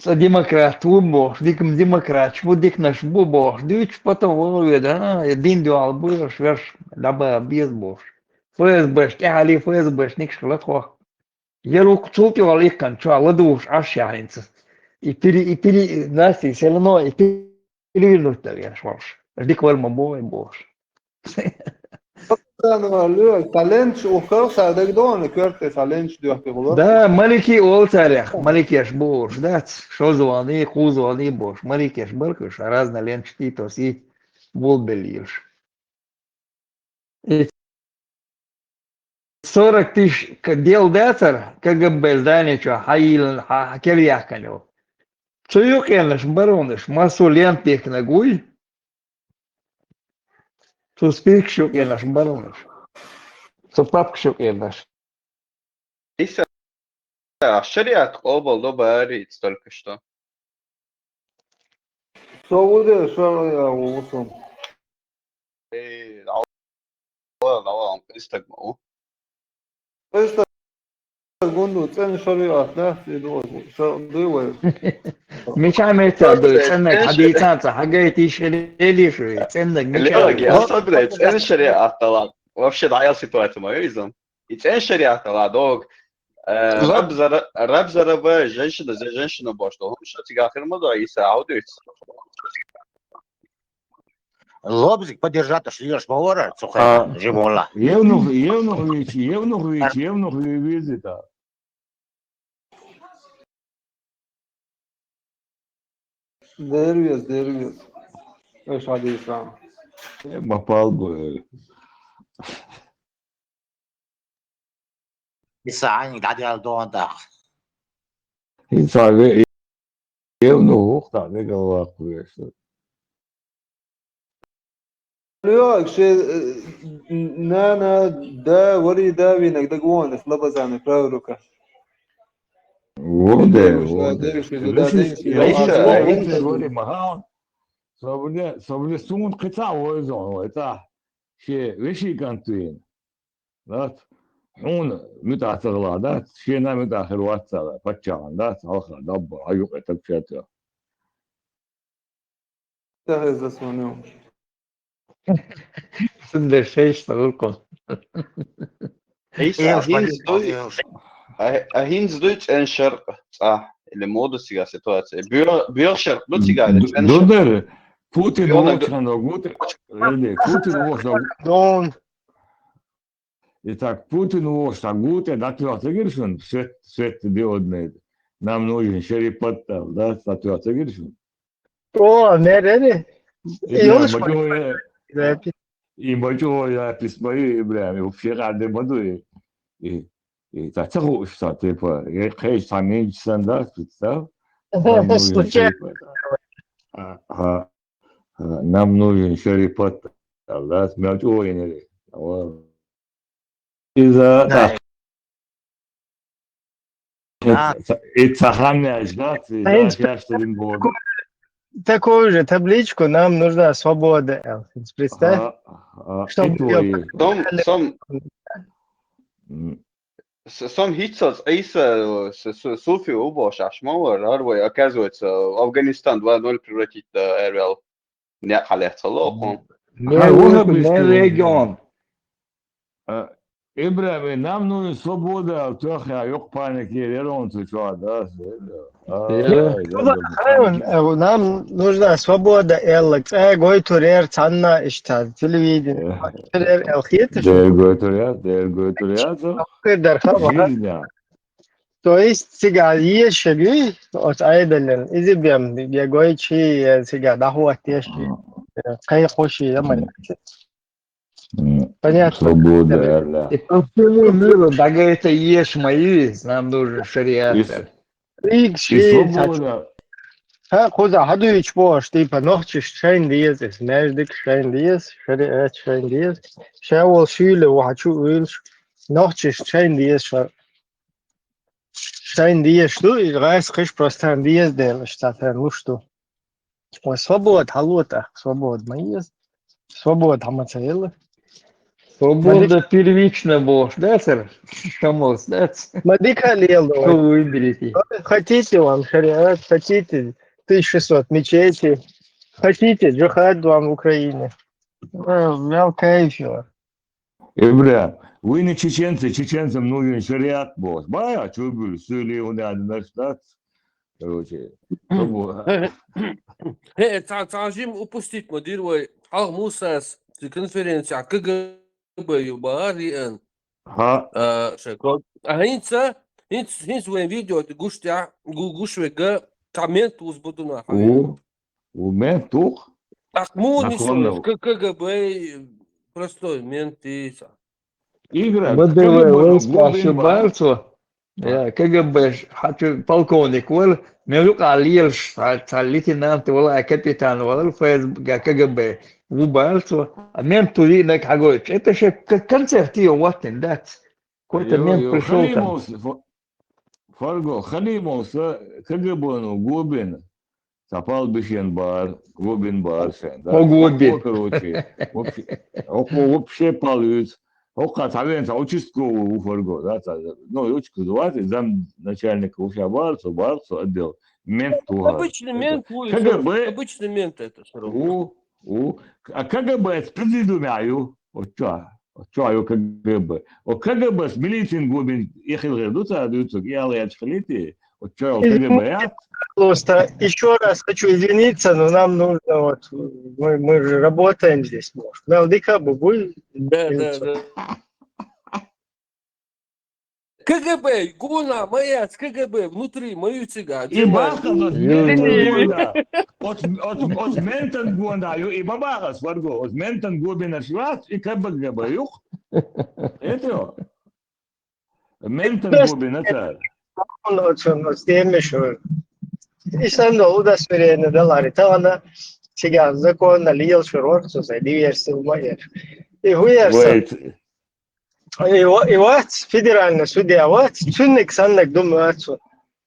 ديمقراط بوش ديكم ديمقراط شو ديك نشبو بوش دوش потом ويد ها دين دو على بوش верш لبا بيز بوش فيز بش تعالي فيز بش نيك شغلات خو يلوك تشوتي عليك كان شو على دوش عشان انت يبتدي ناس يسألونه يبتدي ينوتر يعني شوش ديك ولا مبوي بوش talent وخرصة دك دون كرت talent دو احتقولات ده ملكي أول تاريخ ملكي يشبوش ده شو زواني خو زواني بوش ملكي يشبركش رازنا لين شتي توسي بول بليش 40 тысяч дел датер КГБ здание что хаил хакерьяхканю Цуюкенеш баронеш масулен пекнагуй Tu spīkšķukienаш baronas. Tu papkšķukienаш. Шариат обал добавить только что. سعودي شرعي وصم العوام استجمعوا إيش تقولوا تاني شريعة ناس يدوزي شرعي ولا مش عملت انك حديثات حاجات شليلي شوي انك مش Леги, особенно это шариат талад. Вообще даял ситуацию мою изом. И это шариат талад. رب ضربه женщина за женщину باشه. هم شو تيجي آخر موضوع يساعدوا. Лобзик подержать, аж лишь повара, сухая, жимола. Евнухович, визита. ديريوس ايش حديث عن Попал бы. Бисаани гадял доонда. Инсаге евнух так не голова куешься. لا شيء نانا دا وري دا وينك دا جوان خلبز عن فراروكا Воде. Sobre sunt câța o zonă, uita. Și veși cantuin. Da? Un mita tăgla, da? Și n-am mita hruața, păcean, da? Alha, dabba, ayuc etak fiatı. تهز اسمه ده شيء اشتغلكم هينز دويتش ان شرق صح اللي موضوع سيجا سيتواتسي بيور شرق دو سيجا Doder, Putin uočano, Putin uočano. Don. I tak, Putin uočano gute, dakle, otegiršen, svet diodne. Nam nužen šeripatal, da, dakle, otegiršen. O, nerede? И бачу я письмаю, бля, и вообще рады буду. И так, что, типа, я хейш там меньше стандарт, представь? Нам нужен шерипот, да, смерть не из-за так. Это хамняш, да, я что не буду. Такую же табличку нам нужна свобода, Элфинс. Представь, чтобы... Сам Хитцас, Эйса, Суфи, Убош, Ашмауэр, Арвой, оказывается, Афганистан 2-0 превратить РВЛ. Не халехца лохом. регион. Ибрахим, нам нужна свобода, только yok паники, еронцы, что, да? Нам нужна свобода, Эллекс. Гойтурер, Цанна, Иштад, телевидение. То есть сега ешеги от айдален изибям я гойчи сега дахуатеш кай хоши яман. Понятно. Свобода, И по всему миру, даже это ешь мои, нам нужен шариат. Ha, koza hadu hiç boş tipa nohçi şeyin diyez, mecdik şeyin diyez, şeriat şeyin diyez. Şevol şüyle o haçu ül nohçi şeyin diyez, şeyin diyez tu, reis kış prostan diyez del, штатен лушту. Ой, свобод, халута, свобод моиз, свобод хамацаила. Свобода первична бож, да, сэр? Шамос, да? Мадика лел, что вы выберете? Хотите вам шариат, хотите 1600 мечетей, хотите джихад вам в Украине. Мелкая фила. Ибрахим, вы не чеченцы, чеченцам нужен шариат, босс. Бая, что был, сыли у нас на штат. Короче, تعجم упустить مدير حق موسى في конференция КГБ юбариан. شكرا. هينس وين فيديو تقولش гушвега коммент узбудуна. Мент тух? Му не КГБ простой мент и Игра. БДВ ошибаются. КГБ, хочу полковник, вол, мелюк алил, лейтенант, вол, капитан, вол, ФСБ, КГБ, выбрался, а мент туди на кагоич. Это же концерт ее ватен, да? Какой-то мент пришел там. Фарго, халимовся КГБ, Губин, Цапал бешен бар, глубин бар сен. Глубин. Короче, вообще палец. Ока цавенца участковый уфорго, да, ну, участковый, зам начальника уфа барцу отдел, мент тугар. Обычный мент, КГБ. обычный мент это все равно. А КГБ спредумяю, вот что, КГБ. О КГБ с милицией глубин, ехал редуца, я лет шалите, вот что, КГБ. Просто еще раз хочу извиниться, но нам нужно, вот, мы же работаем здесь, может. Мелдика, бубуй. Да. КГБ, гуна моя с КГБ внутри, мою цыган. И баха, от ментен гундаю, и бабаха сварго, от ментен губина шват, и КГБ, юх. Это ментен губина царь. Он с теми, что işte ne oldu da süreyene de laritana çiğaz zakon aliyel şurortu say diversiyonu mayar. И хуярса. И вот федеральный судья, вот цунник санник думается.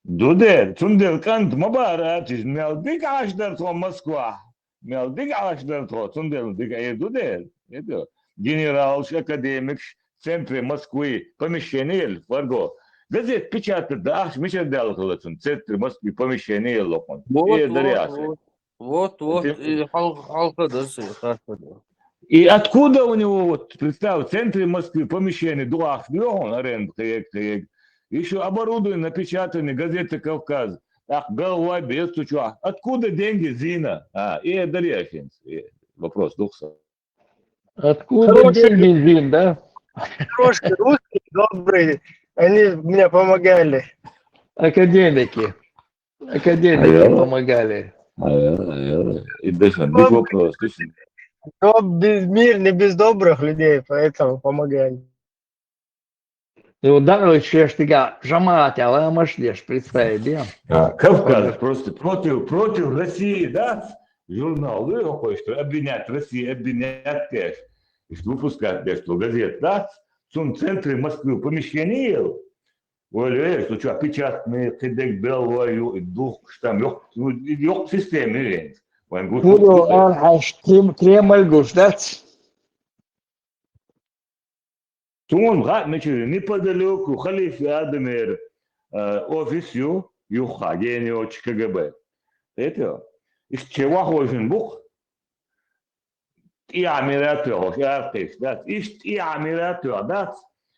Дудер кант мабарат, мелдик ашдар то Москва. Мелдик ашдар то цундер дик дудер. Это генерал, академик, в центре Москвы, помещение, варго. Газет печатает, да, мы сейчас делали в центре Москвы, помещение локон. Вот, и халка дальше. И откуда у него, вот, представь, в центре Москвы помещение, дуах, он аренда, еще оборудование, напечатанные газеты «Кавказ». Ах, голова без туча. Откуда деньги, Зина? И дальше. Вопрос, Духса. Откуда деньги, Зин, да? Трошки русские, добрые. Они мне помогали. Академики помогали. И дальше, без вопросов. Но без мир не без добрых людей, поэтому помогали. И ударил Чештига, Жамат, Аламаш, представить, да? Кавказ просто против России, да? Журнал, вы хочете обвинять Россию, обвинять кэш. И что выпускать кэш, что газет, да? В том центре Москвы помещение, ой, что что, печатные, кидек белую, дух, там, ёх системе, Буду аж Кремль гуждать. Тун гад начали неподалеку халифе Адамер офисю юха генио КГБ. Это из чего хожен бух? И амиратор, артист, да? И амиратор, да?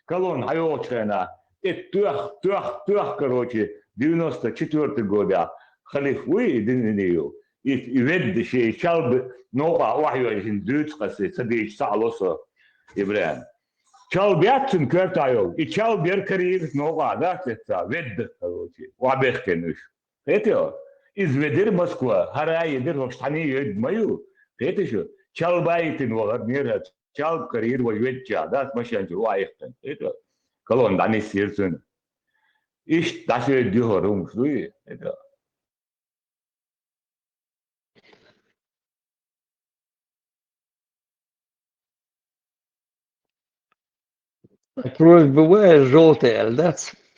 Колон хайочена. Это трех, короче, 94 года. Халиф выйденил. И ведущий чалб, но вахю хиндут, касы, садись, салоса, Ибрahim. Чалбятын кертайол, и чалбер карьер, но да, это ведд, короче, вабехкенуш. Это изведер Москва, хараедер, вахтани ед мою. Это что? Чалбайтын вагар нерат, чалб карьер вожветча, да, машанчу, ваехтен. Это колон дани сирцын. Иш даше дюхорум, слуи, это. Кровь бывает желтая, да?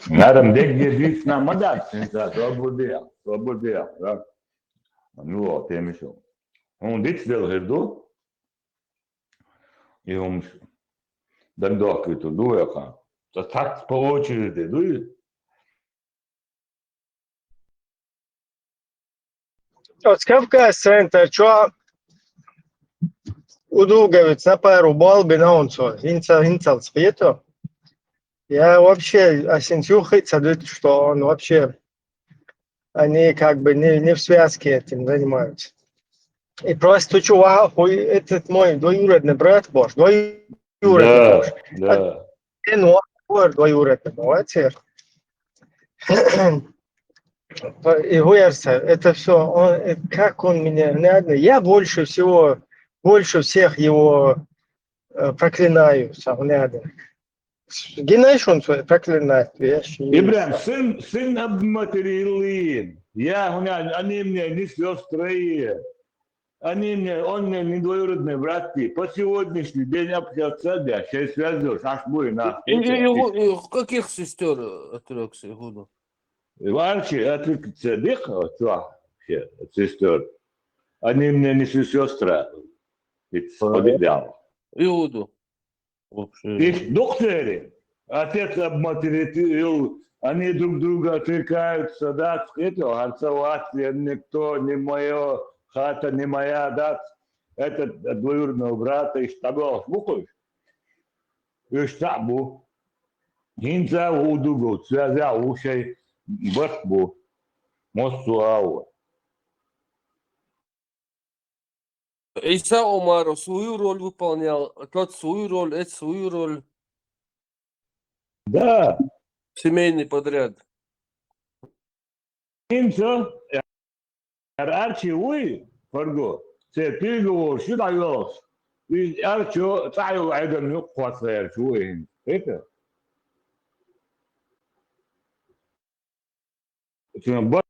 Надо где на мадат, свободия, да. Ну вот, я мешал. Он дитсдел герду, и он дандок это дуэка. То так по очереди, дует. Вот Кавказ центр, что удуговец на пару балби на онцо, инцал спето. Я вообще осенчухается, что он вообще, они как бы не в связке этим занимаются. И просто чувак, этот мой двоюродный брат Бош, двоюродный Бош. Да. Ну, двоюродный, молодец. И Гуэрса, это все, как он меня, я больше всех его проклинаю, Знаешь, он проклинает. Ибрahim, сын обматерилин. Они мне не сестры. Он мне не двоюродные братья. По сегодняшний день общаться, да, сейчас связываешь, аж будет на. Каких сестер отрекся, Гуду? Варчи отрекся, дыха, сестер. Они мне не сестры. Иуду. Их докторы, отец обматерил, они друг друга отрекаются, да, это отцовать, никто не моя хата, не моя, да, это двоюродного брата, и штабу, слухаешь? И штабу, инца удугу, связя ушей, бахбу, мосту ауа. Иса Омару свою роль выполнял, тот свою роль, это свою роль. Да. Семейный подряд. Инца, арчи уи, фарго, це переговор, что даешь? И арчо, таю айдан ну хватает, чуин. Это? Это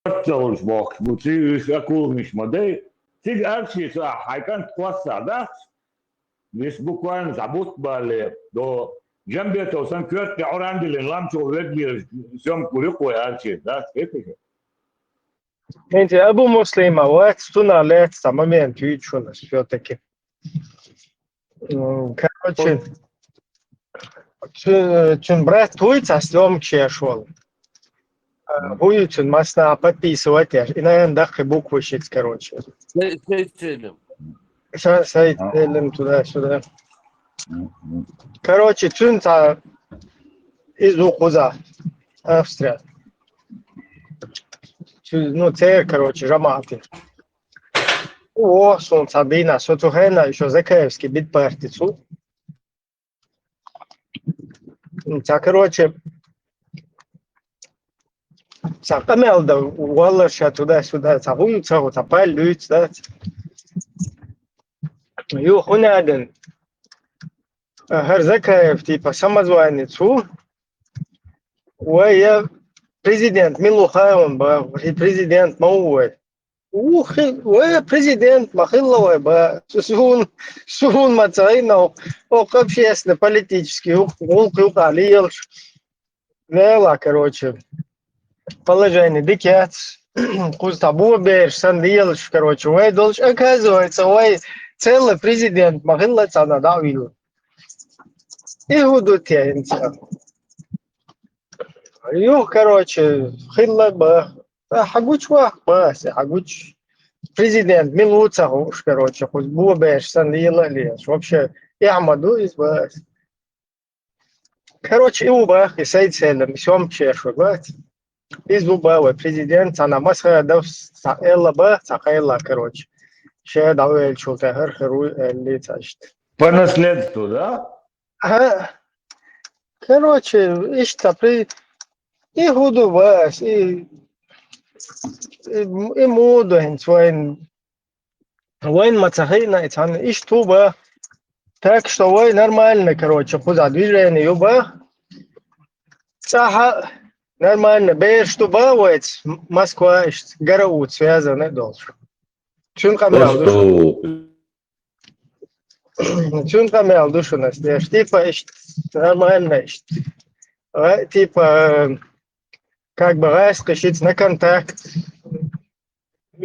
бартелж бог, бути акулмиш модей. Ты арчи, хайкан хватса, да? Здесь буквально забот бали до джамбето сан кёрте орандилен ламчо ведли сём курику арчи, да? Это же. Эти Абу Муслима, вот что на лет момент видишь все-таки. Короче, чун брат твой цаслом чешол. Хуй чун масна подписывать, и наверное дахи буквы щит, короче. Сейчас сайт туда-сюда. Короче, чун та из Ухуза, Австрия. Ну, це, короче, жамати. О, сонца бина, соцугена, еще Закаевский бит партицу. Це, короче, це камелда, уоллаша туда-сюда, це гумца, це палюць, да. Ю хунаден. Гар Закаев, типа, самозванецу. Ой, я президент Милухаевым был, и президент Мауэ. Ух, президент Махиловой был. Сун Мацайнов, общественно-политический, укалил. Вела, короче, положение дикец. Кустабу беш, сандилш, короче, ой, должен, оказывается, ой, целый президент Махилова надавил. И гудут я Юх, короче, хилла ба. Хагуч вах бас, хагуч президент Милуца уж, короче, хоть бубеш, сандила лес. Вообще, я амаду из бас. Короче, и убах, и сайт селем, сём чешу, бат. Из убава президент, она масха дав саэлла ба, сахайла, короче. Ше дав эль чулта хэр лицашт. По наследству, да? Ага. Короче, ишта при... И худу вас, и моду войн мацахина, и штуба. Так что вой нормально, короче, куда движение юба. Саха нормально, бер штуба, вой Москва, Гараут связаны должен. Чун камел душу нас, типа нормально, типа как бы раскошить на контакт.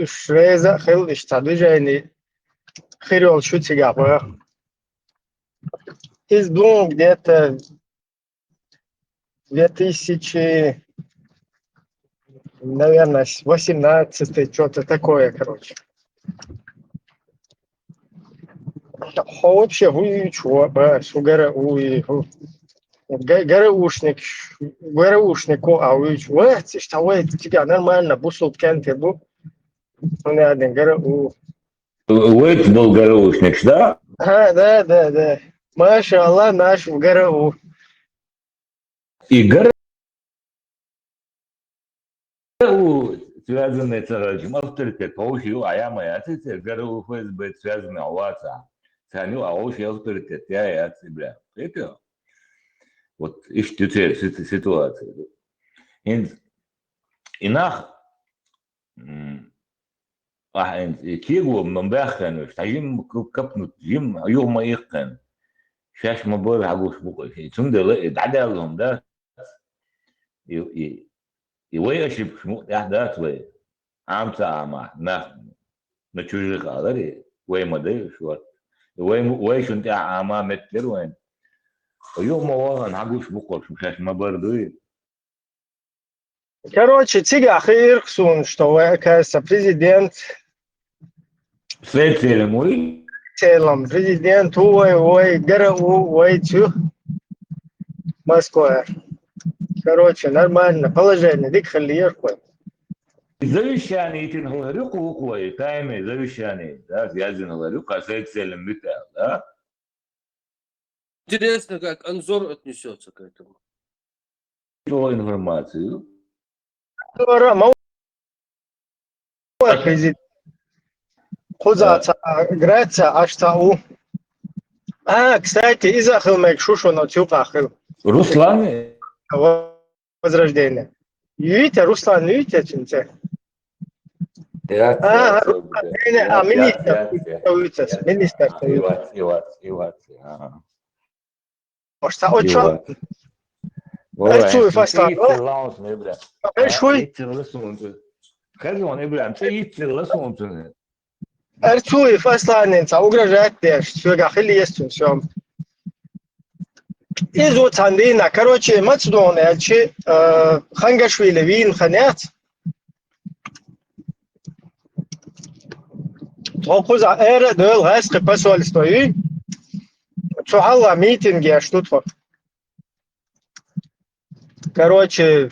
Шреза хил движение хирол шутига. Из двух где-то 2000, наверное, 18 что-то такое, короче. Вообще, чего, сугара, гараушнику, а вы тебя нормально, бусул кенте, бу. Он один гарау. Уэйт был гараушник, да? Да. Маша Аллах наш в гарау. И гарау связанный с рождением авторитет, поушил, а я моя отец, гарау ФСБ связанный у вас. Ценю, а ушил авторитет, я и отцы, бля. Это? Вот ищу ситуацию. Инах, кигу мбахану, что им капнут, им يوم يقن. شاش مبور عبوش بقى. ثم ده دعالهم ده. يويش بشمو أحداث وين. ама на чужих алари وين ما ده شو وين شو انت ама متر وين يوم ما والله نعقوش بقول مش ما برضو Короче, тига хирксун, что оказывается президент سلسلة موي целом, президент ой, ГРУ, ой, тю, Москва. Короче, нормально, положение, дик халиркой. завещание эти говорю кое тайны завещание да связано говорю касается битал да Интересно, как Анзор отнесется к этому. Что информацию президент. Хузаца, Греция, Аштау. Кстати, Изахил Мекшушу на Тюкахил. Руслан Возрождение. Видите, Руслан, видите, чинце? Министр. Может, очень. Erçuy Faslan. Erçuy Faslan, угрожает дождь. Все, гахили есть все. Изу Цандина, короче, Македония, Хангашвили, Вин, Ханят. Токуза эра дөл гайское посольство. И Цухалла митинги, а что тут? Короче,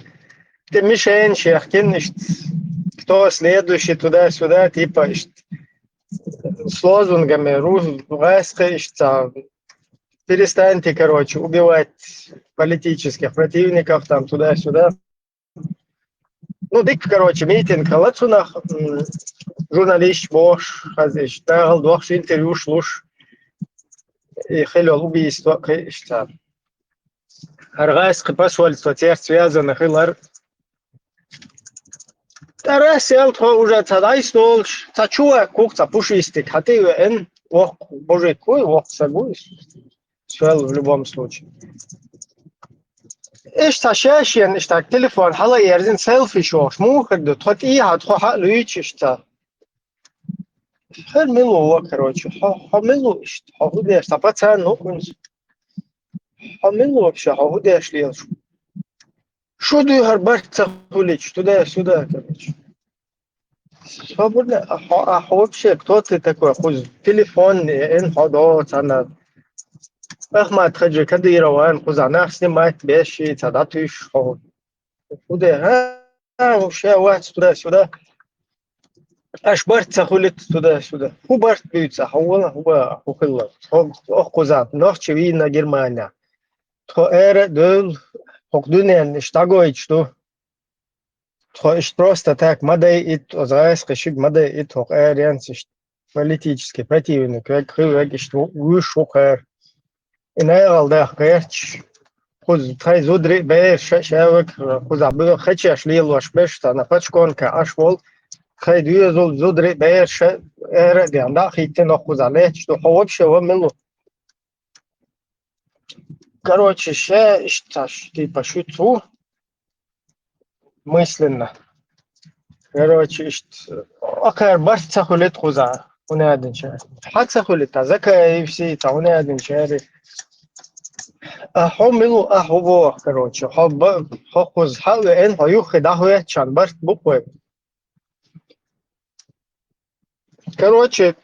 ты Мишень, Шехкин, кто следующий туда-сюда, типа, с лозунгами, гайское, перестаньте, короче, убивать политических противников, там, туда-сюда. Ну, дик, короче, митинг, халацунах, журналист, бош, хазиш, тагал, двох интервью, шлуш, и хилил убийство, что аргайское посольство, тех связанных, илар. Тарас ялтхо уже тадай стол, тачуа, кукца, пушистик, хатыве, эн, ох, боже, кой, ох, сагуис. Свел в любом случае. إيش تشاشين إيش تاك تليفون حلا يرزين سيلفي شوش مو خدو تحط إيه هتخو حق لويتش إيش تا خير ملو هو كروتش حو ملو إيش حو ديش تبات سان نوكنز حو ملو إيش حو ديش ليش شو دو هربرت تقوليش تدا سودا كروتش صابرنا حو بشي كتوت تكوى خوز تليفون إن حدوت أنا ما تخرج كده روان خزانة خسني ما تبيشي تداتيش خو وده وش واحد سودا اش برت تخولت سودا هو برت بيت هو خلص هو خزان نوخ وينا جرمانيا تو دول حقدوني نشتاغويت что то ist просто так мадей ит озраиск мадей ит хок янсиш политический противник как что вышухер إن هالده قيرش خود تای زودری به شاوک خود عبدو خچش لیل وش بشت أنا فتش كأشول خي ديو زودری به ش دی عند خیت نخوز عليه شو حواب شو ملو короче اشتاش типа шуту мысленно короче أكر بس تخلت خوزا ونادن شهر حد تخلت زكاة يفسي تونادن شهر حملو أحبو короче حخوز حلو إن هيوخ دهوه چند برد بقوه короче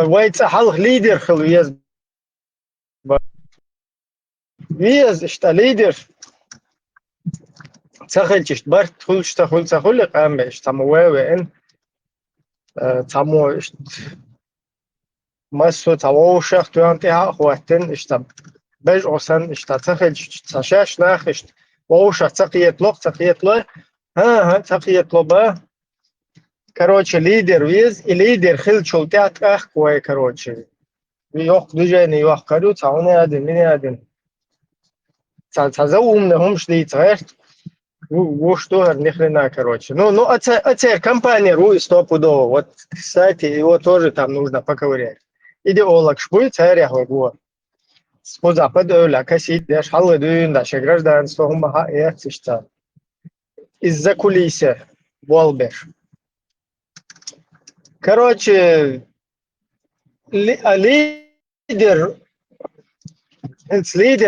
ويت حلق ليدر خلو يز اشتا ليدر تخلچش برد خلچ تخلق أم اشتا موه إن تامو اشت مسو تواوشخ توانتها خواتن اشتا بج أصلا اشتا تخلچ تشاش ناخشت واوشخ تقيت له ها تقيت له با короче лидер виз и лидер خلچول تات اخ كوي короче يوخ دوجاني يوخ كارو تاوني ادن مني ادن تزومنا همش دي تغيرت وشتو ни хрена короче ну это компания Руи стопудово вот кстати его тоже там нужно поковырять идеолог шпуй царя его по западу öyle косить деш halı düğün daşı гражданство хума ехтишта из-за кулисы Волбеш. Короче, лидер,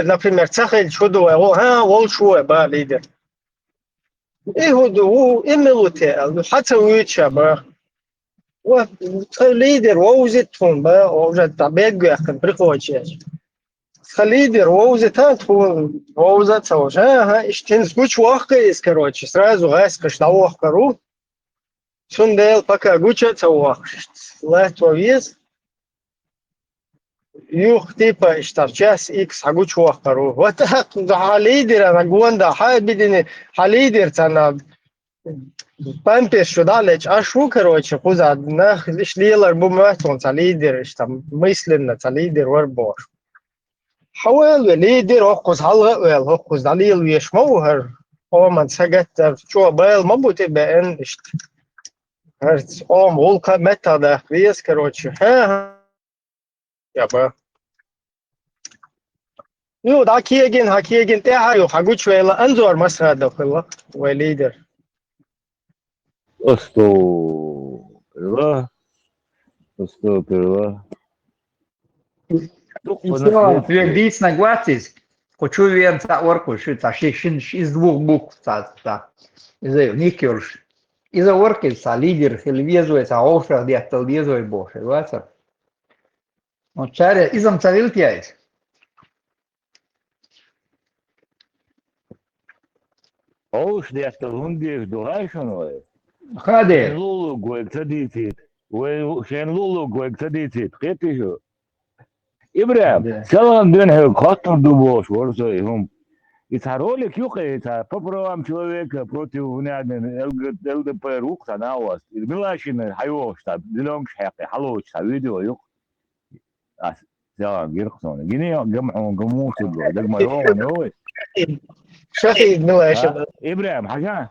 например, цахель чудо, волшуе, ба, лидер. И худу, и милуте, хата уича, ба. Лидер, воузитун, ба, уже табегу, яхан, приходишь. Лидер, воузитун, воузаться уже, иштин сгуч вахка есть, короче, сразу гаскаш на вахкару. Сундел пока гучаться вахш. Лето виз. Юх типа час икс хагуч вахкару. Вот так, да, лидера на гонда, хайбидини, лидер цана. Пампеш сюда лечь, ашу, короче, куза, нах, лишь лилар буматон, ца лидер, там, мысленно, ца лидер варбош. حاول ليدر هوكس حلقة ويل هوكس دليل ويشموهر هو من سجت شو بال ما بتبقى إن هرت volka meta da вес, короче. Я бы. Ну, да, хакиеген, те хаю, хагуч вейла, анзор масрада фила, вей лидер. Осто, перла. Еще твердить на глазись. Хочу вернуть орку, что это из двух букв, из никерш. Из орки, лидер, львезуется, овшах, где-то львезует больше, глаза. Вот чаре, изом царил тяет. Овш, где-то лундиш, дурайшон, Хаде. Лулу, гуэг, цадитит. Шен лулу, гуэг, цадитит. Кетишо. Ибрам, салам ден хостер дубош, ворсой хум. И ролик юхает, попробуем человека против ЛДП рук, наwas. И милашин хайош, дилонг шахе, халош, видео юх. Салам, гирхсон. Гини гамуш бро, дагма йома ной. Шахи милашин. Ибрам, хажа.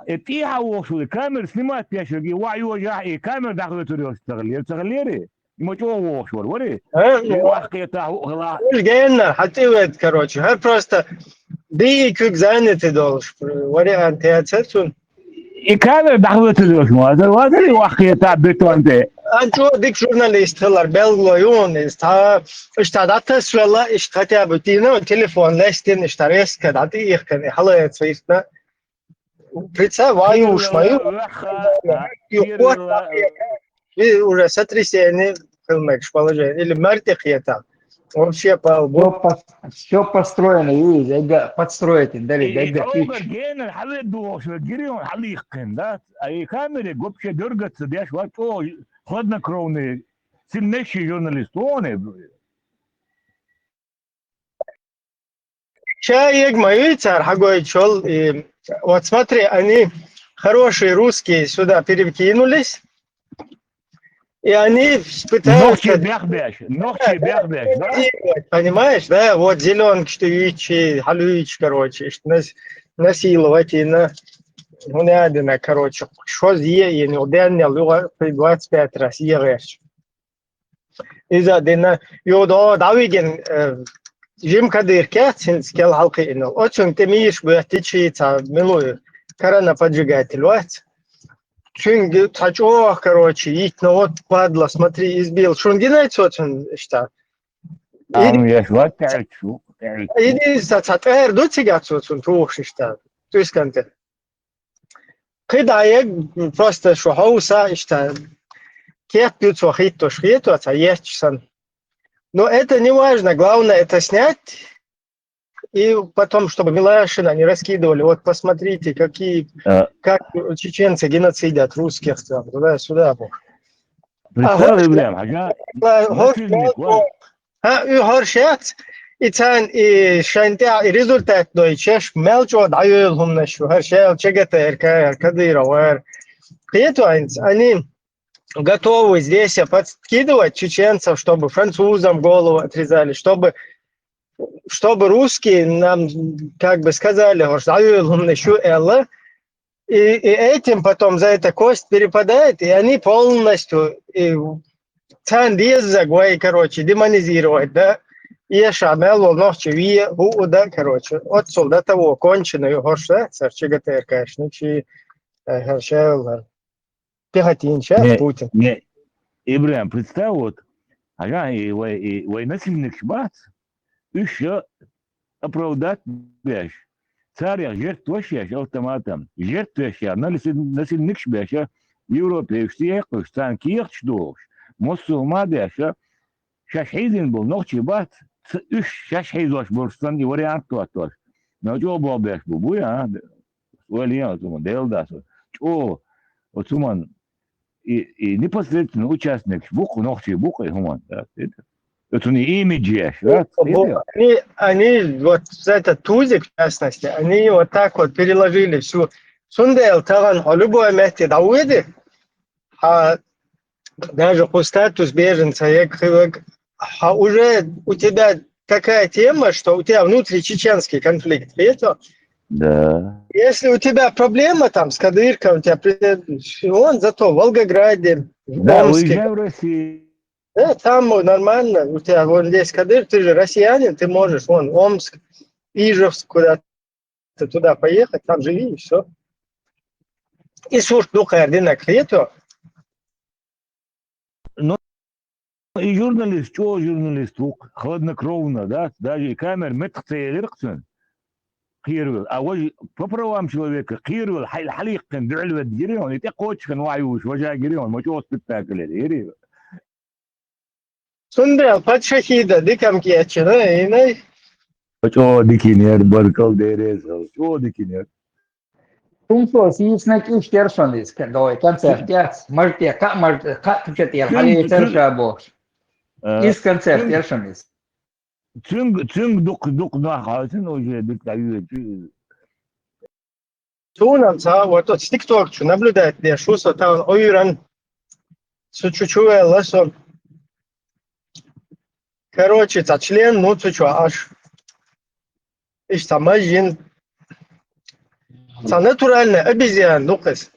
إتي هاوش الكاميرا سنمات يشجي وعي وجاي كاميرا داخل تغليري ما تشوفوش وري واحد تاعو جينا حتى ويد короче هل просто دي كوك زانت دولش وري انت هاتسون الكاميرا داخل تغليري هذا واحد تاع بيتون ده انتو ديك جورناليست هلار بلغلويون استا اشتادات سولا اشتاتيا بتينا تليفون لاستين اشتريس كداتي كان حلا يتصيفنا Представляю, уже сотрясение положение или мертвых это вообще все построено, видите, подстроите, дали, хладнокровные, сильнейшие журналисты. Чаек мой царь, хагой чел, и вот смотри, они хорошие русские сюда перекинулись, и они пытаются... Ногти бях, да? Понимаешь, да? Вот зеленки, что ичи, халюич, короче, насиловать и на, короче, что зье, и не удельно, 25 раз ешь. Из-за дина, йодо, давиген, Jim Kadir Кятин скел халки инол. Очень ты миш бухтичица милую. Карана поджигатель, вот. Чунги тачо, короче, итно вот падла, смотри, избил. Шунгинайц очень что. Я вот тачу. Иди сацатер до тигацу очень тухши что. То есть канте. Когда я просто что хауса что. Кет пьют хитто шхитто, а есть сан. Но это не важно, главное это снять и потом, чтобы Милашина не раскидывали. Вот посмотрите, как чеченцы геноцидят русских там туда-сюда. И шантя и результат дойчеш мелчо дают هم نشو هرشел чегатер кадыров. Они готовы здесь подкидывать чеченцев, чтобы французам голову отрезали, чтобы русские нам, как бы сказали, и этим потом за это кость перепадает, и они полностью короче, демонизировать, да, и шамелу ночи, да, короче, от солдата того конченую горше, конечно, Шеллер. Пехотинчик, Путин. Не, Ибрahim, представь, вот, насильник шбац, еще оправдать бяш. Царя жертвуешь автоматом, жертвуешь, насильник шбяш, в Европе всех, стан кирч душ, мусульма бяш, шашхизин был, ночи бац, шашхизош бурстан, и вариант туатош. Но что был бяш, бубуя, валиан, модел дас, что, вот суман, и непосредственно участник буку, ночи буку, и гуман, это не имидж, да? Они, вот этот тузик, в частности, они вот так вот переложили всю сундел, таван, любое место дауиды, а даже по статус беженца, а уже у тебя такая тема, что у тебя внутричеченский конфликт, это? Да. Если у тебя проблема там с Кадыркой, у тебя он зато в Волгограде, в Да, Омске. уезжай в Россию. Да, там нормально, у тебя вон здесь Кадыр, ты же россиянин, ты можешь, вон, Омск, Ижевск, куда-то туда поехать, там живи, и все. И слушай, духа ординак, это? Ну, и журналист, что журналист, хладнокровно, да, даже камер, метцейлерксен, خيرول أول فبروام شلوبيك خيرول حي الحليق كان دعلو الجريون يتقوش كان وعيوش وجا جريون ما جوز بالتاكل هذي Sunday Pachahida dikam kiachira inai. Что дикинер баркал дерезал, что дикинер. Тумсо сиснак иштершонис, когда концерт, мартия, как чатия, хали тершабош. Из концерт тершонис. Цинг дук нахалтен уже диктаю. Сунамца, вот тот TikTok наблюдает, где шусо там ойран сучучуя ласо. Короче, это член, ну ты что, аж ишь там один, это натуральный обезьян, ну кас,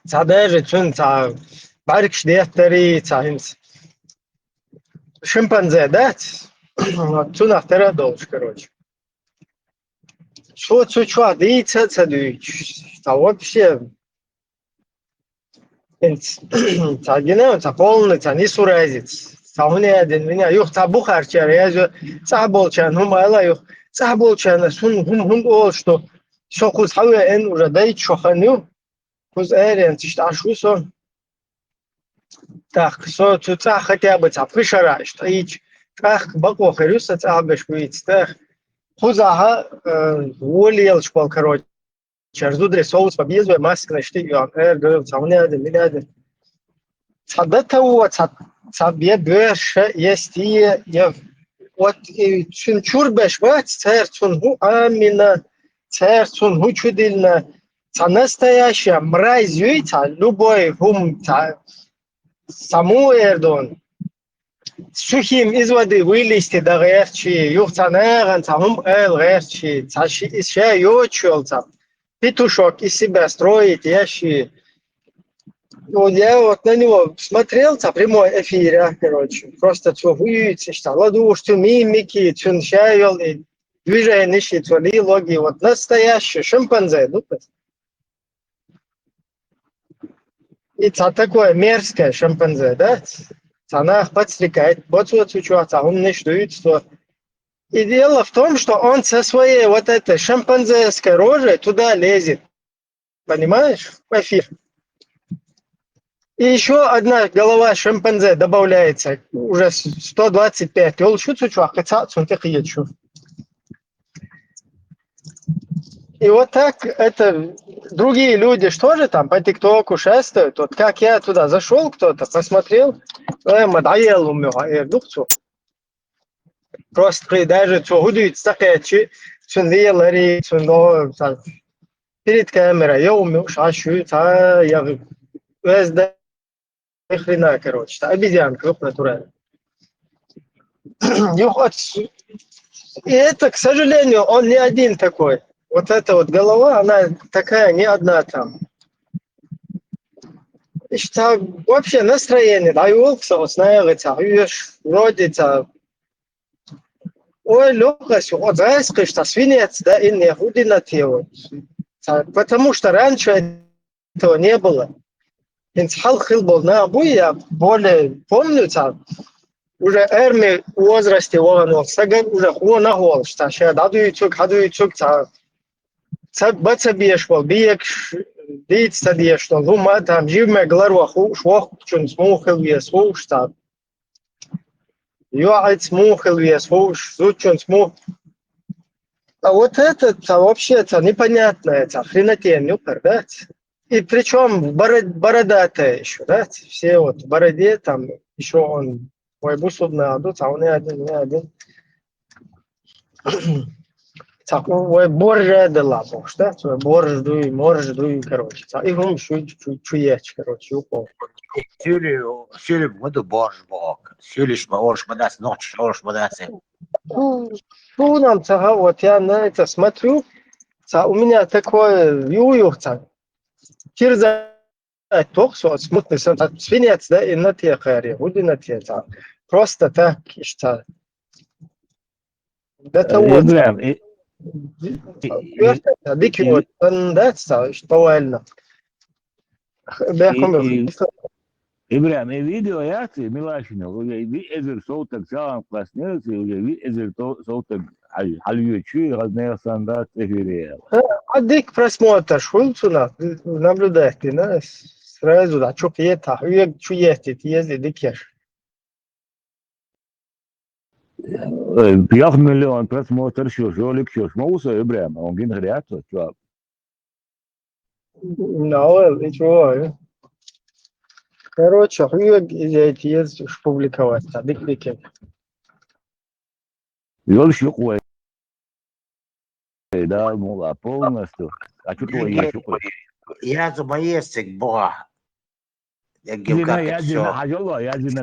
это даже чун, это барикш дехтери, это шимпанзе, да, чун ахтера долж, короче. Что, да и это вообще, это генео, это полный, это не суразец. Сауне один меня юх табу харчар я же саболчан хумайла юх саболчан сун ол что шокус хауя эн уже дай чоханю куз эрен тишташу сон так со туца хотя бы цапышара что ич как бако хрюса цабеш будет так хузаха волел шпал короче чарзудре соус побезу маск на штик я эр сауне один меня один садата у Sabia börsche есть и вот чурбеш вот церцун ху амина церцун ху чудильна та настоящая мразь юйта любой хум та саму эрдон сухим из воды вылезти до герчи юхтанеран та хум эл герчи та еще йочул та петушок из себя строить ящи. Вот я вот на него смотрел, прямой эфир, короче, просто что выйти, что ладуш, что мимики, что нщавил, и движения, что логи, вот настоящий шимпанзе, ну, и это такое мерзкое шимпанзе, да, она подстрекает, вот что, он не ждет, что... И дело в том, что он со своей вот этой шимпанзеской рожей туда лезет, понимаешь, в эфир. И еще одна голова шимпанзе добавляется, уже 125. И вот так это другие люди, что же там по ТикТоку шествуют. Вот как я туда зашел, кто-то посмотрел, просто даже перед камерой, я умел шашу, я хрена, короче, обезьянка, натурально. И это, к сожалению, он не один такой. Вот эта вот голова, она такая не одна там. И что вообще настроение, да, и волкса, снается, вроде ой, легкость, вот знаешь, что свинец, да, и не худи на тело. Потому что раньше этого не было. Инсхал был на обуе, я более помню, уже эрми в возрасте он саган уже он нагол, что сейчас хаду ючук, баца биешвал, биек дит садиешвал, лума там живме гларваху, швох чун смухал весху, что юайт смухал весху, зучун смух. А вот это вообще непонятно, это хренотень, да? И причем бородатая еще, да? Все вот в бороде там еще он войбу судно адут, а он не один. Так, ой, борже дела, бог, да? Борж дуй, короче. И он чуеч, короче, упал. Сюли буду борж бог. Сюлиш мы орш мадас, ночь орш мадас. Ну, нам вот я на это смотрю, у меня такое ююхца. Кирза тохсо смутный свинец, да, и на те харе, уди на те, просто так, что это вот. Дикий вот, да, что вально. Ибрам, видео я Милашина, уже визер соутак сам класснелся, уже визер соутак хальючи разные стандарты эфире. А дик просмотр, шульцуна, наблюдать, да, сразу, да, что это, чуешь, если дикешь. 5 миллион просмотр, что ролик, что смоуса, Ибрам, он генерит, что. Ну, ничего. Короче, эти есть публиковать, дик-дики. Ёл щукой. Да, мол, полностью. А что твои щукой? Я забоестик, бога. Я на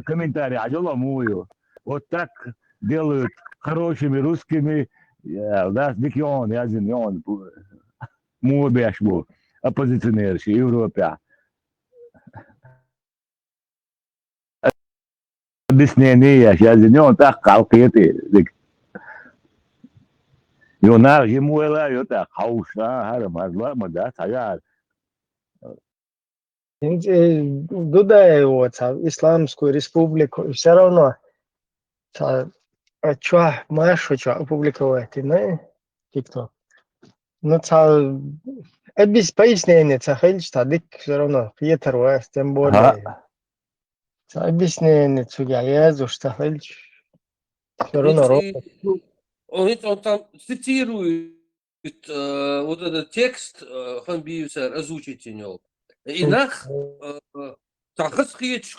комментарии, мою. Вот так делают хорошими русскими, да, дикион, он, мой бешбу, оппозиционерши, Европе. Объяснение, он так калкеты. Юнар, ему это хауша, харамазла, мада, саяр. Дуда его, Исламскую республику, все равно, что, Машу, что опубликовать, не? Тикток. Ну, без пояснения, дик все равно, Пьетер, тем более. Объяснение, я езжу, что все равно. Он там цитирует вот этот текст Ханбиюсер, озвучить него. Инах хасхич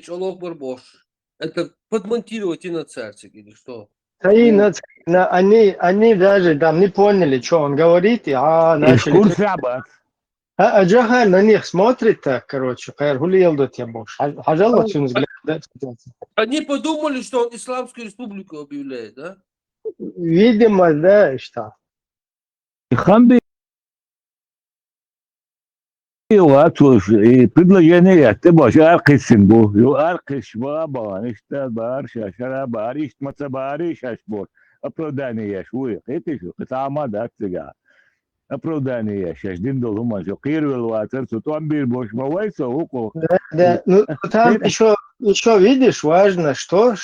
Аллах Барбош. Это подмонтировать и на царцик или что? Они даже там не поняли, что он говорит, начали... А Джахар на них смотрит так, короче, гулил до тебя больше. Они подумали, что он Исламскую республику объявляет, да? Видимо, да, что. Хамби и предложение, ты можешь аркисингу, аркиш баба, ништа барша, шара бариш, маца бариш, ашбор. Оправдание шуи, это что, это амада цыга. Оправдание, сейчас дин долу мажо, кирвел ватер, то амбир бош мавайса, уко. Да, ну там еще видишь, важно, что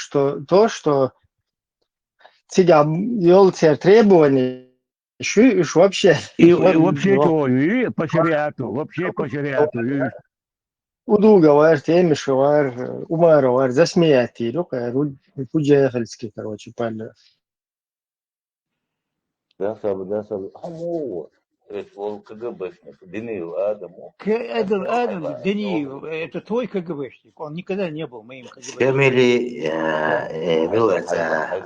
тебя елцер требования, еще вообще. И вообще то, и по шариату, вообще по шариату. Удуга вар, темиши вар, умара вар, засмеять и рука, пуджахальский, короче, пальня. Да, Аму, это КГБшник, Денил Адаму. Адам, Денил, это твой КГБшник, он никогда не был моим КГБшником. Фемили,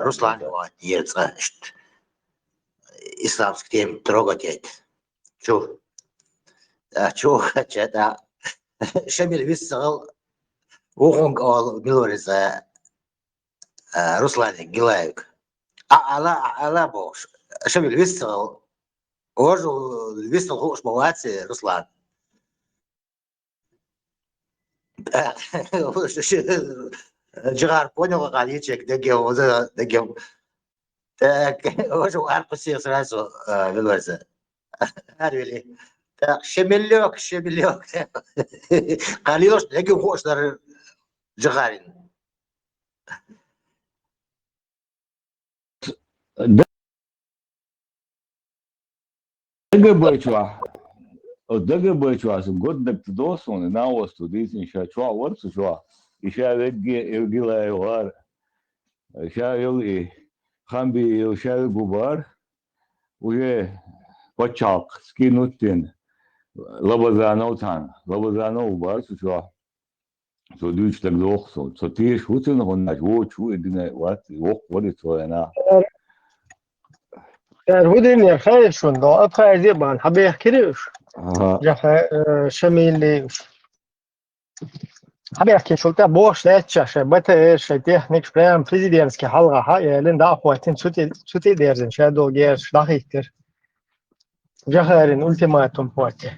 Руслан, исламский тем трогать. Чу, это Шамиль висел, ухом гол, милорица, Руслан Гилаев. Алла Бож, Шамиль висел, Ожу висел хуш моваці, Руслан. Джигар понял, Галичек, дегем. Так, Ожу арпусил сразу, Вилорица. Арвели. Так, шемелек. Калилош, неге хоштар Джахарин. DGB čuvās, godīgi dos un nav studijas, viņš čuvā orcu čuvā. Išā gilēju var. Išā ilgi hambi išā gubar. Uje počāk skinutin. Labazānau tāna. Labazānau var čuvā. So dūč tak doxson. So tieši ucina un nāc voču idinē vati. Vox vodit so janā. هودين يا خايف شون دو أبخا زيبان حبي يحكيش جا شميلي حبي يحكي شو تا بوش لا تشاش بتا شيتيه نيك برام بريزيدنتسكي حلقة هاي لين دا أخواتين سوتي ديرزن شادو جيرش دقيقتر جا خيرين أولتيماتوم بواتي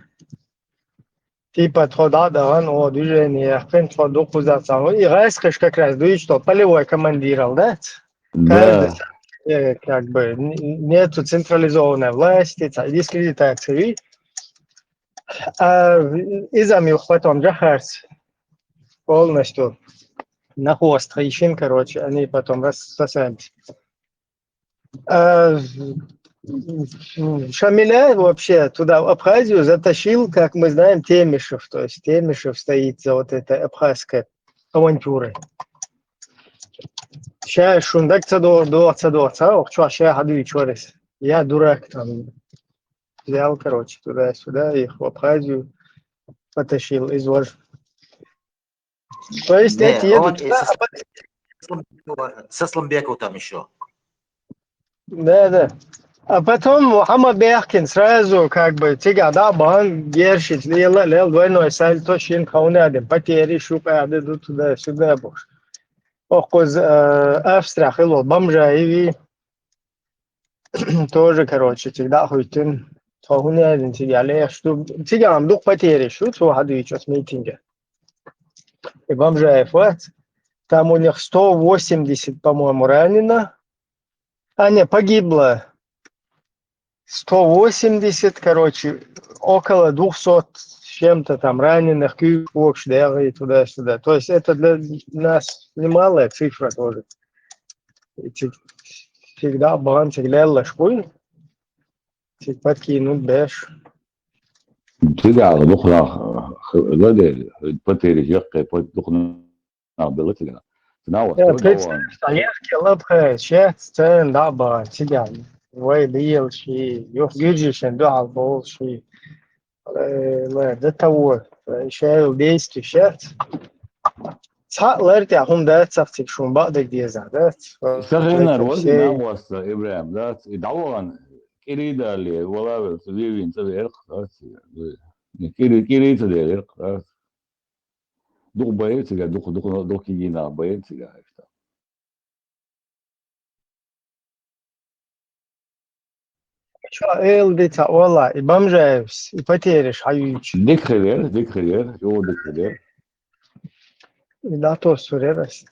تيبا تخدا دهان او دوجيني يحفن تخدو قوزات سانو إغايس خشكا كراس دويش то полевой командирал, да? Каждый как бы нету централизованной власти, дискредитации. Из-за потом Джахарс полностью на хвост Хаичин, короче, они потом рассосались. Шамиля вообще туда, в Абхазию, затащил, как мы знаем, Темишев. То есть Темишев стоит за вот этой абхазской авантюрой. Сейчас шундак до отца, что сейчас ходу чорис. Я дурак там взял, короче, туда-сюда, их в Абхазию потащил, извож. То есть эти едут... Со Сламбеком там еще. Да. А потом Мухаммад Бехкин сразу как бы тигада бан гершит лел двойной сальто шин хаунадем потери шукады туда-сюда буш. Охоз Австрия хило бомжа и тоже, короче, всегда хуйтин хаунадем тигале, что тигам дух потери шут, что хады сейчас митинге. И бомжа вот там у них 180, по-моему, ранено. А не, погибло 180, короче, около 200 с чем-то там раненых, и туда-сюда. То есть это для нас немалая цифра тоже. Всегда баланс глядел школь, подкинуть беш. Всегда духна, ладно, потери жертвы, духна белотина. Стоянки лапха, сейчас цен даба, всегда. Вой лил ши, юх гюджишен дуал бол ши. До того, еще действий сейчас. Цатлер هم ده تفتيك شون بعد الجيزة ده. سخينا الوقت نام وسط إبراهيم ده يدعوان كريدا اللي ولا تبين تبي إرق كريدا تبي إرق دوق بيت تجا دوق يجينا بيت تجا شو دي تا والله بمجاوس يفتيرش حيوش ديك خير شو ديك خير لا توصل بس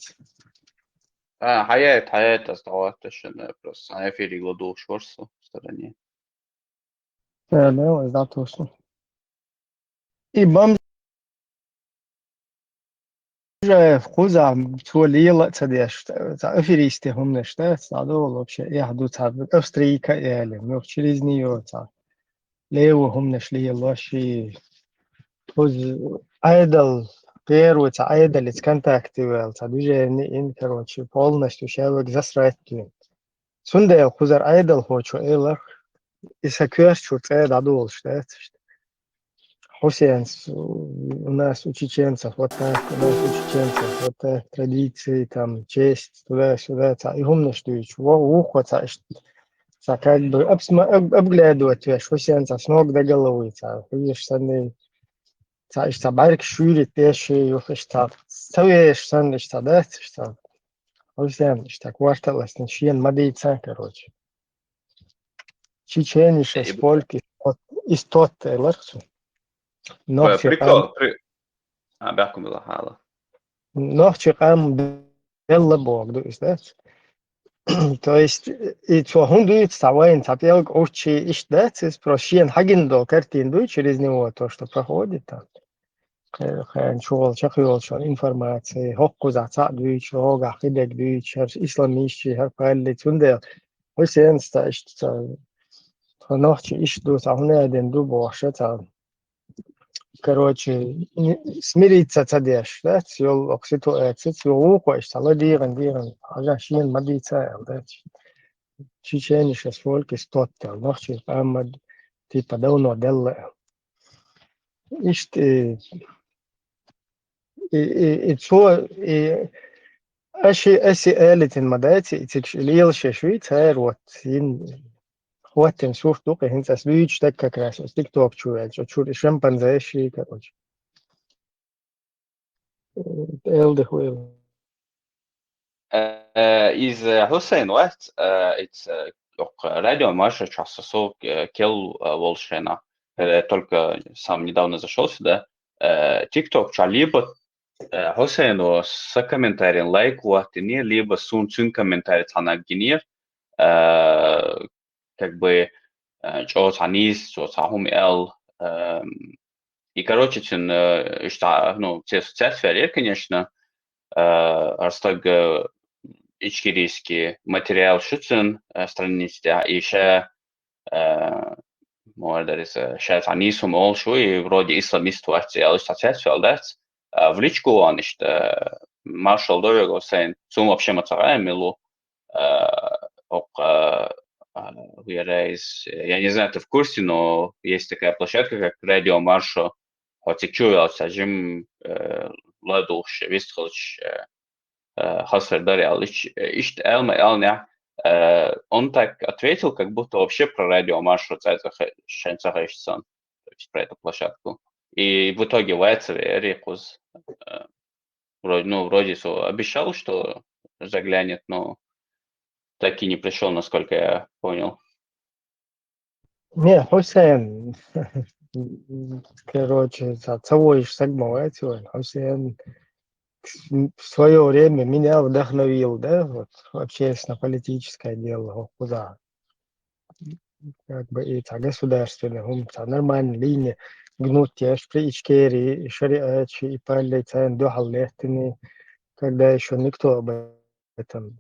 حياة оставалось просто. А я перегладул шорсу в стороне. لا لا توصل и бомжаев خوزا توليلا تديش أفريستي هم نشتة صادوا вообще يحدو تعب أستريكا يعني نوع через нее تعب ليه هم نشلي الله شيء خوز айдал первый айдал из контактивал движение ин короче полностью человек засрать сунда хузар айдал хочу элах и саквер чурце дадул что Хусейн, у нас у чеченцев вот так, у нас у чеченцев вот так, традиции, там, честь, туда-сюда, и умно, что ухо, как бы обглядывать, Хусейнцев с ног до головы, видишь, сами, что барик шурит, пешие, что ставишь, что да, что Хусейн, что кварталось, начиен мадейца, короче. Чеченише, спольки, из тот, ларцу. Прикол. Бяхком была хала. Nog чекам Белла Бог, dus dat. То есть, и то он дует ставайн, тапелк, очи, ищдец, прощен, хагиндо, картин дует через него, то, что проходит там. Хэн чугал, чахиол, информации, хокку заца дует, чога, хидек дует, исламищи, харпалли, тундел. Хусен ста, ищдца, ночи, ищду, сахне, один дубо, шеца. Короче, смириться цадеш, да, цвел ситуация, цвел укош, саладиран, диран, ага, шин мадица, да, чечени сейчас вольки стоттел, ночи, амад, типа давно делла. Ишт, и цо, и أشي آلة المدات تكشليل ششويت هاي روت хватит نشوف دوقي هنت أسبيج تكا كراش تيك توك شوية شو شمبانزي شي короче. Элды хуй. Из Hussein West, it's радио Маша часов кел волшена. Только сам недавно зашел сюда. TikTok либо Hussein с комментарием лайк не либо сун комментарий цана генер. Как бы чё цанис, чё цахум эл. И короче, ну, те соцсети, конечно, арстаг ичкирийский материал шутен страницы, и еще мордерис сейчас они сумол шо и вроде исламиствовать, а лишь соцсети алдать в личку он что маршал дорого sein сум вообще мацараем милу я не знаю, ты в курсе, но есть такая площадка, как Радио Маршо, хоть и чуял, сажим ладуш, вистхолч, хасер дарял, ишт элма элня. Он так ответил, как будто вообще про Радио Маршо шенцахайшсон, то есть про эту площадку. И в итоге Вайцер Рекус вроде обещал, что заглянет, но так и не пришел, насколько я понял. Не, Хусейн, короче, целуешь сагмовать, Хусейн в свое время меня вдохновил, да, вот, общественно-политическое дело, куда, как бы, и государственное, нормальная линия, гнуть тяж при Ичкерии, шариачи, и паллицайн, духаллехтини, когда еще никто об этом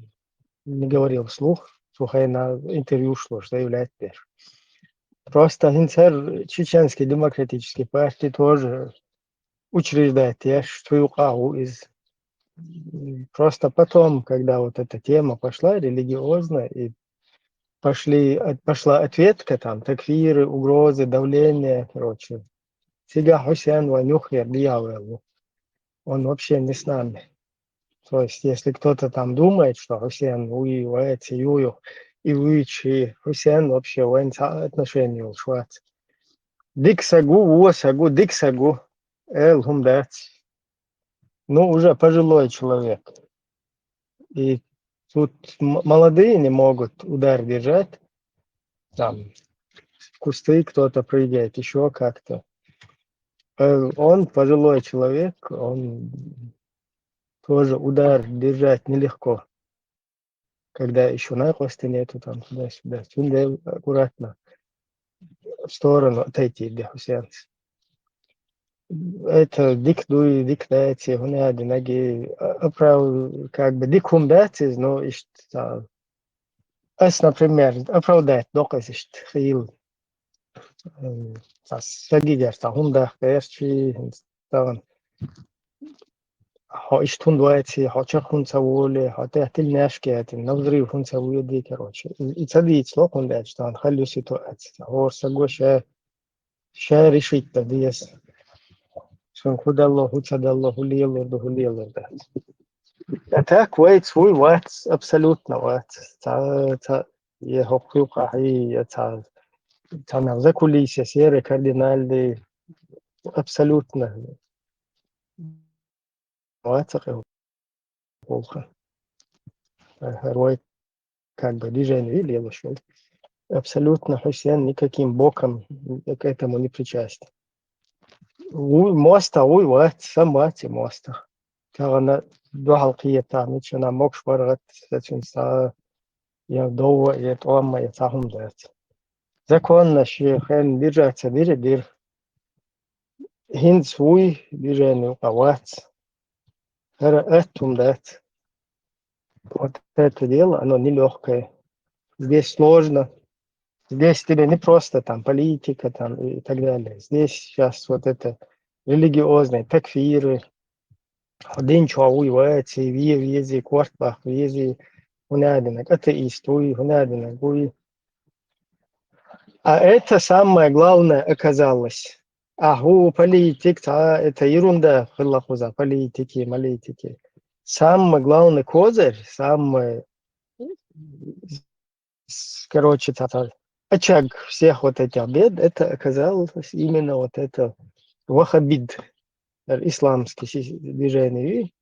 не говорил вслух, слухай, на интервью шло, что является теж. Просто Гинцер, Чеченский демократический партии тоже учреждает свою каву из... Просто потом, когда вот эта тема пошла религиозная, и пошла ответка, там, такфиры, угрозы, давление, короче. Сега Хусейн Ванюхер, дьявол, он вообще не с нами. То есть, если кто-то там думает, что Хусейн уивается, юю, и уичи, Хусейн вообще военца отношения ушвать. Диксагу, Уосагу, Диксагу, Хумдац. Ну, уже пожилой человек. И тут молодые не могут удар держать. Там в кусты кто-то прыгает, еще как-то. Он пожилой человек, он тоже удар держать нелегко. Когда еще наглости нету, там туда-сюда. Тунде аккуратно в сторону отойти, где Хусейн. Это диктует, диктация, гуняди, ноги, как бы дикумдация, но что, например, оправдать доказ, что хил, сагидер, там, хундах, кэрчи, там, иш тундуайти, чих хунцаволи, тахтил няшкети, навзрив хунцавуеди, короче. И цадить слог хундать, что он халю ситуацию. Орсаго ша решить-то, диес. Что худалло, хуцадалло, хулиело, да. Так, вайт свой ват, абсолютно ват. Я хокку кахи, я на закулисе, серый кардинальный, абсолютно. Ват, плохо. Рой, как бы, движение или вышел. Абсолютно Хусейн никаким боком к этому не причастен. Моста, ват, самати моста. Когда до халқия там, ничего на мокш баргат, зачем я доу я тома я цахум дат. Законно шейхэн биржаца бир хинц уй биржану павац. Хара этум дат. Вот это дело, оно нелегкое. Здесь сложно. Здесь тебе не просто там политика там и так далее. Здесь сейчас вот это религиозные такфиры. Один чауи вац и вези квартбах вези хунадинак атеист уй хунадинак уй. А это самое главное оказалось. Аху политик, это ерунда, хиллахуза, политики, малитики. Самый главный козырь, самый, короче, очаг всех вот этих бед, это оказалось именно вот это вахабид, исламский движение.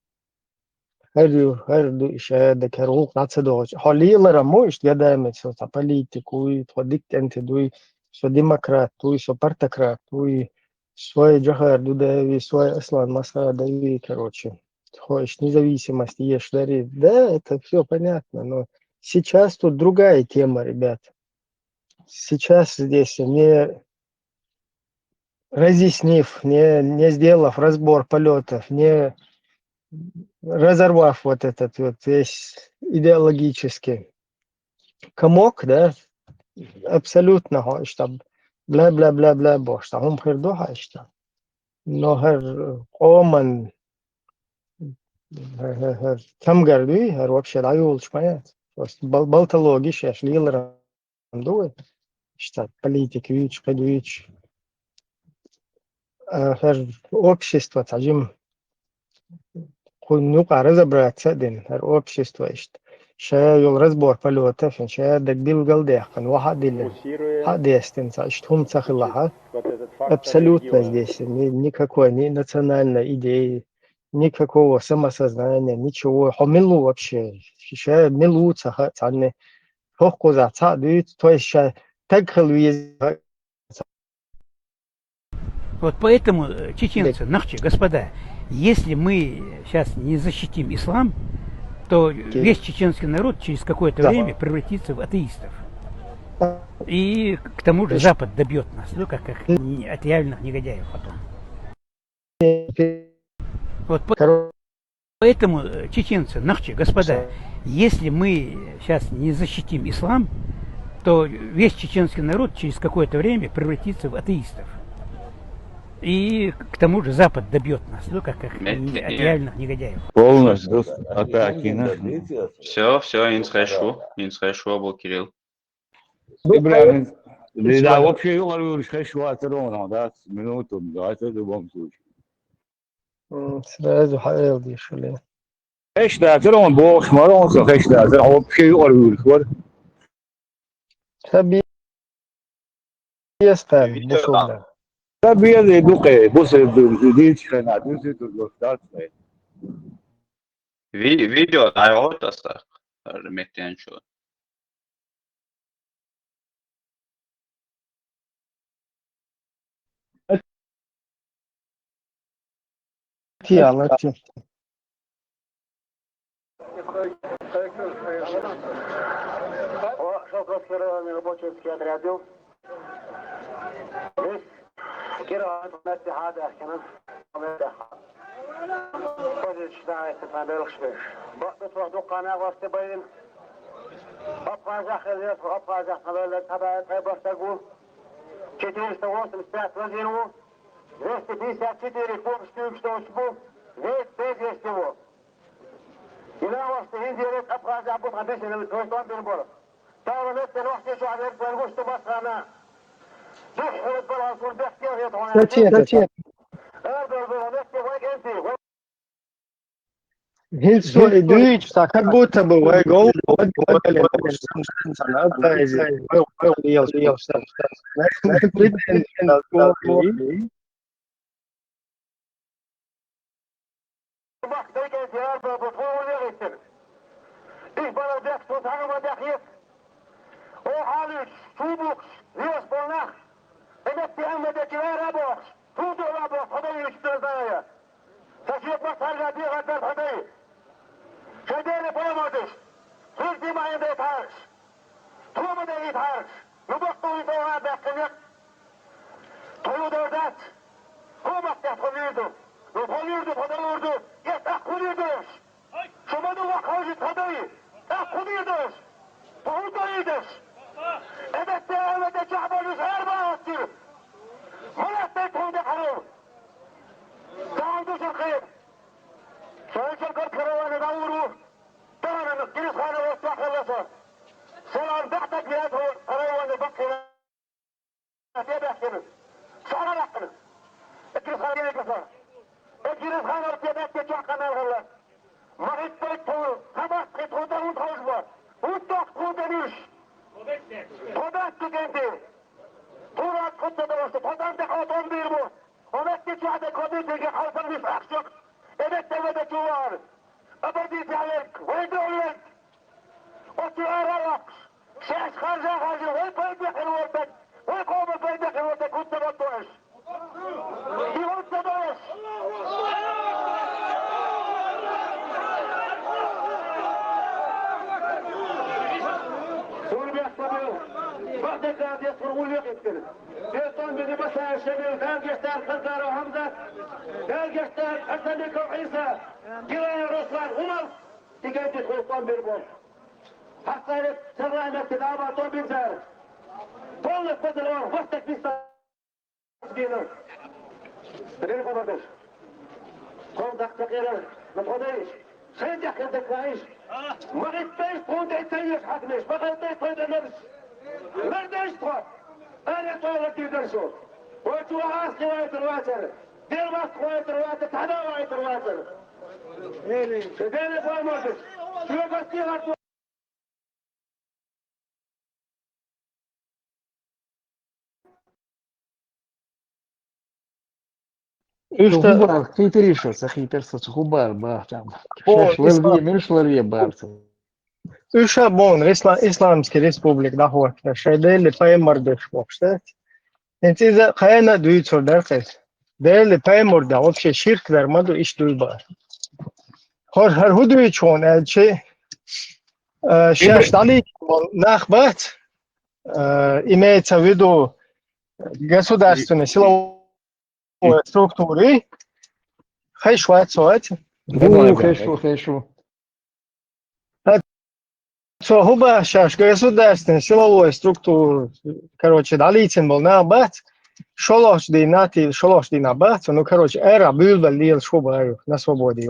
هر شاید که روح نتسه داشت حالی لرا موش یاده میشه تا پلیتیکوی تا دیکتنت دوی سو ديمقراط دوی سو партократ دوی свой джахар дудави свой ислам масха дави короче хочешь независимость ешь дари да это все понятно но сейчас тут другая тема ребят сейчас здесь не разъяснив не сделав разбор полетов не разорвав вот этот вот весь идеологический комок, да, абсолютно чтобы бла-бла-бла-бла бог, что он придумал, что но оман там гордый, вообще даю понять, просто болтология, аж лилер дует, что политик вич, кадвич, общество, тажим ну, разобраться, дин, общество, شاي الرزبور فلوتفن شاي دك بيل قلديخ كان واحد اللي حد يستنسى هم تخلها абсолютно здесь никакой ни национальной идеи никакого самосознания ничего хомилу вообще шаи милу цахане хохкоза цадует то есть шаи так халуез. Вот поэтому, чеченцы, нахчи, господа, если мы сейчас не защитим ислам, то весь чеченский народ через какое-то время превратится в атеистов. И к тому же Запад добьет нас, ну как от реальных негодяев потом. Вот поэтому, чеченцы, нахчи, господа, если мы сейчас не защитим ислам, то весь чеченский народ через какое-то время превратится в атеистов. И к тому же Запад добьет нас, ну как от реальных негодяев. Полностью атаки. Все, инс хорошо был, Кирилл. Да, вообще, я говорю, что это ровно, да, минуту, да, это в любом случае. Сразу хотел дешевле. Конечно, это ровно, бог, смотрел, конечно, это вообще, я говорю, что... Sabi там дешевле. Да, беды, духи, после дичи, на душе, тут достаточно. Видео народа, метенчу. Тиалати. Шелкоскированный рабочий отряд. Здесь كيرا نتي هذا كمان فوجد شتاعي تفادل خشبش بقت وحدو قناة واستبين أبقى زخلت وأبقى زخلت تبعت بستقو كتير استوصل استاعت وزينو زيست بيسا كتير يكون ستوك ستوشبو زيست بيز يستوو إلا وستهين زيرت أبقى زعبوت غبيسن الكوستوان بالبرد تارو نتي الوحشي شو عدد والغشتو بسخانا Зачем? Гильсу и Дуич, как будто бы вы голову отгадали. Emetti Ahmet'e rabos, tudo rabos, hadayı üstüne Taşıyıp masarla bir kadar hadayı. Şeydeyle bulamadık. Hırdı mayında tarz. куда идешь? Шуману хожит ходы. А куда идешь? Куда идешь? Это шабану шарбаатир. Молодец, куда хару. Кауду шархир. شركة كروان دوروا طبعا الكريس خانة وصح خلصة سلام تحتك بيده كروان بقنا تيبه كنس شعر لحنا الكريس خانة يكسر الكريس خانة تيبه تجوع كمال غلا ما يتبقوا خبص خطو داود حوشبا وطاق خودنيش خدات تجنتي طورات خطو دوست خدات دخوتون بيرمو ومكت تجوع دكودي تجي حوصل بفاقشك إذا تبدأ جوار أبديت عليك ويدعو وسؤال الرقص شاش خارجة ويبيدك الوردك ويقوم بيدك الوردك وانت بطوش وانت دوش سوري بيحصبوا بعدك لا يصفر واليقتل يطون بذي مساء الشميل قال يشتار خزار وحمزة قال يشتار حسن لك وعيسى قراء الرسلان غمر تقايد الخلطان بالبوم حصلت سرعنا تدعبها طول بنزار طولك بدل ورق وقتك بيستقبينا تدري خبردش قوم دقتك إلى ما تخديش خير يحكي دكايش ما غيتبايش تقوم دعيتايش حقنيش ما غيتبايش تقوم دعيتايش مرداش تخوات أنا طولك تدرسو وانتو عاسقي وايت الواتر دير ماسك وايت الواتر تحدا وايت الواتر شديني فوق موتس شو قصتي غرطو Губар, хитришься, хитрся, губар, бахтам. Шаш, ларве, меньш ларве, барца. Üsha bon, İslamski Republik dahor. Şeyde paymardış bokşta. Entize kayana duyu çordarkes. Değerli paymorda вообще şirk vermedi iş duybar. Her huduyu çoğun elçi şaş dali нахбат имеется в виду государственные силовые структуры. Хорошо, Хорошо. Хуба шаш государственной силовой структуры, короче, далицин был на бат, шолош на бат, ну, короче, эра был лил шуба на свободе.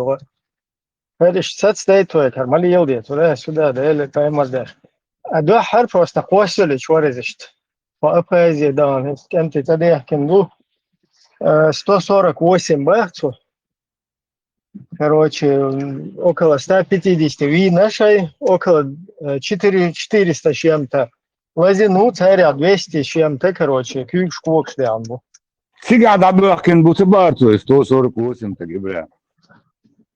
Это ж сетстейтует, нормально елдет, сюда, да, или поймардеш. А два хар просто косили, чворезишт. По апазе, да, с кем-то тогда кенду 148 бахцу. Короче, около 150 ви нашей, около 400 с чем-то. Лазину царя 200 с чем-то, короче, кюкшквок штямбу. Сега да бахкен бутыбарцу 148 таки бля.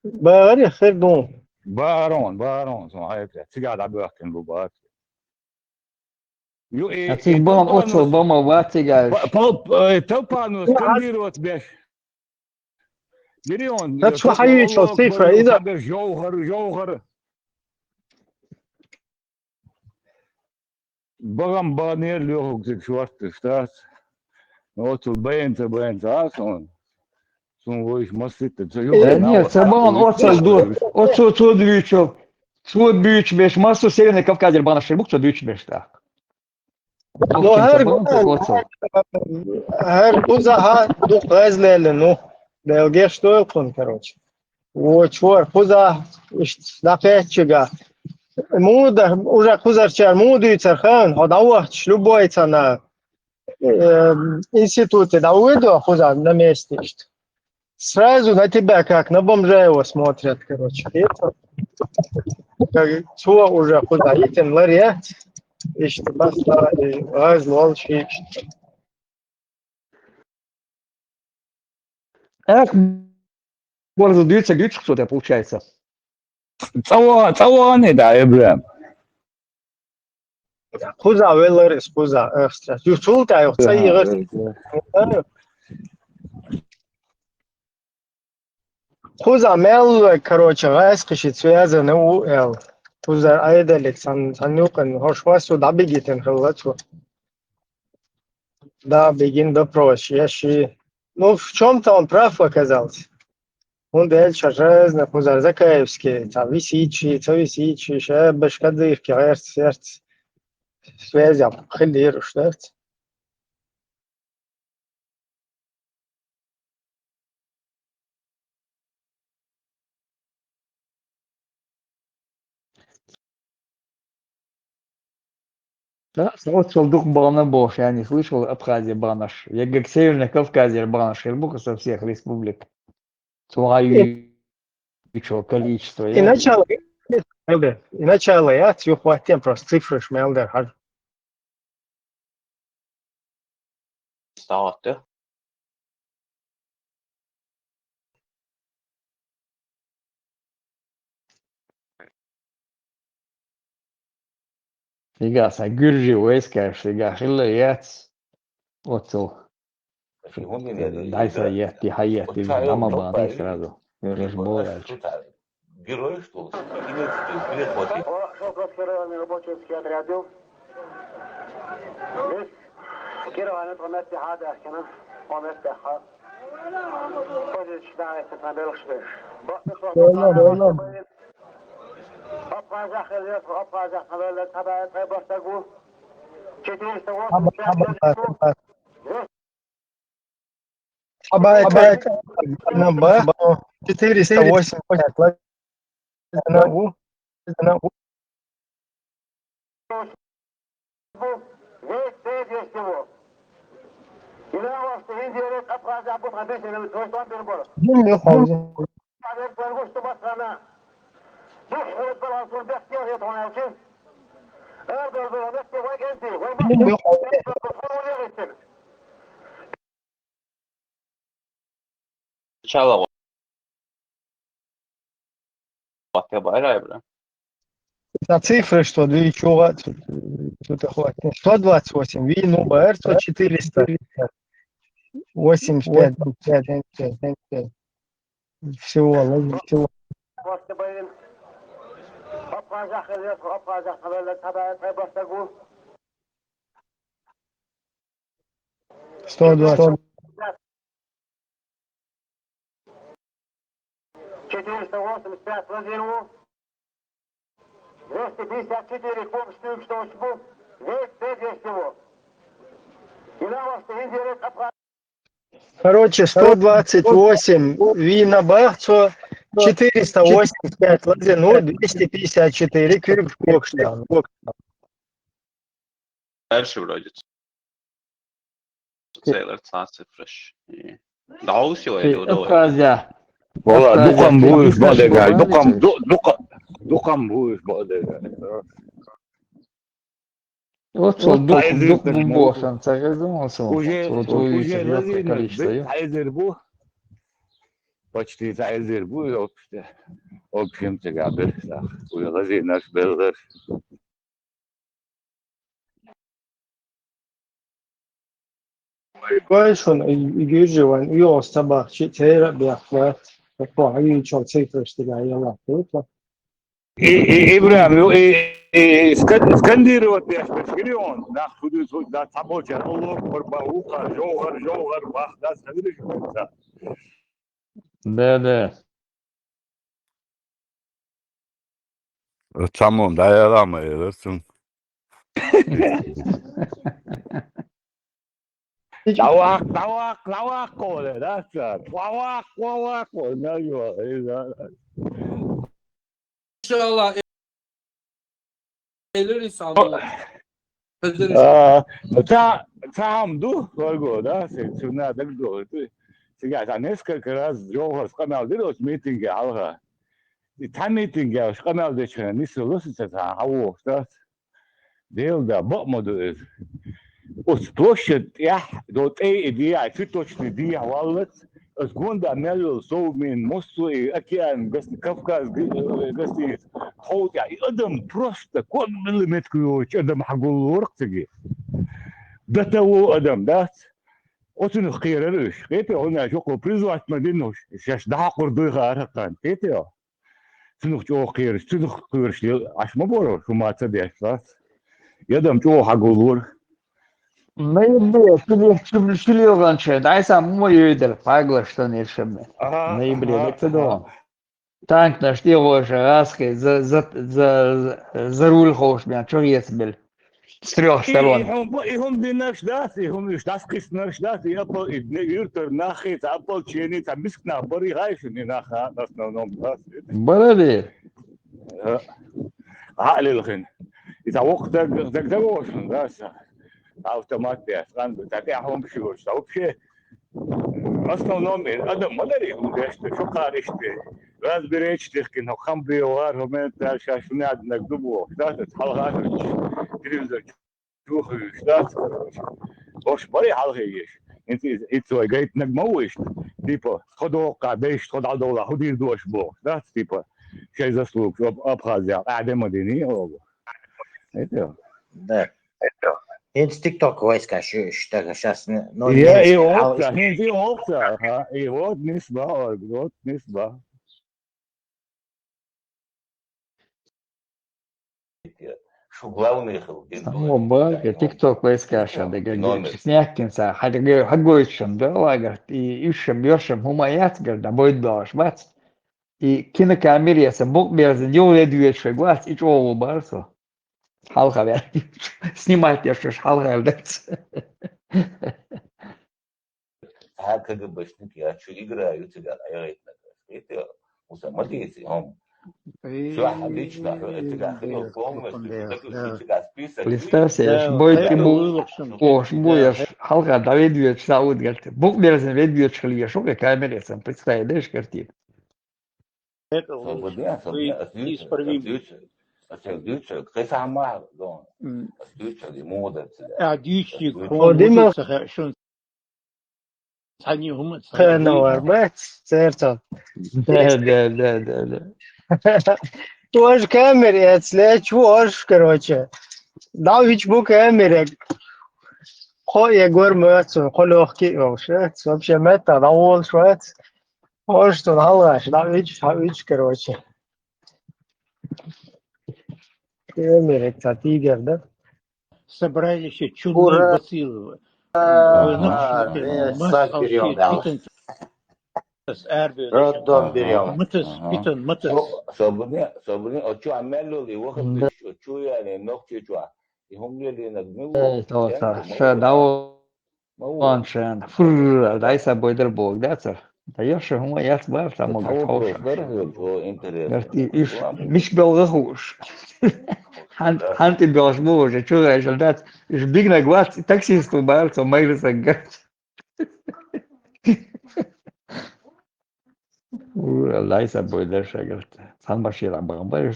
Бари хердун. Барон, смотрите. Сега да бахкен бутыбарцу. А ты бом отцел бома ватигаешь. Топану скандировать беш. Миллион. Это что хаючо цифра, ида. Жаугар. Багам банер лёг зик шварты штат. Вот бенца асон. Сон войш масыт. Нет, Сабан отцел ду. Отцел цодвичо. Цодвич беш массу Северный Кавказ бана шербук цодвич беш так. Ну her kuzaha du gazlele ну. Belge что он, короче. Вот чвор куза да печига. Муда уже кузарчар муду цархан ходава шлюбойца на институте да уйду куза на месте. Сразу на тебя как на бомжа его смотрят, короче. Это чего уже куза идем ларя. İşte başta ağız lol şey işte. Эх, можно двигаться, что-то получается. Цаваны, да, Ибрам. Куза велерис, куза экстра. Юсулта yok, sayı Куза мел, короче, раскишит связаны у эл. Куза айделик санюкан, хошвасу да бегитен хеллацу. Да, бегин да проще, я ши. Ну, в чем-то он прав оказался. Он дальше разно Закаевский, там висичи, ша башкадырки, сердце, связи, хилер, что? Да, вот дух Барнабош, я не слышал Абхазия Барнаш. Я как Северный Кавказе Барнаш, Ирбука со всех республик. Свою количество. И начало, я хватим просто цифры шмелдер. Stater. Сега са гюржи войска, сега хиллаят. Оцел. Дай совет, тихает, ты дома баны сразу. Разборать. Герой, что ли? Перехватить. Шелковский рабочий отряд. كيرو طمات هذا كنا طمات دخل فوجد شداعي تتنبيل خشبش أبقى زخل يسر أبقى زخل ولا تبع بستقو كتير سوات حبايب نمبر 480 весь есть его. И на вас Индия образа об обещанном твоем переборе. что басана. Духовный баланс он без тех это он учил. Это было без тех вагенти. Начало. Байрай, бля. На цифры, что две чего тут хватит. 128, вину БР 400, 85, 5. Всего. Сто 485 владельцев. 254 помощью, что был весь всего. И на вас Индия Короче, 128 вина Бахцо, 485 Ладзину, 254 Кирбкокштан. Дальше вроде. Целый цифрыш. Да, усило это удовольствие. Valla dukam bu iş böyle gel. Dukam bu iş böyle gel. Вот дух босса, так я думал, что вот увеличится количество. Тайзер bu. Почти тайзер bu yok işte. O kimse geldi. Uyuyor nаш belirler. Кое-что игрыван, его собак, читера, бяхват, такое, они ничего цифры, что я ела. İbrahim, skandировать я шпион, да, худу да табоча, улог, барбаука, жогар, бах, да, скандировать. Да. Tamam, dayanamıyorsun. Lavak kole, that's it. Lavak kole, ne diyor? İnşallah Eylül sandım. Там дух твоего, да, сюда так долго. Сейчас несколько раз Джохар сказал, делать митинги, алга. И там митинги, сказал, что не слушается, а вот, да. Дел да, бомоду. Площадь, я, вот идея, цветочная идея, валет. Сгонда мелил соумен Москву и океан, Кавказ, гостиниц. Хоутя, и адам просто кон миллиметр, адам хагул ворктиги. До того адам, да? Очень хитрый, это он я шоку призвать мадину, сейчас да курдуга аракан, это. Сынух чего хитрый, сынух хитрый, аж маборо, шумаца дешла. Я дам чего хагул ворк. Ноябре, Шилиганче, дай сам мой юдер, пагла, что не шибе. Ноябре, так ты думал. Танк наш делаешь, раской, за руль хочешь, меня, что есть, блядь, с 3 сторон. هم بنشداس هم يشداس قس نشداس يابل يرتر ناخي تابل تشيني تبسك نابري هاي شنو ناخا ناس نوم بس بلدي. عقل الخن إذا وقتك زوج بس أوتوماتيك كان بتاعهم بشوش أو بشيء أصلا نوم الأدم ما دري هو دشت شو قارشت راس بريتش تخكن هو خم بيوار هم تاع شاشوني عاد نكذبوا ده حلقات تلفزيون شوخ شتات وش بري حلقيش انت جايت نجموش تيبا خدوا قابيش خد على دولة خدير دوش بو ده تيبا شيء زسلوك أبخازيا قاعدة مدينية أو Да. Это ТикТок войска, что сейчас, ну, يا إيه وقتها هي وقتها ها إيه وقت نسبة وقت نسبة Что главный был, Само бага, TikTok войскаша, да, снякинса, хагойшем, да, лагер, и ишем, йошем, хумаят, да, будет даш, бац. И кинокамерия, бок берзен, делает двечь, глаз, и чего барсу. Халха, снимать я что ж, халха, да. КГБшники, а что играют тебя, это усаматицы, все отлично, это хрен полностью, список. Представься, бойки будешь, халка, да, ведь сауд, говорит, бок берзен, ведь шли, шо как камере, сам представляешь картину. Свободен, неисправимый. Ты сама, остаются мода. نوار بس سيرتون. Да. Тоже камеры, след чуваш, короче. Да, ведь бу камеры. Хой гор мёцу, холохки, вообще, вообще мета, да он швец. Хож то налаш, да, ведь, короче. Камеры, тигр, да? Собрали еще чудные бациллы. Роддом берем. Собрание, а что амело ли, выход, что я не ногти чуа. И он ли нагнул. Да, он шен, фур, дай собой дербок, да, сэр. Даешь ему я сбав там могу хауш. Миш белгахуш. Ханти белжму уже чуешь, да, иш биг на глаз таксисту барцу майрса гать. Дай собой дальше, говорит, сан машина бамбар,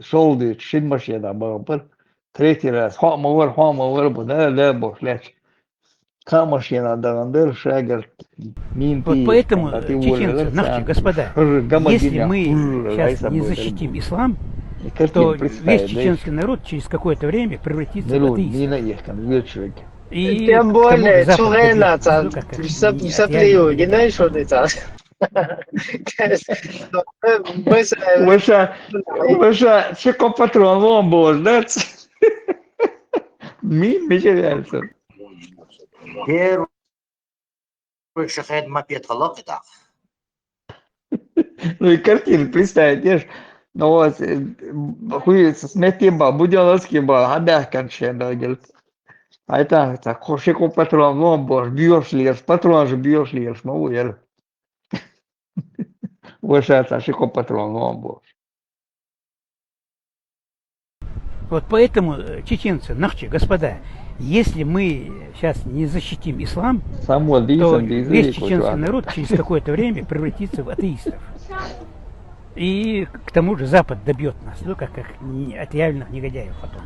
шел ды, шин машина бамбар. Третий раз, хомовар, да, бошляч. Машина дандер, шагер, вот поэтому, чеченцы, нахчи, господа, если мы сейчас не защитим ислам, то весь чеченский народ через какое-то время превратится в атеистов. И тем более, Чулена, саплию, не знаешь, что это? Ваша, чеко патрон, ломбо, да? Мечеряльцев. Первый шахед мопед халокита. Ну и картину представить, видишь, ну вот, хуй, сметиба, буденовскиба, абях кончена, говорит. А это, так, хошику патрон, ломбо, бьешь лес, патрон же бьешь лес, могу, я. Ваша, это, шико патрон, ломбо. Вот поэтому, чеченцы, нахчи, господа, если мы сейчас не защитим ислам, то весь чеченский народ через какое-то время превратится в атеистов. И к тому же Запад добьет нас, ну, как отъявленных негодяев потом.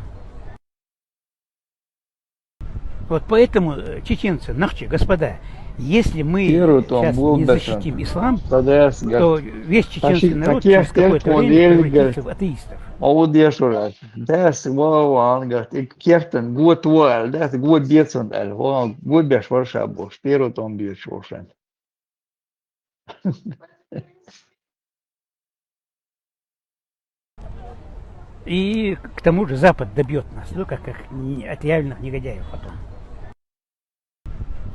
Вот поэтому, чеченцы, нахчи, господа, если мы сейчас не защитим ислам, то весь чеченский народ через какое-то время превратится в атеистов. Audieșurat, das war Kirten gut war, das gut biețund el, gut beșvorșa bo, șpiru tom bieșvorșan. И к тому же Запад добьет нас, ну, как отъявленных негодяев потом.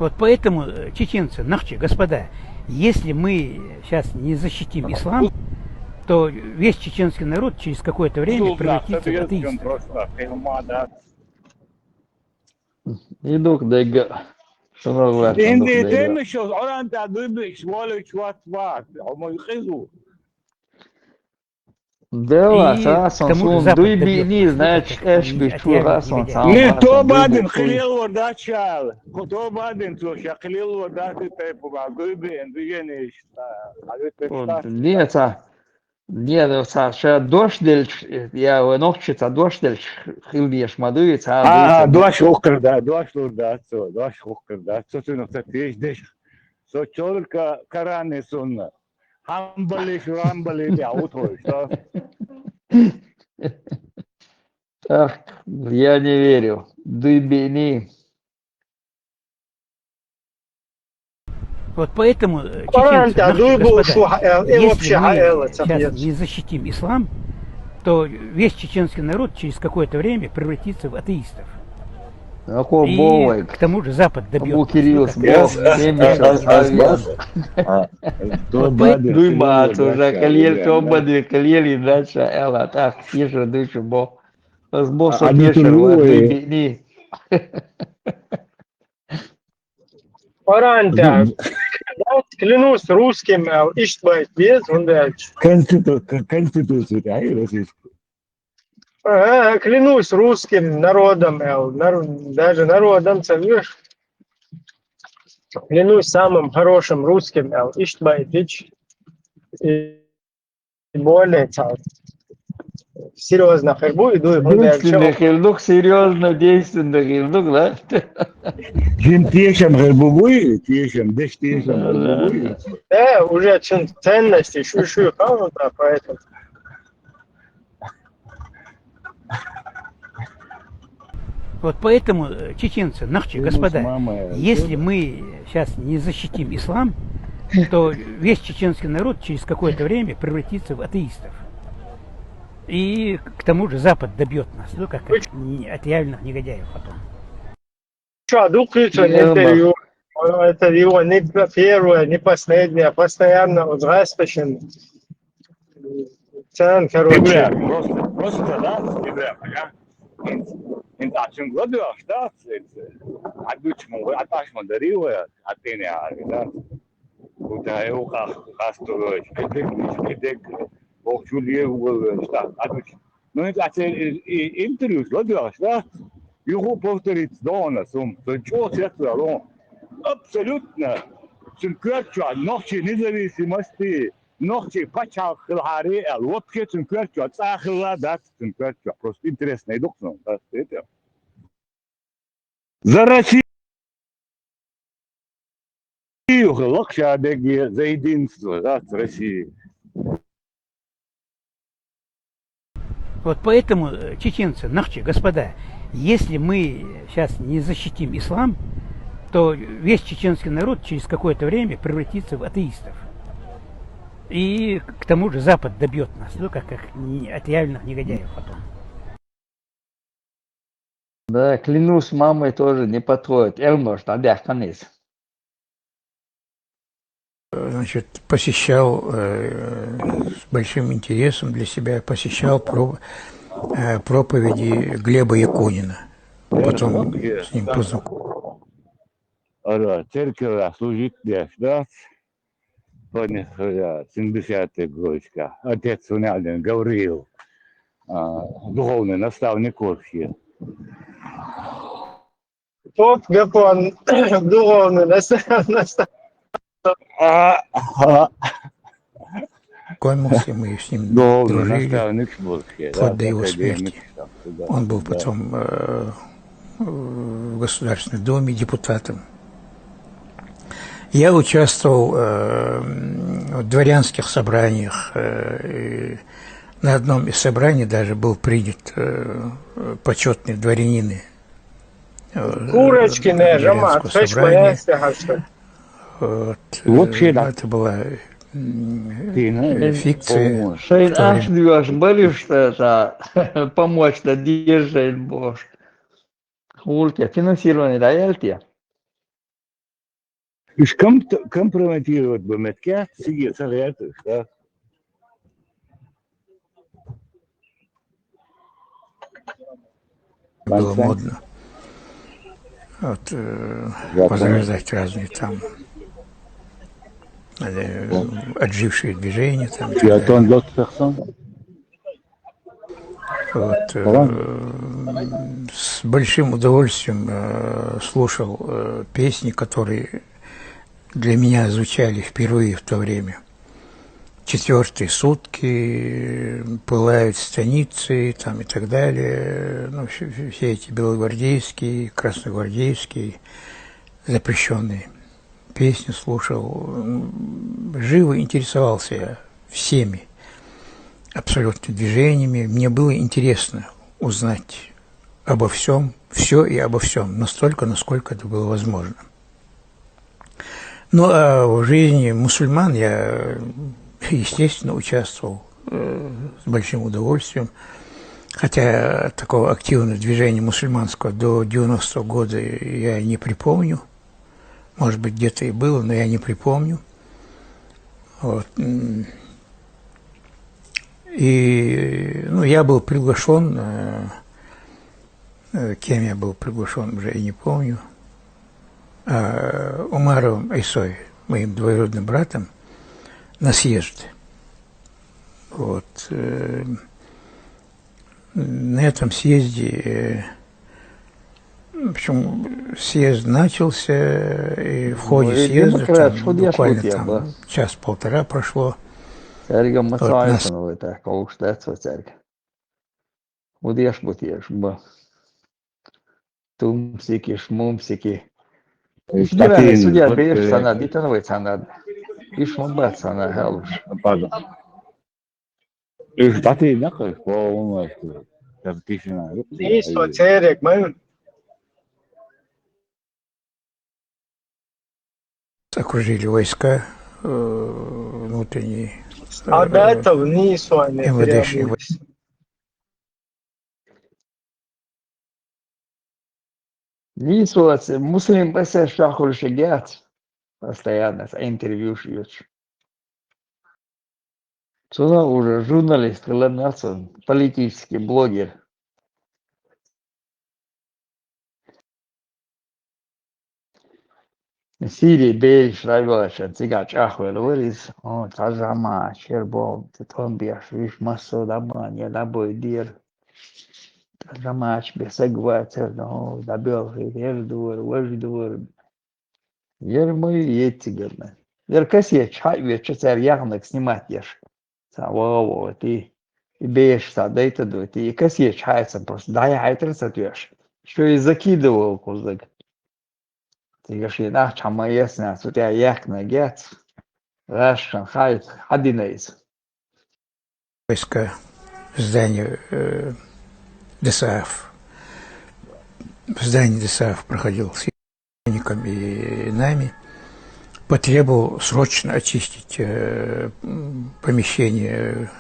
Вот поэтому, чеченцы, нахчи, господа, если мы сейчас не защитим ислам, то весь чеченский народ через какое-то время превратится в атеистов. Идук дега. Şimdi demiş o oranda duymuş böyle çuvat var. Ama yıkıldı. Да, И Хасон, к тому же сум, Запад дуй добьется, бини, что значит, как эш не бичу отъявленных Хасон, негодяев. сам Ne Хасон, to дуй badin бухуй. khalil orada çal. To badin to şakhlil orada te bu duybe duyene işte. Вот, нет, ша дождь дельч, я ногчица дождь дельч, хилдиш мадуиц, а дуйца Ha doş бичу. okurda, doş orada, doş okurda. Sözünü teş. So çolka karane sunna. Hambali de auto işte. Ах, я не верю. Дуй бини. Вот поэтому, Коран чеченцы, нахчи, дуй был шу господа, хаэл, и если вообще мы хаэл сейчас это не защитим ислам, то весь чеченский народ через какое-то время превратится в атеистов. Ако И бовай, к тому же Запад Абу добьется. Кирилл, бог, семечка, славян. Дуй бат, уже кальер, обадви кальери, дальше, эла, так, тише, дышу, бог. Сбосу тише, вот, дуй бини. Коран клянусь русским, иштбайт без, он дальше. Конституцию, да, и российскую. Клянусь русским народом, даже народом, видишь? Клянусь самым хорошим русским, иштбайтич. И более серьезно хербу, иду и Действенный хильдук, серьезно действенный хильдук, да? Şimdi tiyešem herbubuy, tiyešem, deš tiyešem herbubuy. Уже ценности, шу-шу, да, поэтому. Вот поэтому, чеченцы, нахчи, господа, если мы сейчас не защитим ислам, то весь чеченский народ через какое-то время превратится в атеистов. И к тому же Запад добьет нас, ну как отъявленных негодяев потом. Что, это его не первое, не последнее, постоянно возрастающим. Цен, короче. Просто, да, Ибрахим, Интачен гладуах, да, адучмо, аташмо дарила, атене да. Ута еуха хастович, кедек, ох чулие, да, адуч. Ну это интервью гладуах, да. Его повторить дона сум, то чего сектором. Абсолютно. Синкверча, ночи независимости. Ногти пачал хилари, вообще цинкверчу, цахила, да, цинкверчу. Просто интересно, идут, ну, да, это. За Россию, лакша деги, за единство, да, с Россией. Вот поэтому, чеченцы, нахчи, господа, если мы сейчас не защитим ислам, то весь чеченский народ через какое-то время превратится в атеистов. И к тому же Запад добьет нас, ну как отъявленных негодяев потом. Да, клянусь, мамой тоже не подходит. Элмош, надя, конец. Значит, посещал с большим интересом для себя, посещал проповеди Глеба Якунина. Потом с ним познакомился. Церковь служит, да? Сегодня 70-й годочка. Отец Унялин говорил, духовный наставник общий. Поп Гапон, духовный наставник. Познакомился, мы с ним дружили вплоть до его смерти. Он был потом в Государственной Думе депутатом. Я участвовал в дворянских собраниях. На одном из собраний даже был принят почетный дворянины. Курочкины, жамат, вообще, да. Это была фикция. Шейн Ашдваш, болишь, это помочь, да, держать, боже. Хульки, финансирование, да, яльте? مش компрометировать бөметке сиги советуешь, да? Было модно. Вот, возрождать разные там отжившие движения. Там, вот, с большим удовольствием слушал песни, которые для меня звучали впервые в то время. «Четвертые сутки», «Пылают станицы» там, и так далее. Ну, все эти белогвардейские, красногвардейские запрещенные песни слушал. Живо интересовался я всеми абсолютно движениями. Мне было интересно узнать обо всем, все и обо всем, настолько, насколько это было возможно. Ну, а в жизни мусульман я, естественно, участвовал с большим удовольствием, хотя такого активного движения мусульманского до 90-го года я не припомню. Может быть, где-то и было, но я не припомню. Вот. И ну, я был приглашен, кем я был приглашен, уже и не помню, Умаровым Айсой, моим двоюродным братом, на съезд. Вот. На этом съезде, в общем, съезд начался, и в ходе съезда там, буквально там, час-полтора прошло. Церга Мацаевна, так, Кауштэцва церга. Удеш бутеш, Тумсики, шмумсики. Ишдиране судья беш сана, битановый сана. Ишмумбат сана, галуш. Ишдати накаш, полностью. Нисо церек, мы... Окружили войска внутренние. А до этого нисо они МВДшные. Нисо, муслим бэсэ шахур шагят. Постоянно интервью шьют. Сюда уже журналист, политический блогер. Сирии бей шрайбалашан, цигач ахуэл вырис, тазама, чербом, титомбиаш, виш массо дама, не дабой дир. Тазамач, бесагвацер, дабел, ердур, вождур. Ермы етигерны. Еркасье чай вечер ягнок снимать ешь. Савово, ты беешь садайта дует, и касье чайца просто, дай айтрца твеш. Что и закидывал кузак. Ты говоришь, инах чама ясна, у тебя яхна гец, рашан хайт, одинайз. Войска, здание ДСАФ. В здании ДСАФ проходил с сотрудниками и нами. Потребовал срочно очистить помещение,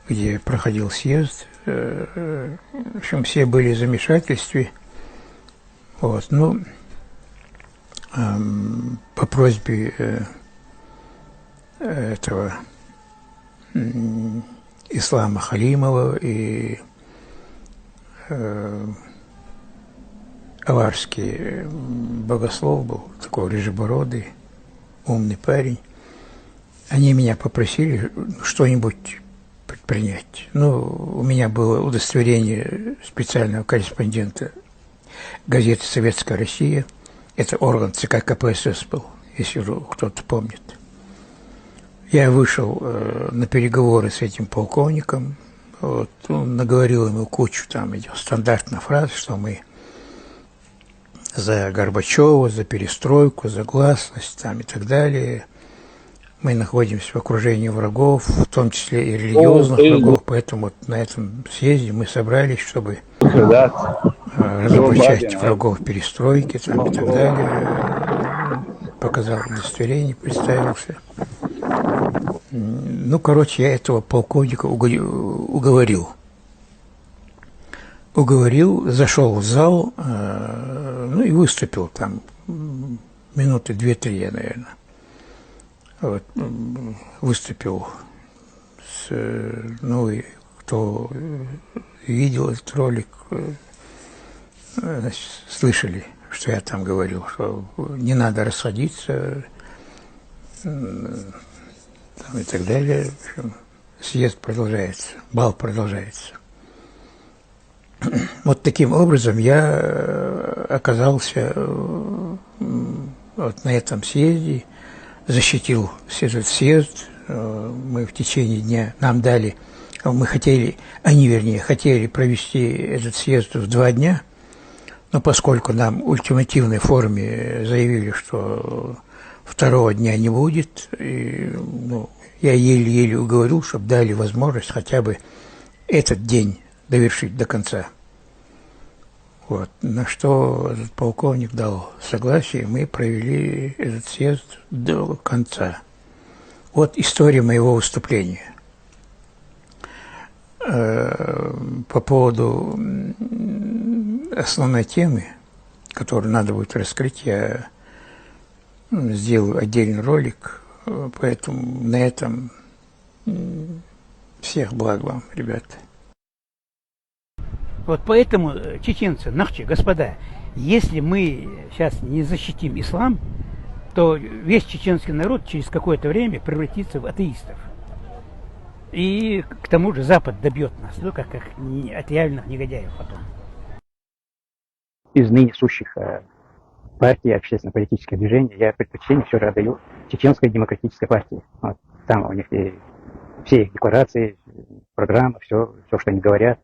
где проходил съезд. В общем, все были в замешательстве. Вот, ну, по просьбе этого Ислама Халимова и аварский богослов был, такой рыжебородый, умный парень. Они меня попросили что-нибудь предпринять. Ну, у меня было удостоверение специального корреспондента газеты «Советская Россия». Это орган ЦК КПСС был, если кто-то помнит. Я вышел на переговоры с этим полковником. Вот, он наговорил ему кучу там этих стандартных фраз, что мы за Горбачева, за перестройку, за гласность там, и так далее. Мы находимся в окружении врагов, в том числе и религиозных врагов, поэтому вот на этом съезде мы собрались, чтобы разоблачать врагов перестройки там, и так далее. Показал удостоверение, представился. Ну, короче, я этого полковника уговорил. Зашел в зал, ну и выступил там минуты 2-3, наверное. Вот, выступил ну и кто видел этот ролик, значит, слышали, что я там говорил, что не надо расходиться там, и так далее. В общем, съезд продолжается, бал продолжается. Вот таким образом я оказался вот на этом съезде, защитил этот съезд. Мы в течение дня, нам дали, мы хотели, они, вернее, хотели провести этот съезд в 2 дня, но поскольку нам в ультимативной форме заявили, что 2-го дня не будет, и, ну, я еле-еле уговорил, чтобы дали возможность хотя бы этот день довершить до конца. Вот. На что этот полковник дал согласие, и мы провели этот съезд до конца. Вот история моего выступления. По поводу основной темы, которую надо будет раскрыть, я сделаю отдельный ролик, поэтому на этом всех благ вам, ребята. Вот поэтому, чеченцы, нахчи, господа, если мы сейчас не защитим ислам, то весь чеченский народ через какое-то время превратится в атеистов. И к тому же Запад добьет нас, ну, как отъявленных негодяев потом. Из ныне сущих партий, общественно-политических движений, я предпочтение все же отдаю Чеченской демократической партии. Вот, там у них все их декларации, программы, все, что они говорят,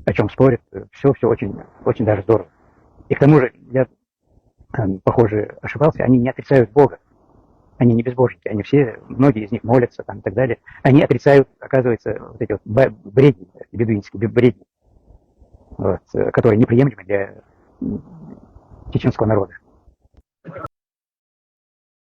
о чем спорят, все очень, очень даже здорово. И к тому же, я, похоже, ошибался, они не отрицают Бога. Они не безбожники, они все, многие из них молятся там, и так далее. Они отрицают, оказывается, вот эти вот бредни, бедуинские бредни, вот, которые неприемлемы для чеченского народа.